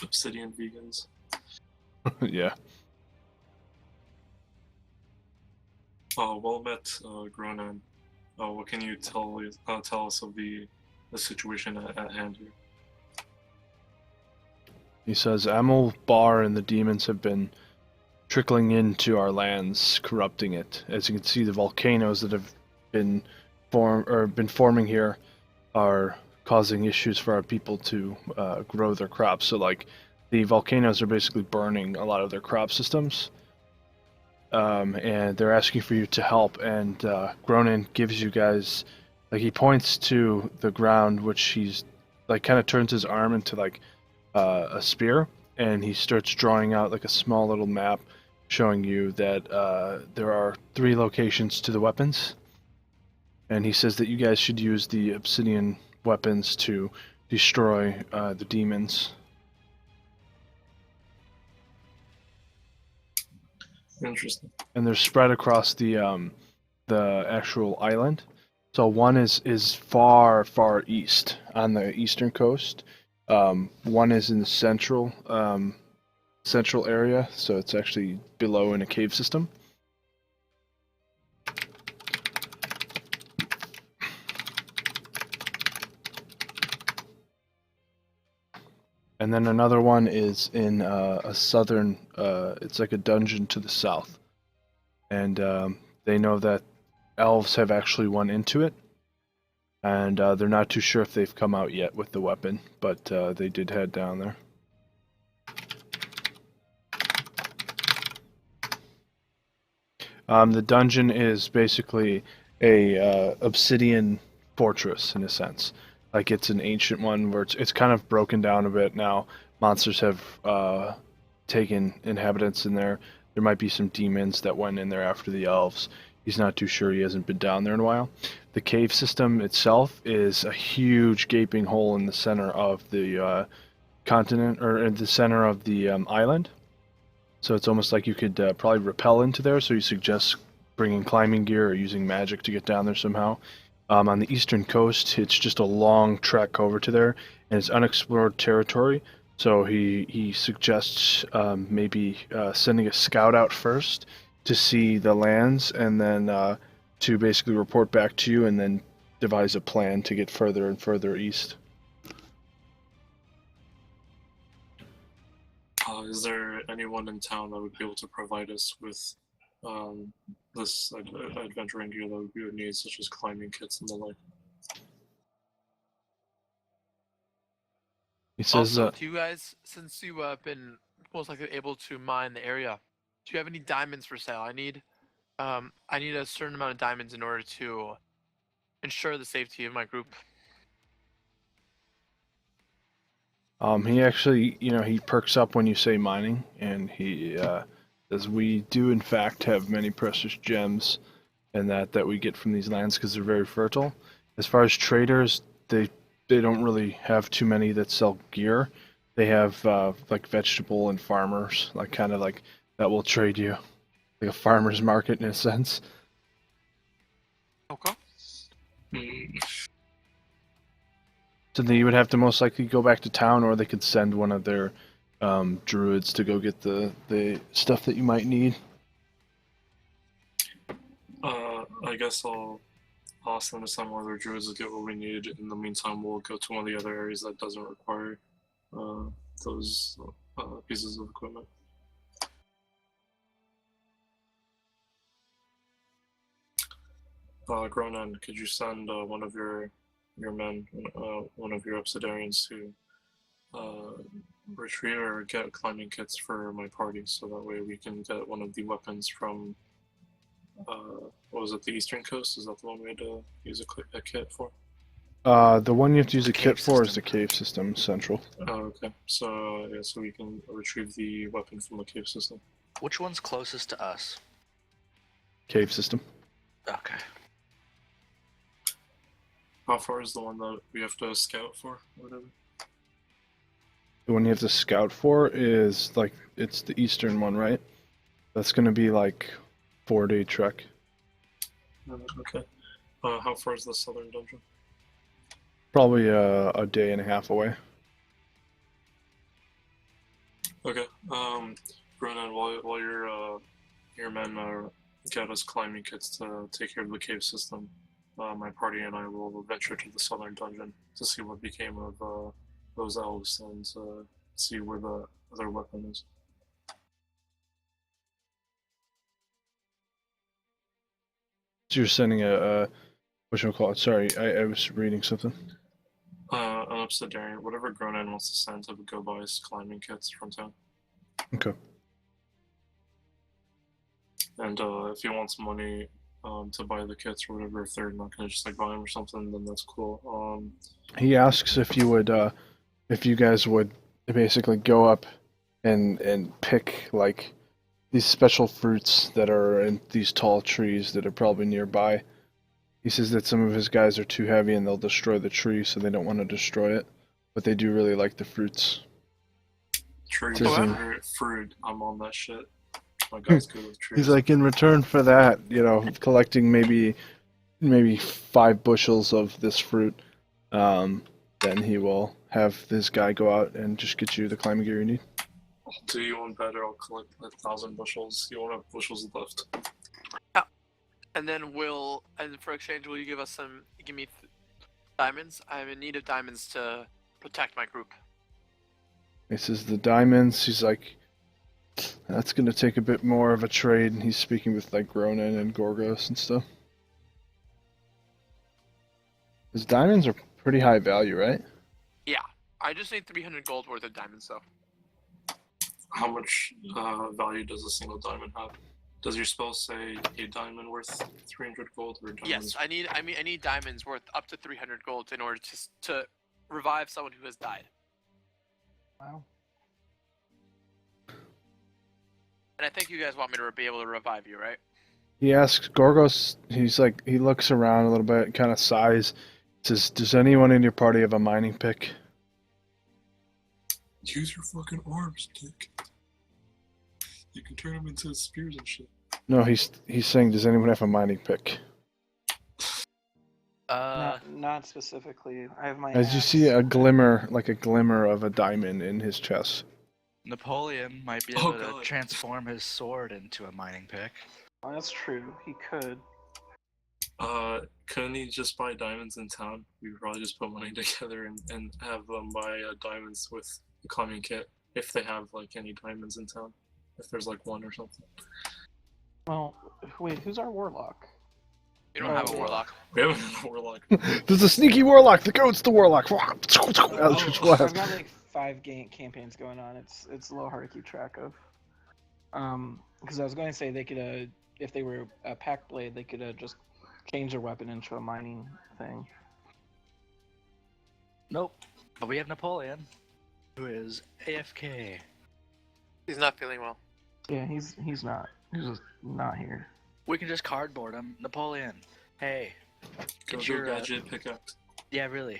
Obsidian vegans. Yeah. Well met, Gronan. What can you tell us of the situation at hand here? He says, Amel Bar and the demons have been trickling into our lands, corrupting it. As you can see, the volcanoes that have been forming here are causing issues for our people to grow their crops. So, like, the volcanoes are basically burning a lot of their crop systems. And they're asking for you to help. And Gronin gives you guys, like, he points to the ground, which he's, like, kind of turns his arm into, like, a spear, and he starts drawing out, like, a small little map showing you that there are 3 locations to the weapons. And he says that you guys should use the obsidian weapons to destroy the demons. Interesting. And they're spread across the actual island. So one is far, far east on the eastern coast. One is in the central area, so it's actually below in a cave system. And then another one is in a southern, it's like a dungeon to the south. And they know that elves have actually went into it. And they're not too sure if they've come out yet with the weapon, but they did head down there. The dungeon is basically a obsidian fortress in a sense. Like, it's an ancient one where it's kind of broken down a bit now. Monsters have taken inhabitants in there. There might be some demons that went in there after the elves. He's not too sure. He hasn't been down there in a while. The cave system itself is a huge gaping hole in the center of the continent, or in the center of the island. So it's almost like you could probably rappel into there. So you suggest bringing climbing gear or using magic to get down there somehow. On the eastern coast, it's just a long trek over to there, and it's unexplored territory. So he suggests maybe sending a scout out first to see the lands, and then to basically report back to you, and then devise a plan to get further and further east. Is there anyone in town that would be able to provide us with this adventuring gear that we would need, such as climbing kits and the like? He says, Also, do you guys, since you have been most likely able to mine the area, do you have any diamonds for sale? I need a certain amount of diamonds in order to ensure the safety of my group. he actually, he perks up when you say mining, and he says, we do in fact have many precious gems and that we get from these lands because they're very fertile. As far as traders, they don't really have too many that sell gear. They have like vegetable and farmers, like kind of like that will trade you, like a farmer's market in a sense. Okay. So then you would have to most likely go back to town, or they could send one of their druids to go get the stuff that you might need. I guess I'll ask them to send one of their druids to get what we need. In the meantime, we'll go to one of the other areas that doesn't require those pieces of equipment. Gronan, could you send one of your men, one of your obsidians to retrieve or get climbing kits for my party, so that way we can get one of the weapons from what was it, the eastern coast? Is that the one we had to use a kit for? The one you have to use a kit for is system. the cave system central. Oh, okay. So yeah, so we can retrieve the weapon from the cave system. Which one's closest to us? Cave system. Okay. How far is the one that we have to scout for, or whatever? The one you have to scout for is like it's the eastern one, right? That's gonna be like 4-day trek. Okay. How far is the southern dungeon? Probably a day and a half away. Okay. Ronan, while your men get us climbing kits to take care of the cave system, my party and I will venture to the southern dungeon to see what became of those elves and see where the other weapon is. So you're sending a whatchamacallit? Sorry, I was reading something. An obsidian, whatever Gronan wants to send to go buy his climbing kits from town. Okay. And if he wants money to buy the kits or whatever, if they're not gonna just like buy them or something, then that's cool. He asks if you would, if you guys would basically go up and pick like these special fruits that are in these tall trees that are probably nearby. He says that some of his guys are too heavy and they'll destroy the tree, so they don't want to destroy it. But they do really like the fruits. Tree, Oh, fruit, I'm on that shit. My guy's good with trees. He's like, in return for that, collecting maybe 5 bushels of this fruit, then he will have this guy go out and just get you the climbing gear you need. I'll do you one better, I'll collect 1,000 bushels. You won't have bushels left. And then for exchange, will you give me diamonds? I'm in need of diamonds to protect my group. He says the diamonds, he's like, that's gonna take a bit more of a trade, and he's speaking with like Ronan and Gorgos and stuff. His diamonds are pretty high value, right? Yeah, I just need 300 gold worth of diamonds, though. How much value does a single diamond have? Does your spell say a diamond worth 300 gold or diamonds? Yes, I need diamonds worth up to 300 gold in order to revive someone who has died. Wow. And I think you guys want me to be able to revive you, right? He asks Gorgos, he looks around a little bit, kind of sighs, says, does anyone in your party have a mining pick? Use your fucking arms, dick. You can turn them into spears and shit. No, he's saying, does anyone have a mining pick? Not specifically. I have my. As you axe. see a glimmer, like a glimmer of a diamond in his chest. Napoleon might be Oh, able to God. transform his sword into a mining pick. Oh, that's true. He could. Couldn't he just buy diamonds in town? We could probably just put money together and have them buy diamonds with the climbing kit if they have like any diamonds in town. If there's like one or something. Well, wait. Who's our warlock? You don't have a Oh, warlock. We haven't had a warlock. There's a sneaky warlock. The goat's the warlock. Eldritch I've blast. got like 5 campaigns going on. It's a little hard to keep track of. Because I was going to say they could, if they were a pack blade, they could just change their weapon into a mining thing. Nope. But we have Napoleon, who is AFK. He's not feeling well. Yeah, he's not. He's just not here. We can just cardboard him. Napoleon, hey. Go Get do your, gadget pickaxe. Yeah, really.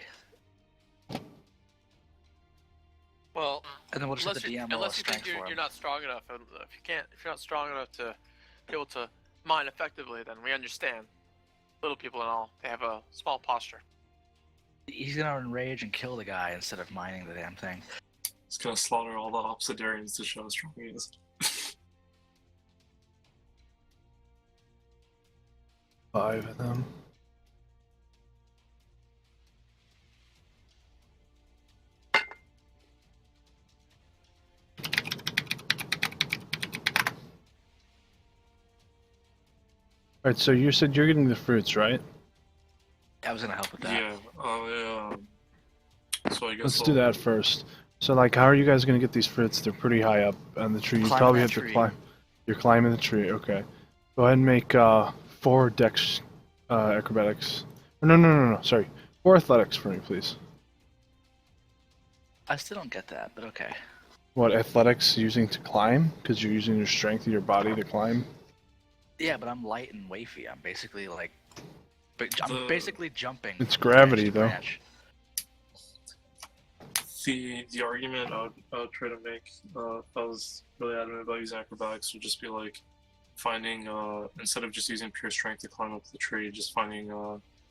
Well, And then we'll just let the DM roll a unless you think strength for you're him. not strong enough, and if you're not strong enough to be able to mine effectively, then we understand. Little people and all, they have a small posture. He's gonna enrage and kill the guy instead of mining the damn thing. He's gonna slaughter all the obsidians to show how strong he is. 5 of them. Alright, so you said you're getting the fruits, right? I was gonna help with that. Yeah. So I guess Let's do that first. So, like, how are you guys gonna get these fruits? They're pretty high up on the tree. You Climbing probably that have to tree. climb. You're climbing the tree, okay. Go ahead and make 4 dex acrobatics. No, sorry. 4 athletics for me, please. I still don't get that, but okay. What, athletics using to climb? Because you're using your strength of your body to climb? Yeah, but I'm light and wafy. I'm basically like, I'm The- basically jumping. It's from branch gravity, to though. branch. The argument I would try to make if I was really adamant about using acrobatics would just be like finding instead of just using pure strength to climb up the tree, just finding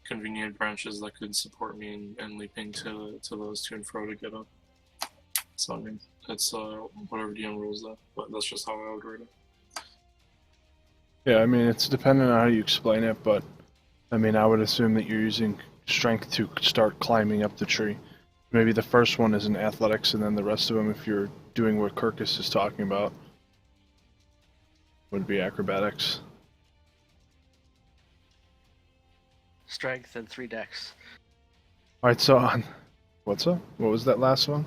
convenient branches that could support me and leaping to those to and fro to get up. So I mean, it's whatever DM rules that, but that's just how I would read it. Yeah, I mean, it's dependent on how you explain it, but I mean, I would assume that you're using strength to start climbing up the tree. Maybe the first one is in athletics, and then the rest of them, if you're doing what Kirkus is talking about, would be acrobatics. Strength and 3 dex. Alright, so on. What's up? What was that last one?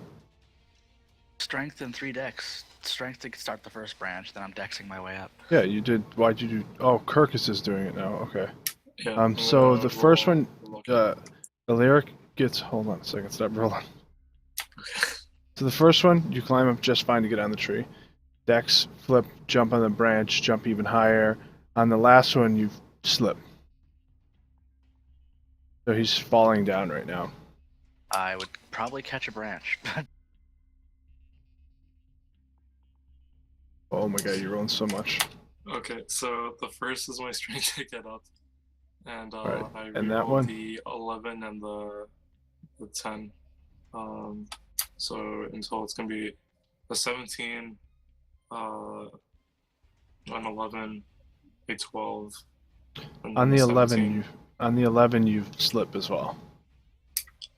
Strength and 3 dex. Strength to start the first branch, then I'm dexing my way up. Yeah, you did. Why'd you do? Oh, Kirkus is doing it now. Okay. Yeah. So the first one, roll. the lyric gets. Hold on a second. Stop rolling. So the first one, you climb up just fine to get on the tree. Dex, flip, jump on the branch, jump even higher. On the last one, you slip. So he's falling down right now. I would probably catch a branch, but Oh my god, you're rolling so much. Okay, so the first is my strength to get up, and Alright, I and that reroll one? the 11 and the 10. So until it's gonna be a 17, an 11, a 12. And On then the a 17. 11, you slip as well.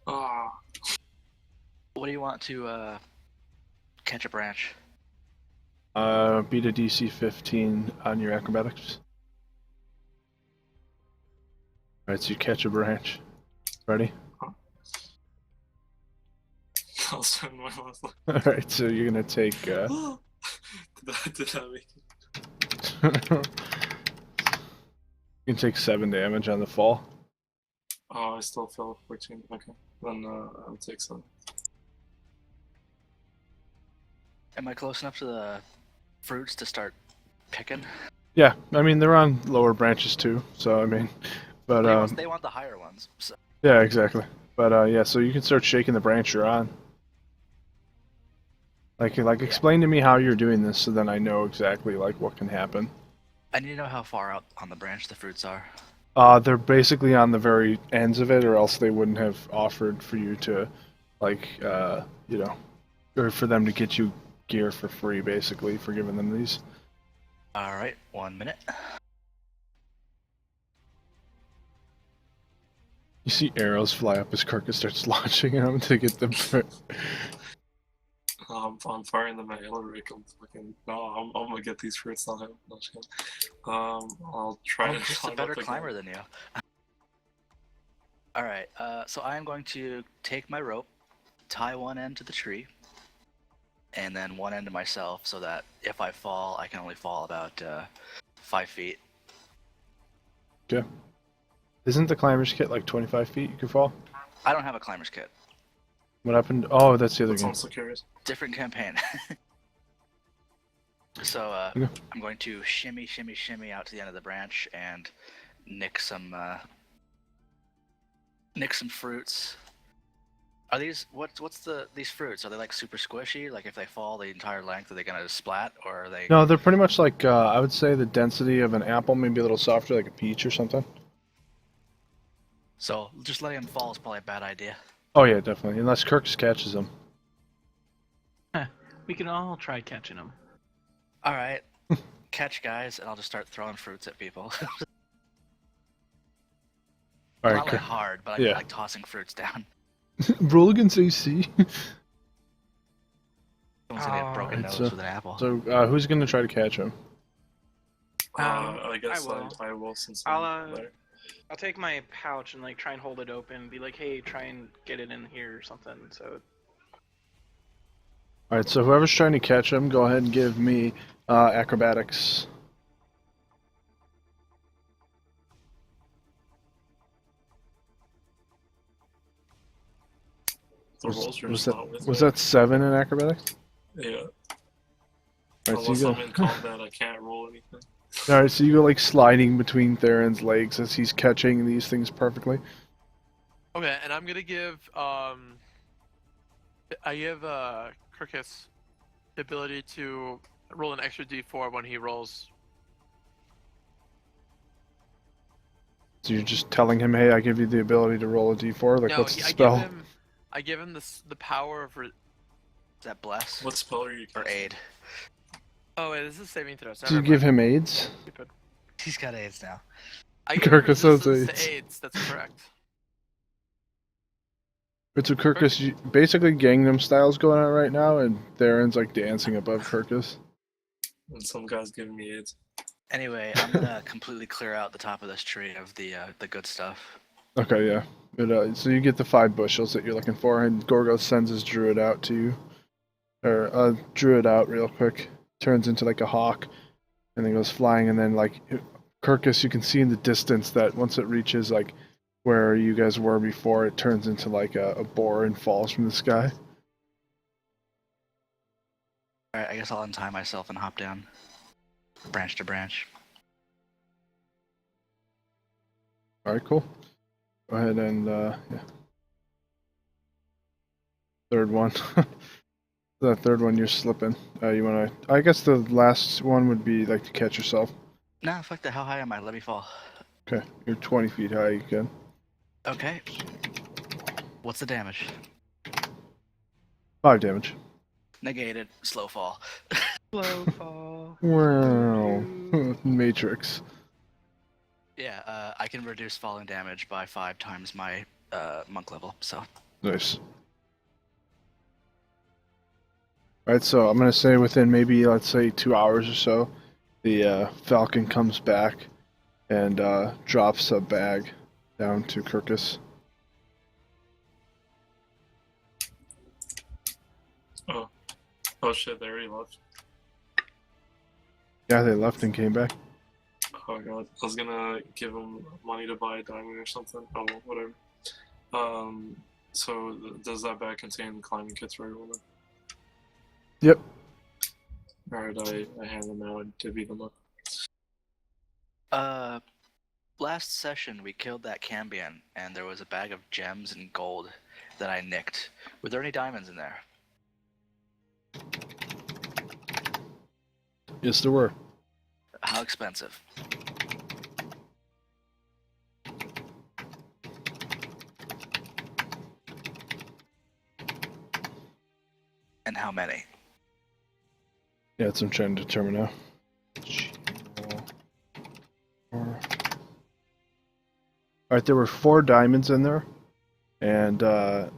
Ah, what do you want to catch a branch? Beat a DC 15 on your acrobatics. Alright, so you catch a branch. Ready? I'll spend my last one. Alright, so you're gonna take did that make it? you can take 7 damage on the fall. Oh, I still fell 14. Okay, then I'll take some. Am I close enough to the fruits to start picking? Yeah, I mean they're on lower branches too, so I mean, but They want the higher ones. So. yeah, exactly. But yeah, so you can start shaking the branch you're on. Like explain to me how you're doing this, so then I know exactly like what can happen. I need to know how far out on the branch the fruits are. They're basically on the very ends of it, or else they wouldn't have offered for you to, like, you know, or for them to get you gear for free, basically, for giving them these. All right, 1 minute. You see arrows fly up as Kirkus starts launching them to get them. I'm firing them at Hillary. I'm fucking no. I'm gonna get these fruits. Not him. No, just kidding. I'll try I'm to just a climb better up again. climber than you. All right, so I am going to take my rope, tie one end to the tree, and then one end to myself, so that if I fall, I can only fall about 5 feet. Okay. Isn't the climber's kit like 25 feet you can fall? I don't have a climber's kit. What happened? Oh, that's the other That's game. also curious. Different campaign. So Okay. I'm going to shimmy out to the end of the branch and nick some fruits. Are these these fruits? Are they like super squishy? Like if they fall the entire length, are they gonna splat, or are they? No, they're pretty much like, I would say the density of an apple, maybe a little softer, like a peach or something. So just letting them fall is probably a bad idea. Oh yeah, definitely. Unless Kirkus catches them. We can all try catching them. All right, catch guys, and I'll just start throwing fruits at people. All Not right, like hard, but I yeah. mean like tossing fruits down. roll against AC. Someone's gonna get a broken Alright, nose with an apple. So who's gonna try to catch him? I guess I I will since I'll I'm there. I'll take my pouch and like try and hold it open, be like, hey, try and get it in here or something. So All right, so whoever's trying to catch him, go ahead and give me acrobatics. The rolls are Was just that not with was me. that 7 in acrobatics? Yeah. All right, Unless so you I'm in go. combat, I can't roll anything. All right, so you go like sliding between Theron's legs as he's catching these things perfectly. Okay, and I'm gonna give I give Kirkus the ability to roll an extra D4 when he rolls. So you're just telling him, "Hey, I give you the ability to roll a d4." Like, No, what's the I spell? give him the power of. Is that bless What spell are you or casting? aid? Oh wait, this is saving throw. Do you give him aids? Stupid. He's got AIDS now. I give him Kirkus has resistance AIDS. to AIDS. That's correct. But so Kirkus, basically Gangnam Style's going on right now, and Theron's like dancing above Kirkus. And some guy's giving me AIDS. Anyway, I'm gonna completely clear out the top of this tree of the good stuff. Okay, yeah. But, so you get the 5 bushels that you're looking for, and Gorgo sends his druid out to you. Or, druid out real quick. Turns into like a hawk, and then goes flying, and then like, Kirkus, you can see in the distance that once it reaches like where you guys were before, it turns into like a boar and falls from the sky. Alright, I guess I'll untie myself and hop down. Branch to branch. Alright, cool. Go ahead and, yeah. Third one. The third one you're slipping. You wanna... I guess the last one would be like to catch yourself. Nah, fuck that. How high am I? Let me fall. Okay, you're 20 feet high, you can. Okay. What's the damage? 5 damage. Negated. Slow fall. slow fall. Wow. Matrix. Yeah, I can reduce falling damage by 5 times my monk level, so. Nice. Alright, so I'm gonna say within maybe, let's say, 2 hours or so, the Falcon comes back and drops a bag down to Kirkus. Oh shit, they already left. Yeah, they left and came back. Oh god, I was gonna give him money to buy a diamond or something. Oh well, whatever. So does that bag contain climbing kits for everyone? Yep. Alright, I hand them out and divvy them up. Last session we killed that Cambion, and there was a bag of gems and gold that I nicked. Were there any diamonds in there? Yes, there were. How expensive? how many? Yeah, that's what I'm trying to determine now. Alright, there were 4 diamonds in there, and there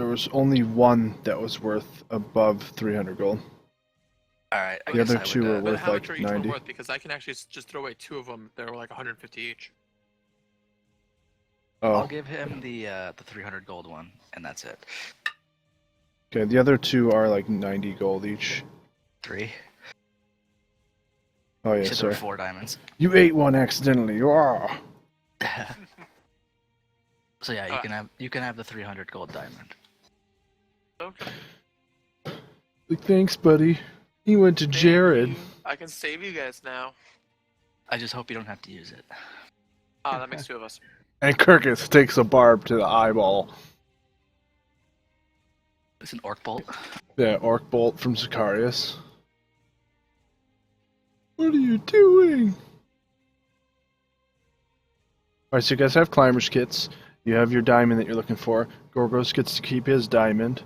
was only one that was worth above 300 gold. All right. I The guess other I two would, are But worth how like much are each one 90. worth? Because I can actually just throw away 2 of them. They're like 150 each. Oh, I'll give him the 300 gold one, and that's it. okay. The other 2 are like 90 gold each. 3. Oh You yeah, said there were sorry. 4 diamonds. You ate one accidentally. Oh. So yeah, you can have the 300 gold diamond. Okay. Like, thanks, buddy. He went to Thank Jared. you. I can save you guys now. I just hope you don't have to use it. Ah, that makes 2 of us. And Kirkus takes a barb to the eyeball. It's an orc bolt. Yeah, Orc Bolt from Zacharias. What are you doing? Alright, so you guys have climber's kits. You have your diamond that you're looking for. Gorgos gets to keep his diamond.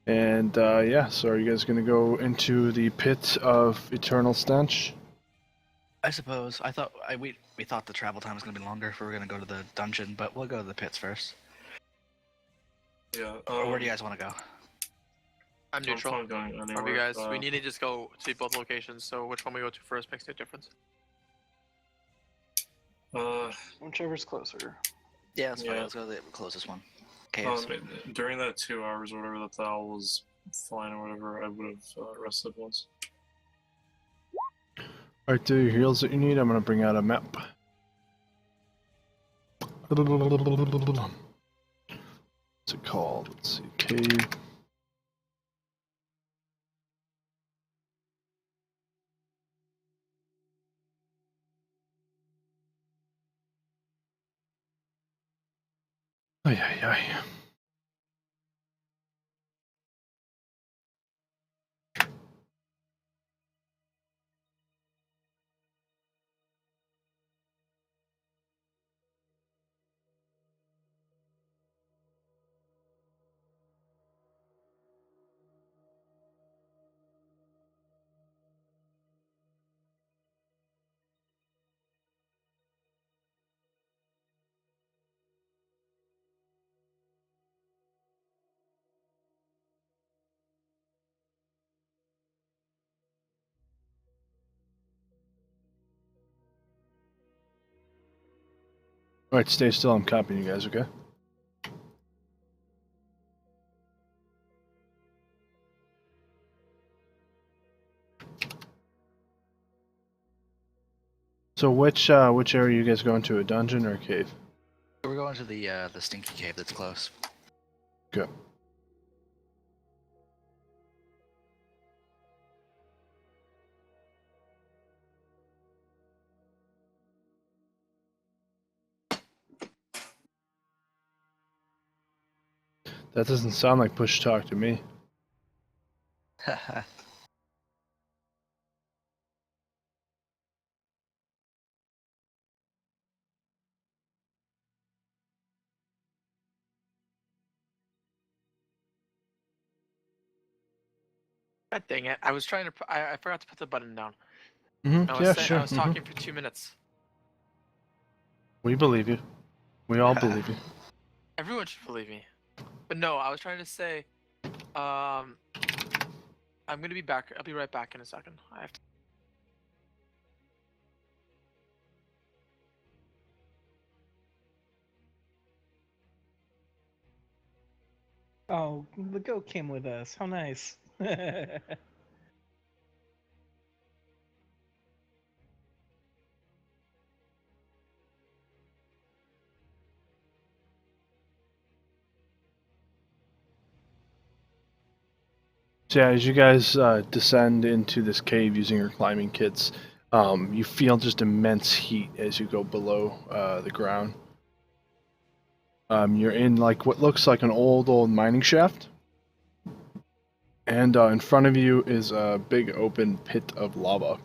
And yeah, so are you guys going to go into the pit of eternal stench? I suppose. We thought the travel time was gonna be longer if we were gonna go to the dungeon, but we'll go to the pits first. Yeah. Or where do you guys want to go? I'm neutral. I'm fine going Love anywhere. you guys. We need to just go to both locations, so which one we go to first makes a difference. Whichever's closer. Yeah, that's fine. Yeah. Let's go to the closest one. Caves. During that 2 hours or whatever that the owl was flying or whatever, I would have rested once. Alright, do your heals that you need. I'm going to bring out a map. What's it called? Let's see. Cave. Ay, ay, ay. Alright, stay still. I'm copying you guys, okay? So which area are you guys going to? A dungeon or a cave? We're going to the stinky cave that's close. Go. That doesn't sound like push talk to me. God dang it! I was trying to. I forgot to put the button down. Mm-hmm. I was Yeah, saying, sure. I was talking for 2 minutes. We believe you. We all believe you. Everyone should believe me. But no, I was trying to say, I'm gonna be back. I'll be right back in a second. I have to. Oh, the goat came with us. How nice. So yeah, as you guys descend into this cave using your climbing kits, you feel just immense heat as you go below the ground. You're in like what looks like an old mining shaft, and in front of you is a big open pit of lava.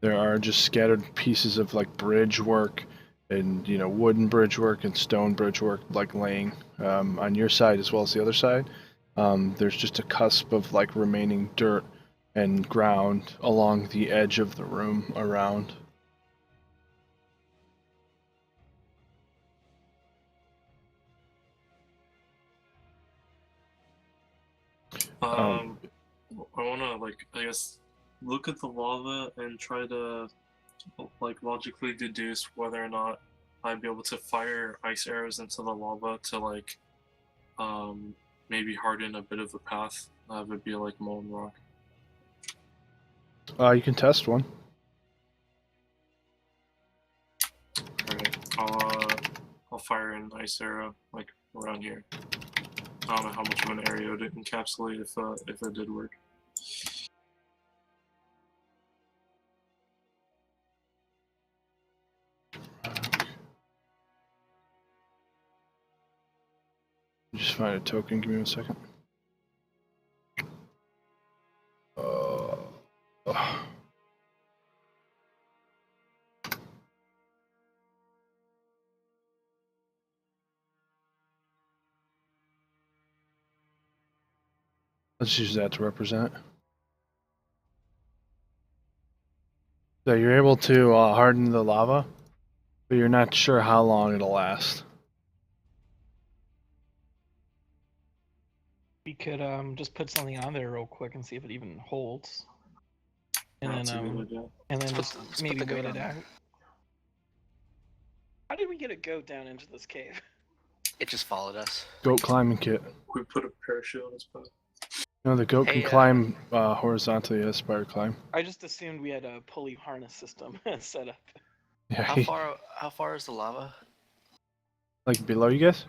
There are just scattered pieces of like bridge work, and wooden bridge work and stone bridge work like laying on your side as well as the other side. there's just a cusp of like remaining dirt and ground along the edge of the room around. I wanna like I guess look at the lava and try to like logically deduce whether or not I'd be able to fire ice arrows into the lava to like maybe harden a bit of the path. Have it be like molten rock. You can test one. Alright, I'll fire an ice arrow like around here. I don't know how much of an area it would encapsulate if it did work. Just find a token. Give me 1 second. Let's use that to represent. So you're able to harden the lava, but you're not sure how long it'll last. We could just put something on there real quick and see if it even holds. And That's a then good idea. just let's put maybe the goat wait on it there. out. How did we get a goat down into this cave? It just followed us. Goat climbing kit. We put a parachute on his back. No, the goat Hey, can climb horizontally as spider climb. I just assumed we had a pulley harness system set up. Yeah, How far is the lava? like below you guys?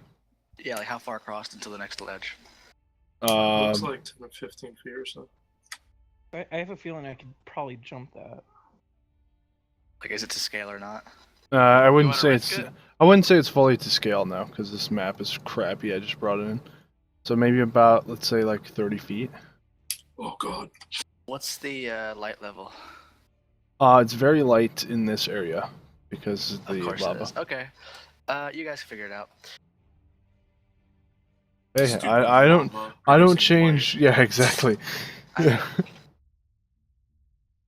Yeah, like how far across into the next ledge? Looks like 10 to 15 feet or so. I have a feeling I could probably jump that. Like, is it to scale or not? I wouldn't wanna say risk it's. it? I wouldn't say it's fully to scale now, because this map is crappy. I just brought it in. So maybe about, let's say, like 30 feet. Oh god. What's the light level? It's very light in this area because of the Of course lava. it is. Okay. You guys figure it out. Hey, Stupid I don't lava producing change. Yeah, exactly. I Yeah. know.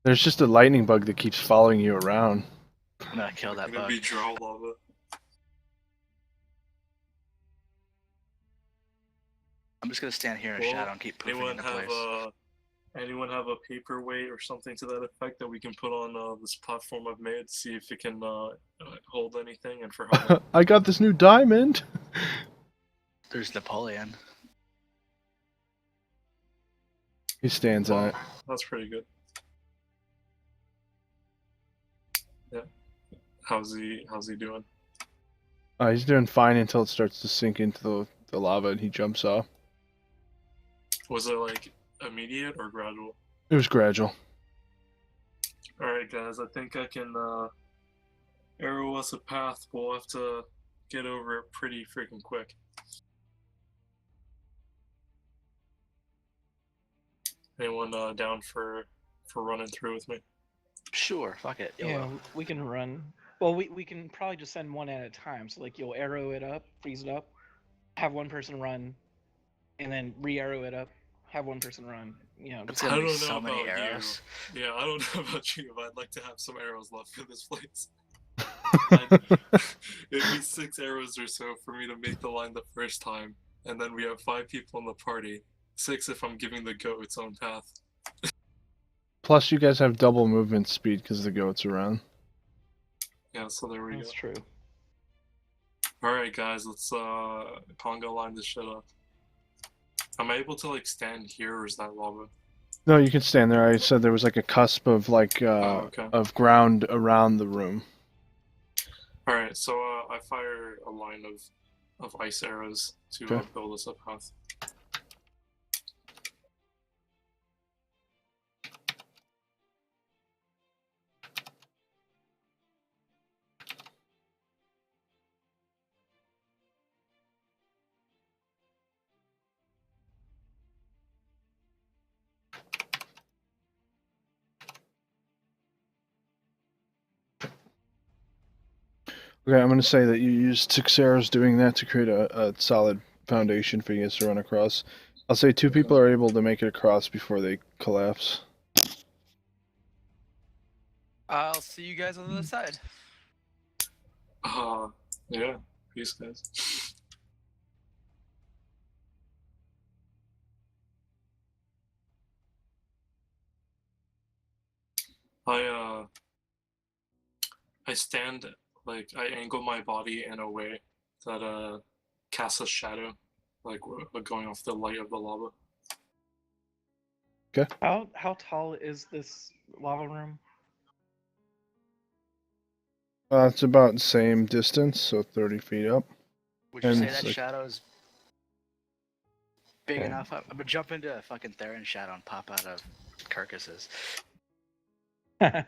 There's just a lightning bug that keeps following you around. I'm gonna kill that Gonna bug. be drow lava. I'm just gonna stand here in a Well, shadow and keep poofing Anyone into have place. anyone have a paperweight or something to that effect that we can put on this platform I've made? See if it can hold anything and for how long. I got this new diamond. There's Napoleon. He stands on Well, it. that's pretty good. Yeah. How's he doing? He's doing fine until it starts to sink into the lava and he jumps off. Was it like immediate or gradual? It was gradual. Alright guys, I think I can arrow us a path. We'll have to get over it pretty freaking quick. Anyone down for running through with me? Sure, fuck it. Yeah, YOLO. we can run. Well, we can probably just send one at a time. So like you'll arrow it up, freeze it up, have one person run, and then re-arrow it up, have one person run. You know, It's just I gonna don't be know so many about you. arrows. Yeah, I don't know about you, but I'd like to have some arrows left for this place. It'd be 6 arrows or so for me to make the line the first time, and then we have 5 people in the party. 6 if I'm giving the goat its own path. Plus, you guys have double movement speed because the goat's around. Yeah, so there we that's go. true. Alright guys, let's conga line this shit up. Am I able to like stand here or is that lava? No, you can stand there. I said there was like a cusp of like okay. of ground around the room. Alright, so I fire a line of ice arrows to Okay. build us a path. Okay, I'm going to say that you used 6 arrows doing that to create a solid foundation for you guys to run across. I'll say 2 Okay. people are able to make it across before they collapse. I'll see you guys on the other side. Yeah. Peace, guys. I stand, like, I angle my body in a way that casts a shadow, like going off the light of the lava. How tall is this lava room? It's about the same distance, so 30 feet up. Would you And say it's that like- shadow's big Okay. enough? I'm gonna jump into a fucking Theron shadow and pop out of carcasses. If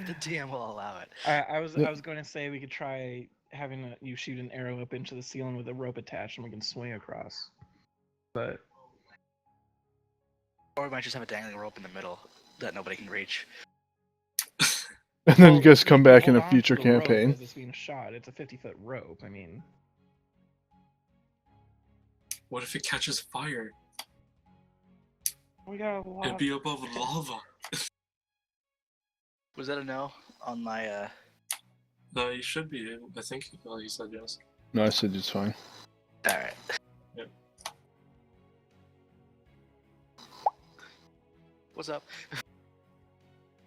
the DM will allow it. I was Yep. going to say we could try having you shoot an arrow up into the ceiling with a rope attached, and we can swing across. But Or we might just have a dangling rope in the middle that nobody can reach. And then you well, guys come can back in hold a on future to the rope campaign. as it's being shot. It's a 50-foot rope. I mean, What if it catches fire? we got a lot. It'd be above lava. Was that a no on my No, you should be. I think he said yes. No, I said it's fine. Alright. Yep. What's up?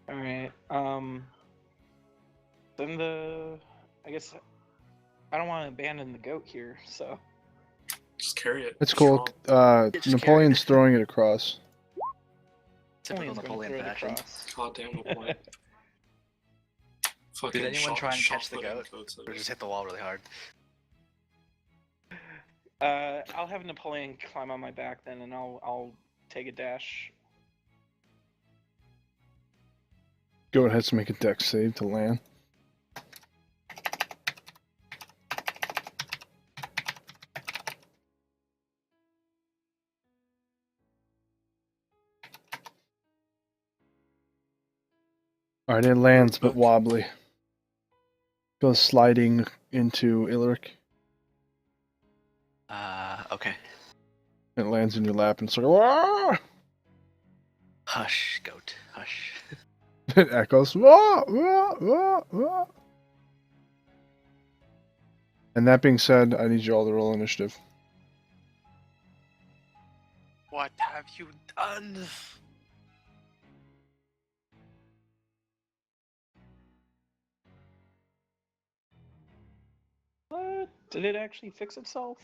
All right. Then I guess I don't want to abandon the goat here, so. Just carry it. It's cool. Strong. Just Napoleon's throwing it across. Typical Napoleon's gonna Napoleon throw it fashion. across. Goddamn Napoleon. Fucking Did anyone try and shot catch the putting goat? goats at Or it. just hit the wall really hard? I'll have Napoleon climb on my back then, and I'll take a dash. Goat has to make a dex save to land. Alright, it lands but wobbly. Goes sliding into Ilric. Okay. It lands in your lap and it's like, "Wah!" Hush, goat. Hush. It echoes, "Wah, wah, wah, wah." And that being said, I need you all to roll initiative. What have you done? What? Did it actually fix itself?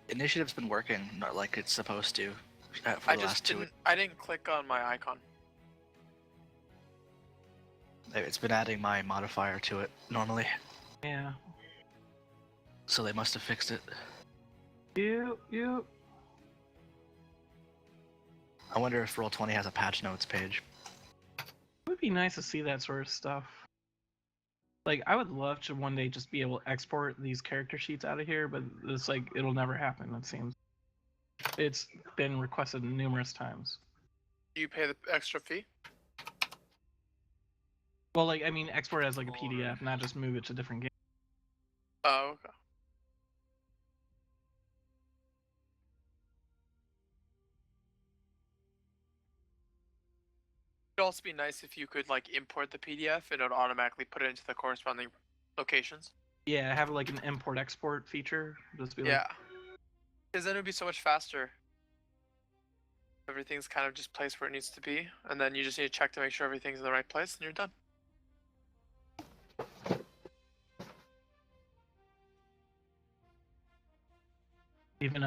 Initiative's been working, not like it's supposed to. For I the just last two. I didn't click on my icon. It's been adding my modifier to it normally, Yeah. so they must have fixed it. You. I wonder if Roll20 has a patch notes page. It would be nice to see that sort of stuff. Like, I would love to one day just be able to export these character sheets out of here, but it's like, it'll never happen, it seems. It's been requested numerous times. Do you pay the extra fee? Well, like, I mean, export as like a PDF, not just move it to different games. Oh, okay. It'd also be nice if you could like import the PDF and it would automatically put it into the corresponding locations. Yeah, have like an import-export feature. Just be like, Yeah. Because then it would be so much faster. Everything's kind of just placed where it needs to be, and then you just need to check to make sure everything's in the right place, and you're done. even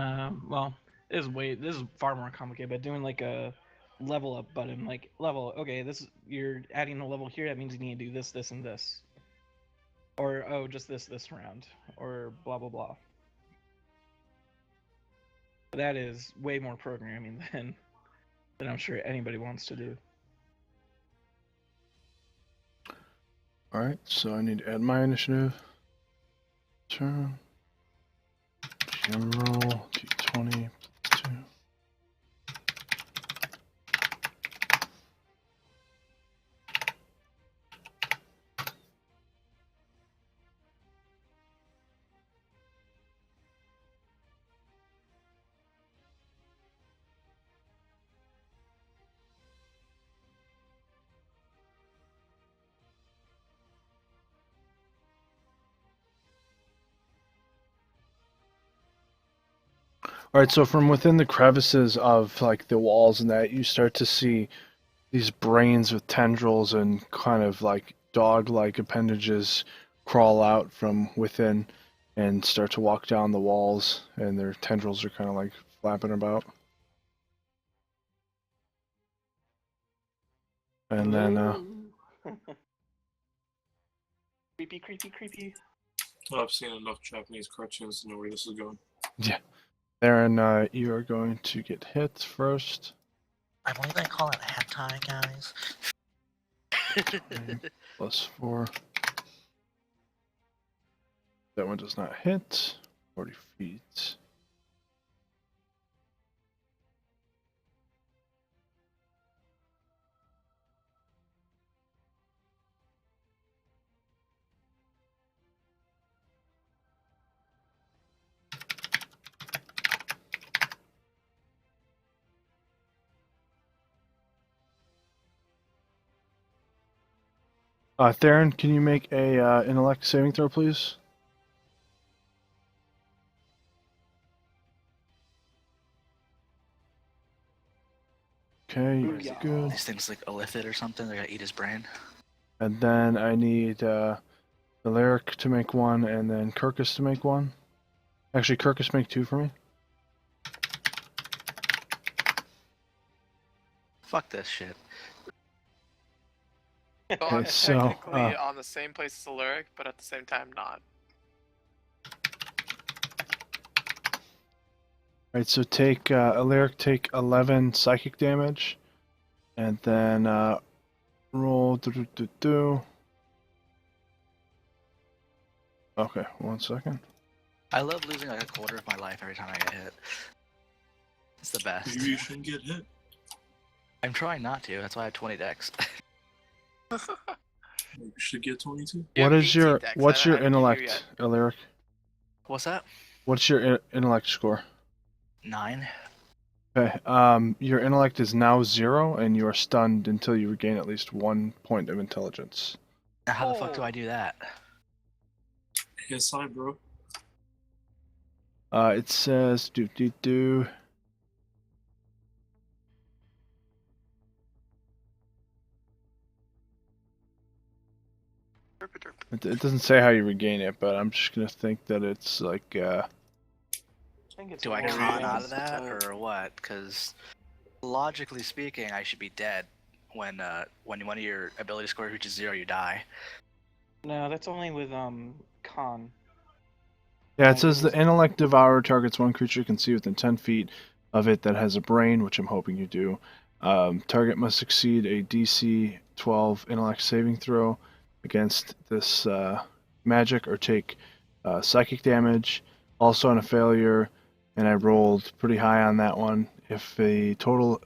well, this is far more complicated, but doing like a level up button, like level, okay, you're adding a level here, that means you need to do this, this, and this. Or, oh, just this round, or blah blah blah. That is way more programming than I'm sure anybody wants to do. Alright, so I need to add my initiative. Turn. General D20 2. All right, so from within the crevices of like the walls and that, you start to see these brains with tendrils and kind of like dog-like appendages crawl out from within and start to walk down the walls, and their tendrils are kind of like flapping about. And then, Ooh. Creepy, creepy, creepy. I've seen enough Japanese cartoons to know where this is going. Theron, you are going to get hit first. I believe they call it hentai, guys. +4. That one does not hit. 40 feet. Theron, can you make a intellect saving throw, please? Okay, Ooh, yeah. good. These things like Illithid or something. They're gonna eat his brain. And then I need Alaric to make one, and then Kirkus to make one. Actually, Kirkus, make 2 for me. Fuck this shit. So Okay, I'm so, technically on the same place as Alaric, but at the same time not. Alright, so take Alaric, take 11 psychic damage, and then roll. Okay, 1 second. I love losing like a quarter of my life every time I get hit. It's the best. Maybe you shouldn't get hit. I'm trying not to. That's why I have 20 decks. Maybe you should get 22. You What have is 18 your decks, what's I your haven't given you intellect, yet. Alaric? What's that? What's your intellect score? 9. Okay, your intellect is now 0, and you are stunned until you regain at least 1 point of intelligence. Now how the fuck do Oh. I do that? ASI, bro. It says do. It doesn't say how you regain it, but I'm just gonna think that it's like I think it's Do I more con out advanced, of that but- or what? Because logically speaking, I should be dead when one of your ability scores reaches 0, you die. No, that's only with con. yeah. It it says the was- intellect devourer targets one creature you can see within 10 feet of it that has a brain, which I'm hoping you do. Target must succeed a DC 12 intellect saving throw against this magic or take psychic damage. Also on a failure, and I rolled pretty high on that one. If the total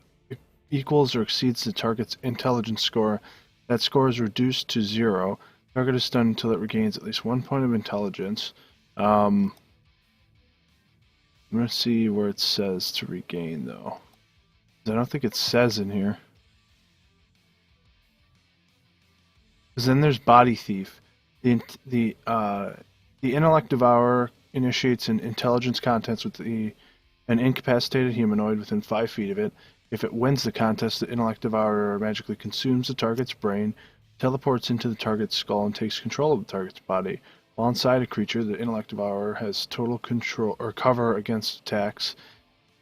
equals or exceeds the target's intelligence score, that score is reduced to 0. Target is stunned until it regains at least 1 point of intelligence. I'm going to see where it says to regain, though. I don't think it says in here. Because then there's Body Thief. The Intellect Devourer initiates an intelligence contest with an incapacitated humanoid within 5 feet of it. If it wins the contest, the Intellect Devourer magically consumes the target's brain, teleports into the target's skull, and takes control of the target's body. While inside a creature, the Intellect Devourer has total control or cover against attacks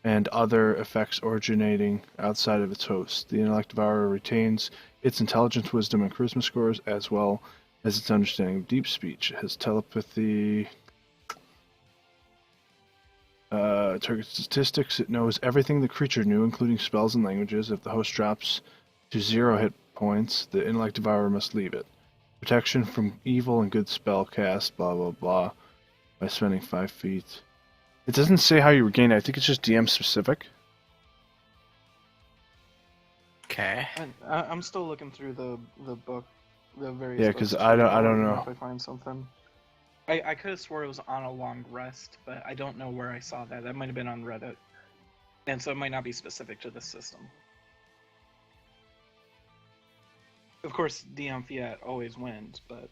and other effects originating outside of its host. The Intellect Devourer retains its intelligence, wisdom, and charisma scores, as well as its understanding of deep speech. It has telepathy, target statistics. It knows everything the creature knew, including spells and languages. If the host drops to 0 hit points, the Intellect Devourer must leave it. Protection from evil and good spell cast, blah blah blah, by spending 5 feet. It doesn't say how you regain it. I think it's just DM specific. Okay. I'm still looking through the book, the various. Yeah, 'cause books I too. don't I'll let you know. if I find something. I could have swore it was on a long rest, but I don't know where I saw that. That might have been on Reddit, and so it might not be specific to this system. Of course, DM Fiat always wins, but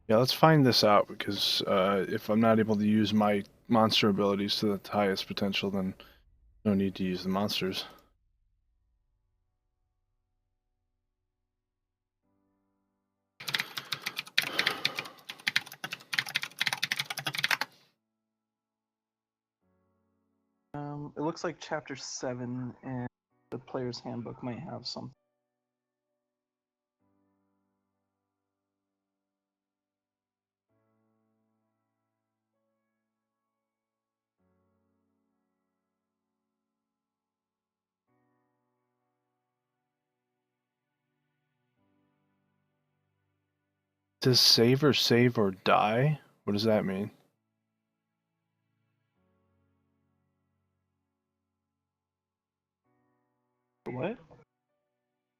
Yeah, let's find this out because if I'm not able to use my monster abilities to the highest potential, then no need to use the monsters. It looks like chapter 7 in the player's handbook might have something. Does save or die? What does that mean? What?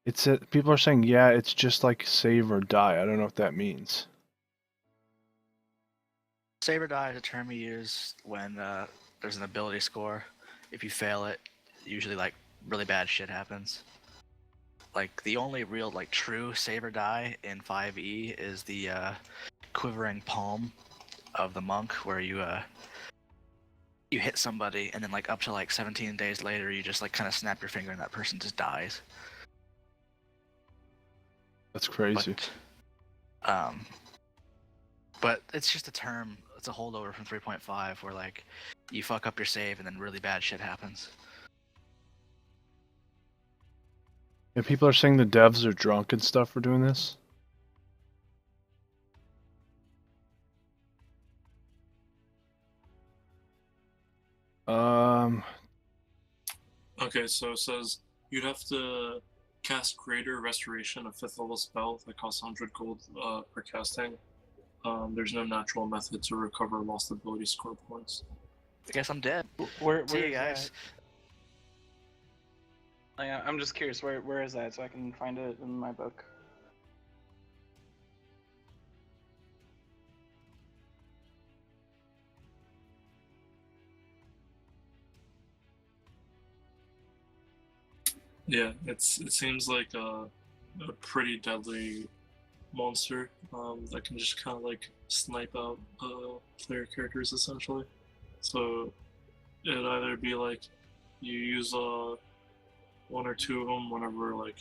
It's people are saying, yeah, it's just like save or die. I don't know what that means. Save or die is a term you use when there's an ability score. If you fail it, usually like really bad shit happens. Like the only real like true save or die in 5e is the quivering palm of the monk, where you hit somebody and then like up to like 17 days later you just like kind of snap your finger and that person just dies. That's crazy. But it's just a term. It's a holdover from 3.5 where like you fuck up your save and then really bad shit happens. Yeah, people are saying the devs are drunk and stuff for doing this. Okay, so it says you'd have to cast Greater Restoration, a 5th level spell that costs 100 gold per casting. There's no natural method to recover lost ability score points. I guess I'm dead. Where See you is guys. that? I'm just curious, where is that so I can find it in my book? Yeah, it seems like a pretty deadly monster that can just kind of like snipe out player characters essentially. So it'd either be like you use one or two of them whenever like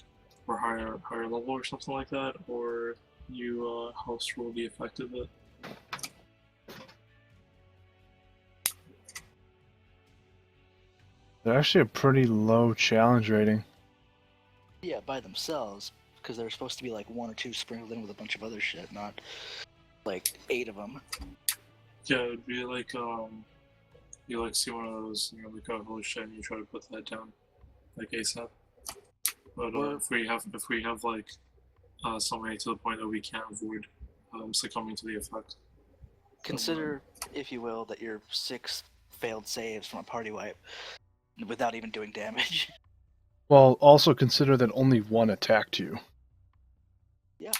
we're higher level or something like that, or you house roll the effect of it. They're actually a pretty low challenge rating. Yeah, by themselves, because they're supposed to be like one or two sprinkled in with a bunch of other shit, not like 8 of them. Yeah, it'd be like you like see one of those and you're like, oh holy shit, and you try to put that down like ASAP. But if we have like so many to the point that we can't avoid succumbing to the effect. Consider, if you will, that you're 6 failed saves from a party wipe without even doing damage. Well, also consider that only one attacked you. Yeah.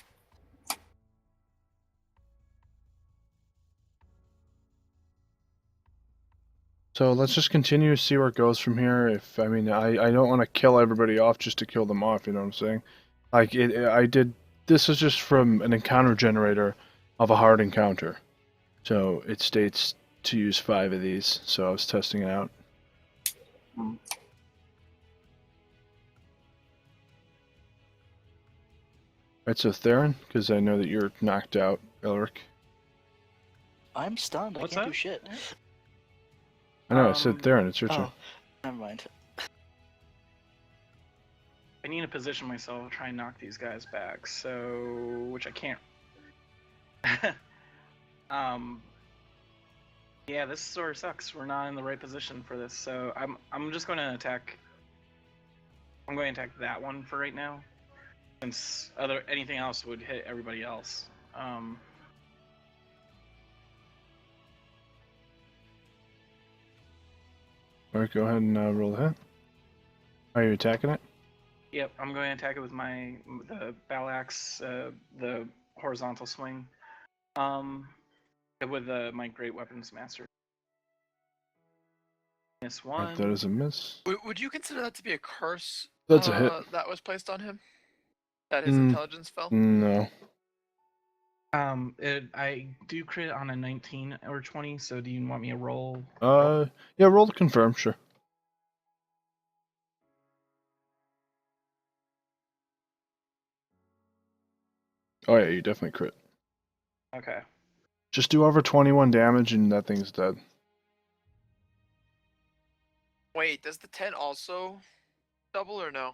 So let's just continue to see where it goes from here. If I mean, I don't want to kill everybody off just to kill them off. You know what I'm saying? Like I did. This was just from an encounter generator of a hard encounter. So it states to use 5 of these. So I was testing it out. Alright, so Theron, because I know that you're knocked out, Elric. I'm stunned. What's I can't that? do shit. I know, I said Theron, it's your turn. Oh, never mind. I need to position myself to try and knock these guys back, so which I can't. Yeah, this sort of sucks. We're not in the right position for this, so I'm just going to attack. I'm going to attack that one for right now, since anything else would hit everybody else. Alright, go ahead and roll the hit. Are you attacking it? Yep, I'm going to attack it with the battle axe, the horizontal swing, with my great weapons master. Miss one. Right, that is a miss. Would you consider that to be a curse? That's a hit. That was placed on him. That his Mm. intelligence fell. No. I do crit on a 19 or 20. So do you want me to roll? Yeah, roll to confirm, sure. Oh yeah, you definitely crit. Okay. Just do over 21 damage and that thing's dead. Wait, does the 10 also double or no?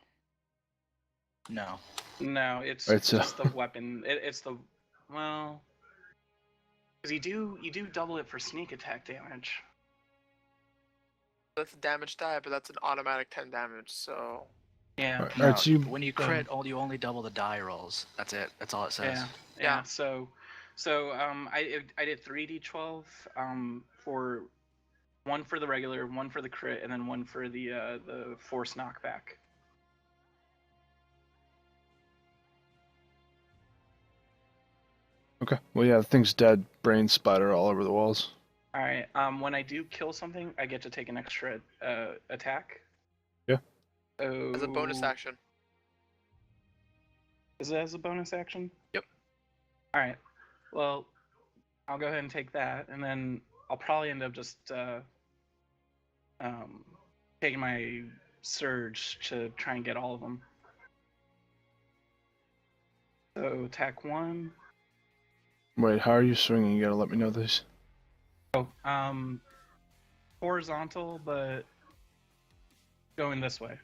No. No, it's Right, so- just the weapon. It's the well, because you do double it for sneak attack damage. That's a damage die, but that's an automatic 10 damage, so... Yeah. Alright, No, so you, when you crit, you only double the die rolls. That's it. That's all it says. Yeah. Yeah. So I did 3d12 for one for the regular, one for the crit, and then one for the force knockback. okay. Well, yeah, the thing's dead. Brain splatter all over the walls. All right. When I do kill something, I get to take an extra attack. Yeah. So As a bonus action. Is it as a bonus action? Yep. All right. Well, I'll go ahead and take that, and then I'll probably end up just taking my surge to try and get all of them. So attack 1. Wait, how are you swinging? You gotta let me know this. Oh, horizontal, but going this way.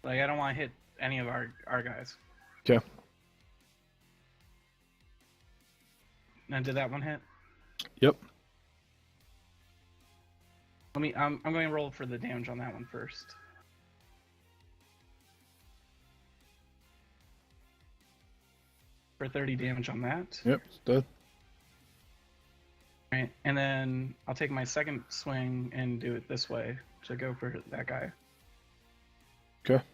Like I don't want to hit any of our guys. Okay. Now, did that one hit? Yep. Let me. I'm going to roll for the damage on that one first. For 30 damage on that. Yep, it's dead. Right, and then I'll take my second swing and do it this way to go for that guy. Okay.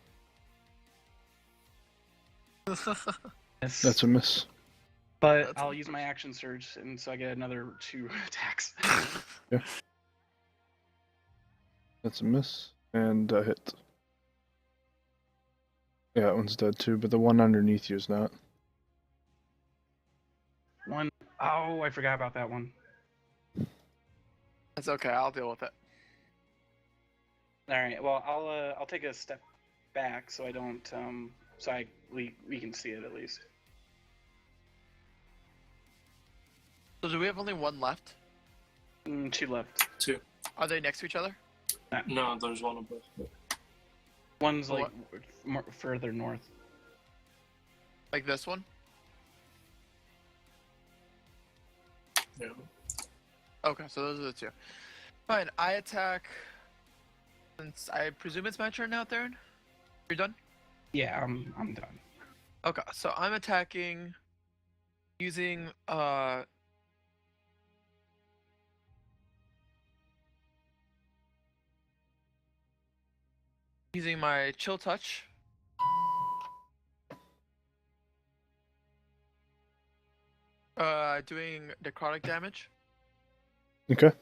Miss. That's a miss. But That's I'll a use my action surge, and so I get another 2 attacks. That's a miss. And a hit. Yeah, that one's dead too, but the one underneath you is not. One. Oh, I forgot about that one. That's okay, I'll deal with it. All right. Well, I'll take a step back so I don't we can see it at least. So do we have only one left? 2 left. 2. Are they next to each other? No, there's one above. One's Oh, like more further north. Like this one? Yeah. Okay, so those are the 2. Fine, I attack... Since I presume it's my turn now, Theron? You're done? Yeah, I'm done. Okay, so I'm attacking... Using, Using my chill touch. Doing necrotic damage. Okay.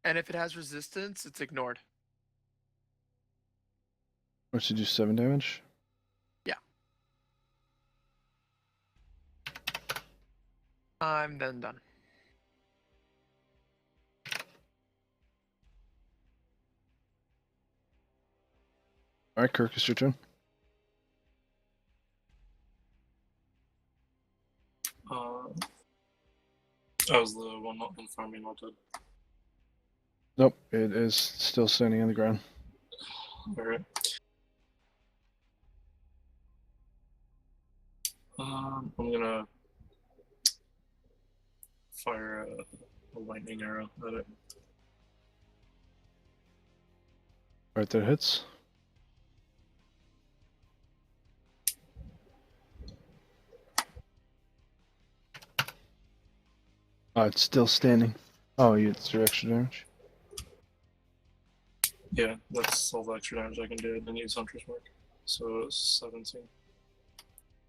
And if it has resistance, it's ignored. What should you do? 7 damage? Yeah. I'm then done. Alright, Kirk, it's your turn. I was the one not in front of me, not dead. Nope, it is still standing on the ground. Alright. I'm gonna fire a lightning arrow at it. Alright, that hits. Oh, it's still standing. Oh, it's your extra damage. Yeah, that's all the extra damage I can do. Then use Hunter's Mark. So 17.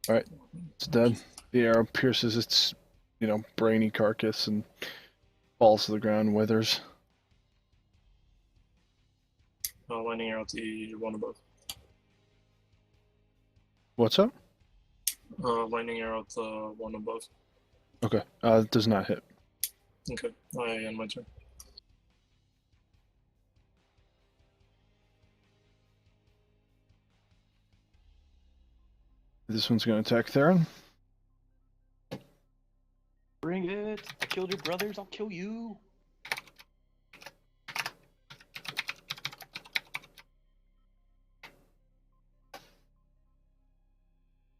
Alright, it's dead. The arrow pierces its, brainy carcass and falls to the ground and withers. Lightning arrow at the one above. What's up? Lightning arrow at the one above. Okay. It does not hit. Okay, I end my turn. This one's going to attack Theron. Bring it! I killed your brothers, I'll kill you!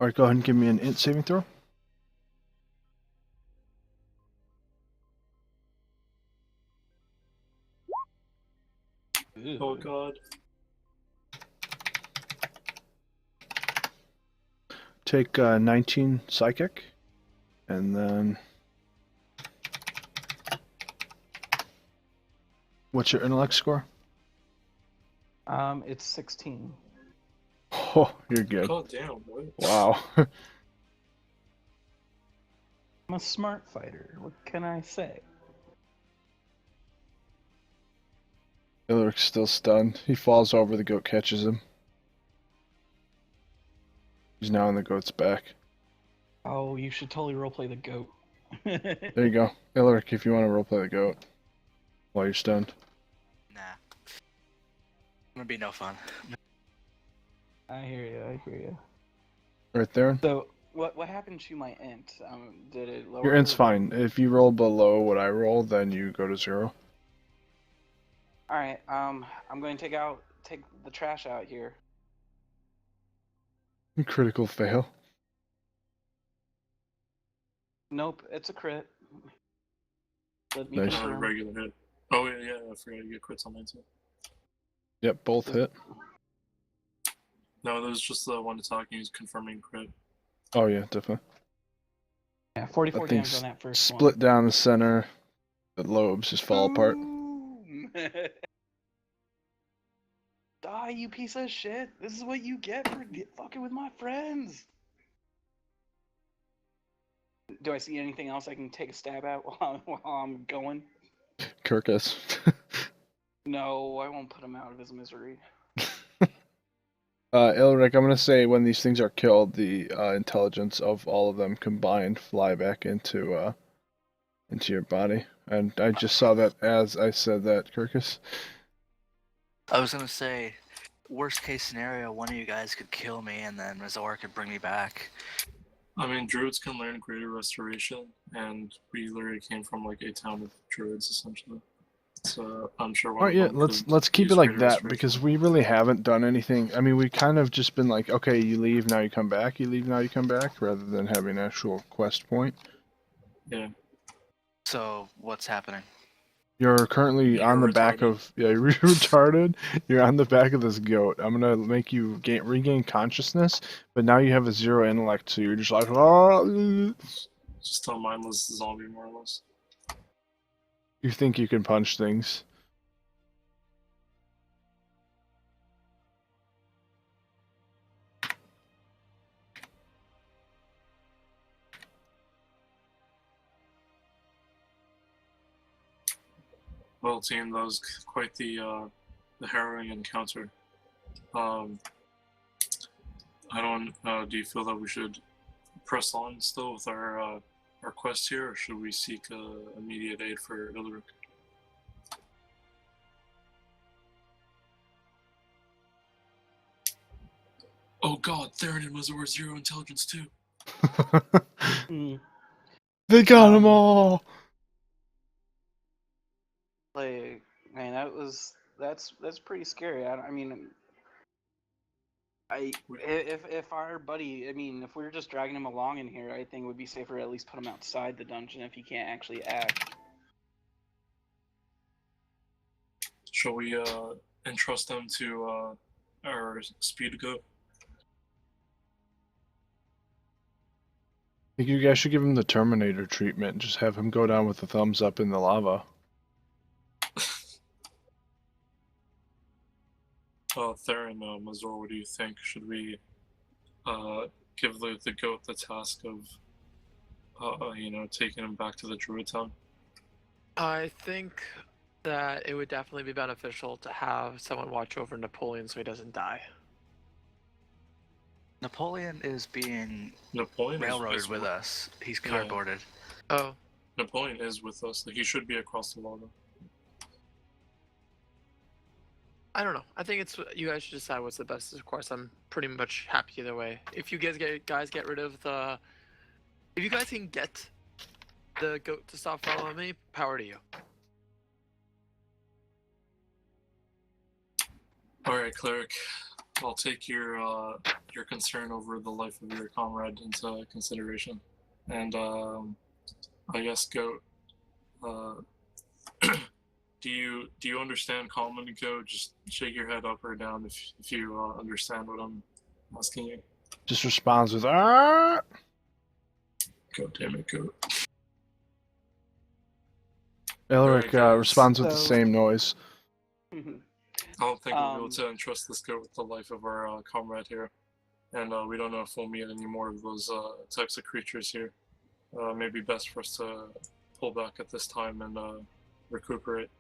Alright, go ahead and give me an int saving throw. Oh god. Take 19 psychic. And then... What's your intellect score? It's 16. Oh, you're good. God damn, what? Wow. I'm a smart fighter, what can I say? Ilric's still stunned. He falls over, the goat catches him. He's now on the goat's back. Oh, you should totally roleplay the goat. There you go. Ilric, if you want to roleplay the goat while you're stunned. Nah. It'll be no fun. I hear you. Right there. So, what happened to my int? Did it lower? Your int's fine. If you roll below what I roll, then you go to 0. Alright, I'm going to take the trash out here. Critical fail. Nope, it's a crit. Let me Nice. confirm. Regular hit. Oh yeah, I forgot you get crits on mine too. Yep, both hit. No, that was just the one attacking who's confirming crit. Oh yeah, definitely. Yeah, 44 That thing damage on that first split down the center. The lobes just fall apart. Boom! Die, you piece of shit! This is what you get for fucking with my friends! Do I see anything else I can take a stab at while I'm going? Kirkus. No, I won't put him out of his misery. Ilric, I'm gonna say when these things are killed, the intelligence of all of them combined fly back into your body. And I just saw that as I said that, Kirkus. I was gonna say, worst case scenario, one of you guys could kill me and then Razor could bring me back. I mean, druids can learn greater restoration, and we literally came from like a town of druids essentially. So I'm sure one Alright, of yeah, them let's keep use it like greater that restoration. because we really haven't done anything. I mean, we kind of just been like, okay, you leave, now you come back, you leave, now you come back, rather than having an actual quest point. Yeah. So, what's happening? You're currently You're on the back retarded. of you're retarded. You're on the back of this goat. I'm gonna make you regain consciousness, but now you have a 0 intellect, so you're just like, oh. Just a mindless zombie, more or less. You think you can punch things. Well, team, that was quite the harrowing encounter. I don't. Do you feel that we should press on still with our quest here, or should we seek immediate aid for Ilric? Oh God, Theron and Mazor 0 intelligence too. They got them all. Like, man, that's pretty scary. I mean, if our buddy, I mean, if we were just dragging him along in here, I think it would be safer to at least put him outside the dungeon if he can't actually act. Shall we entrust them to our speed goat? I think you guys should give him the Terminator treatment. Just have him go down with the thumbs up in the lava. Theron, Mazor, what do you think? Should we give the goat the task of, taking him back to the druid town? I think that it would definitely be beneficial to have someone watch over Napoleon so he doesn't die. Napoleon is being Napoleon railroaded is with us. He's Yeah. cardboarded. Oh, Napoleon is with us. Like, he should be across the water. I don't know. I think it's you guys should decide what's the best. Of course, I'm pretty much happy either way. If you guys get rid of the, if you guys can get the goat to stop following me, power to you. All right, cleric. I'll take your concern over the life of your comrade into consideration, and I guess goat. Do you understand common, goat? Just shake your head up or down if you understand what I'm asking you. Just responds with "Ah!" God damn it, goat. Elric guys. responds with the So- same noise. I don't think we'll be able Um, to entrust this goat with the life of our comrade here, and we don't know if we'll meet any more of those types of creatures here. Maybe best for us to pull back at this time and recuperate.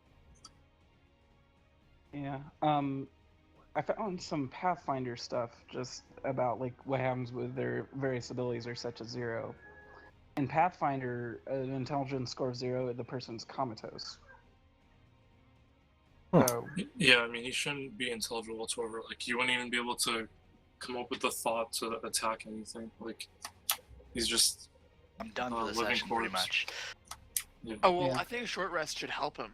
Yeah. I found some Pathfinder stuff just about like what happens with their various abilities are set to 0. In Pathfinder, an intelligence score of 0, the person's comatose. Huh. So Yeah, I mean, he shouldn't be intelligent whatsoever. Like, he wouldn't even be able to come up with the thought to attack anything. Like, he's just I'm done for the living session, pretty corpse. much. Yeah. Oh well, Yeah. I think a short rest should help him.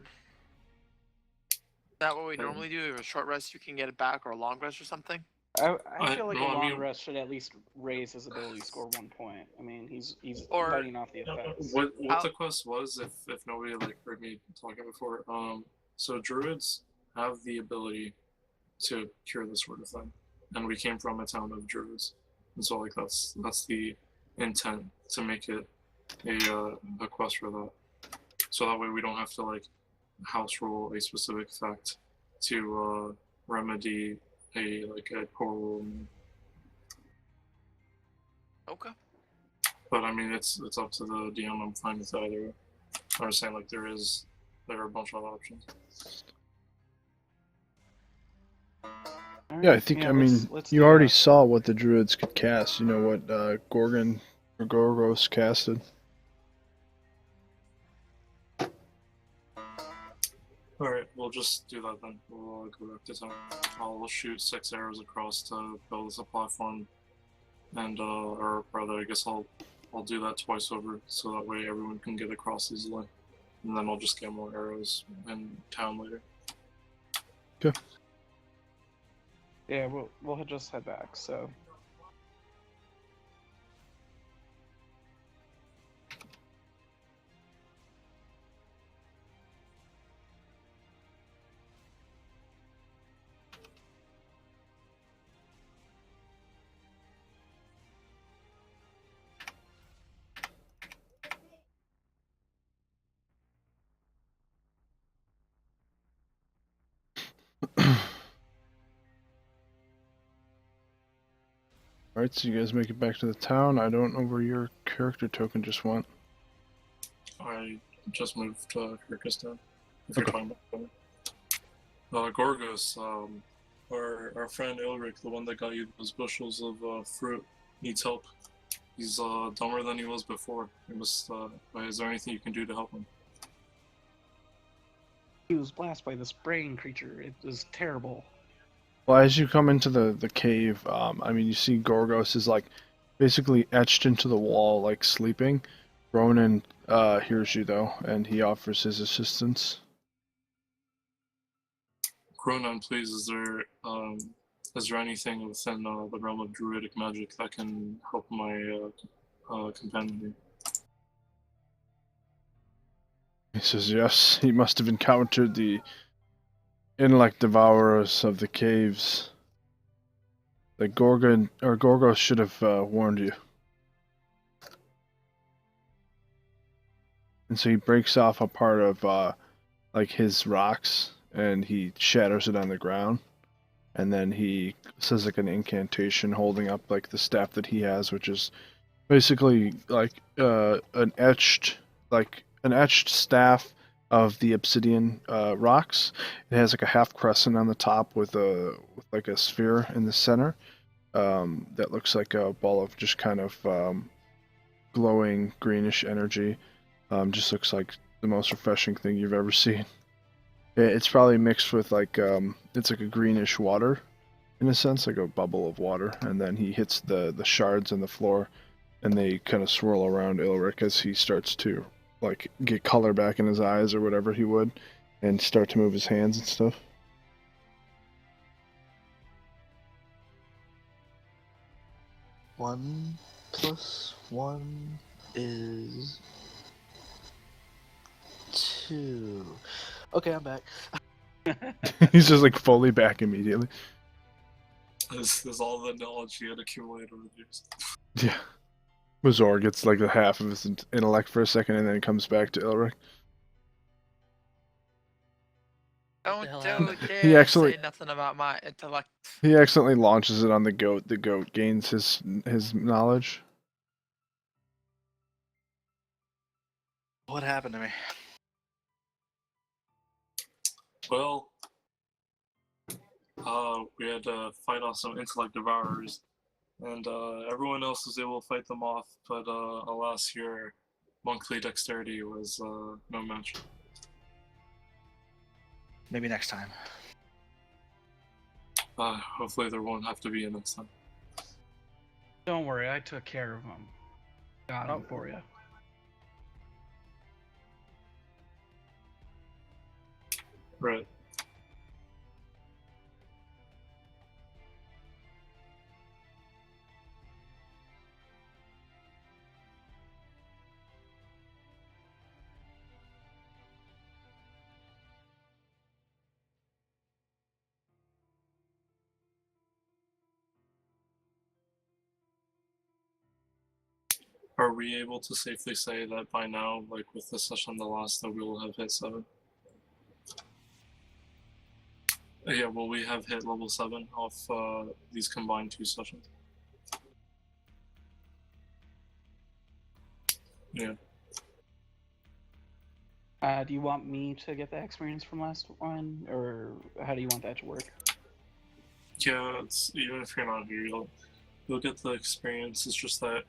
Is that what we normally do? A short rest, you can get it back, or a long rest, or something. I feel like no, a I long mean- rest should at least raise his ability score 1 point. I mean, he's Or- fighting off the effects. What How- the quest was, if nobody like heard me talking before, so druids have the ability to cure this sort of thing, and we came from a town of druids, and so like that's the intent, to make it a quest for that, so that way we don't have to like house roll a specific effect to remedy a poor roll. Okay. But I mean, it's up to the DM. I'm fine with either way. I'm just saying, like, there are a bunch of options. All Yeah, I right, think, I let's- mean, let's you do already that. saw what the druids could cast. You know what Gorgon or Gorgos casted. All right, we'll just do that then. We'll go back to town. I'll shoot 6 arrows across to build us a platform, and or rather, I guess I'll do that twice over, so that way everyone can get across easily, and then I'll just get more arrows in town later. Yeah, we'll just head back. So Alright, so you guys make it back to the town. I don't know where your character token just went. I just moved to Kyrgyzstan. If Okay. you're fine with it. Gorgos, our friend Ilric, the one that got you those bushels of fruit, needs help. He's dumber than he was before. Is there anything you can do to help him? he was blasted by this brain creature. It was terrible. Well, as you come into the cave, I mean, you see Gorgos is like basically etched into the wall, like sleeping. Ronan hears you though, and he offers his assistance. Cronon, please, is there anything within the realm of druidic magic that can help my companion here? He says, yes, he must have encountered the intellect devourers of the caves. The Gorgos should have warned you. And so he breaks off a part of like his rocks and he shatters it on the ground. And then he says like an incantation holding up like the staff that he has, which is basically like an etched staff of the obsidian rocks. It has like a half crescent on the top with like a sphere in the center. that looks like a ball of just kind of glowing greenish energy. Just looks like the most refreshing thing you've ever seen. It's probably mixed with like it's like a greenish water, in a sense, like a bubble of water, and then he hits the shards on the floor, and they kind of swirl around Ilric as he starts to like get color back in his eyes or whatever he would, and start to move his hands and stuff. One plus one is 2. Okay, I'm back. He's just like fully back immediately. This is all the knowledge he had accumulated over the years. Yeah. Mazor gets like the half of his intellect for a second, and then it comes back to Ilric. Don't hell do happened? He dare actually- say nothing about my intellect. He accidentally launches it on the goat. The goat gains his knowledge. What happened to me? Well, we had to fight off some intellect devourers, and everyone else was able to fight them off, but alas, your monthly dexterity was no match. Maybe next time. Hopefully there won't have to be a next time. Don't worry, I took care of them. Got them for you. Right. Are we able to safely say that by now, like with this session the last, that we will have hit 7? Yeah, will we have hit level 7 off these combined 2 sessions? Yeah. Do you want me to get the experience from last one, or how do you want that to work? Yeah, it's, even if you're not here, you'll get the experience. It's just that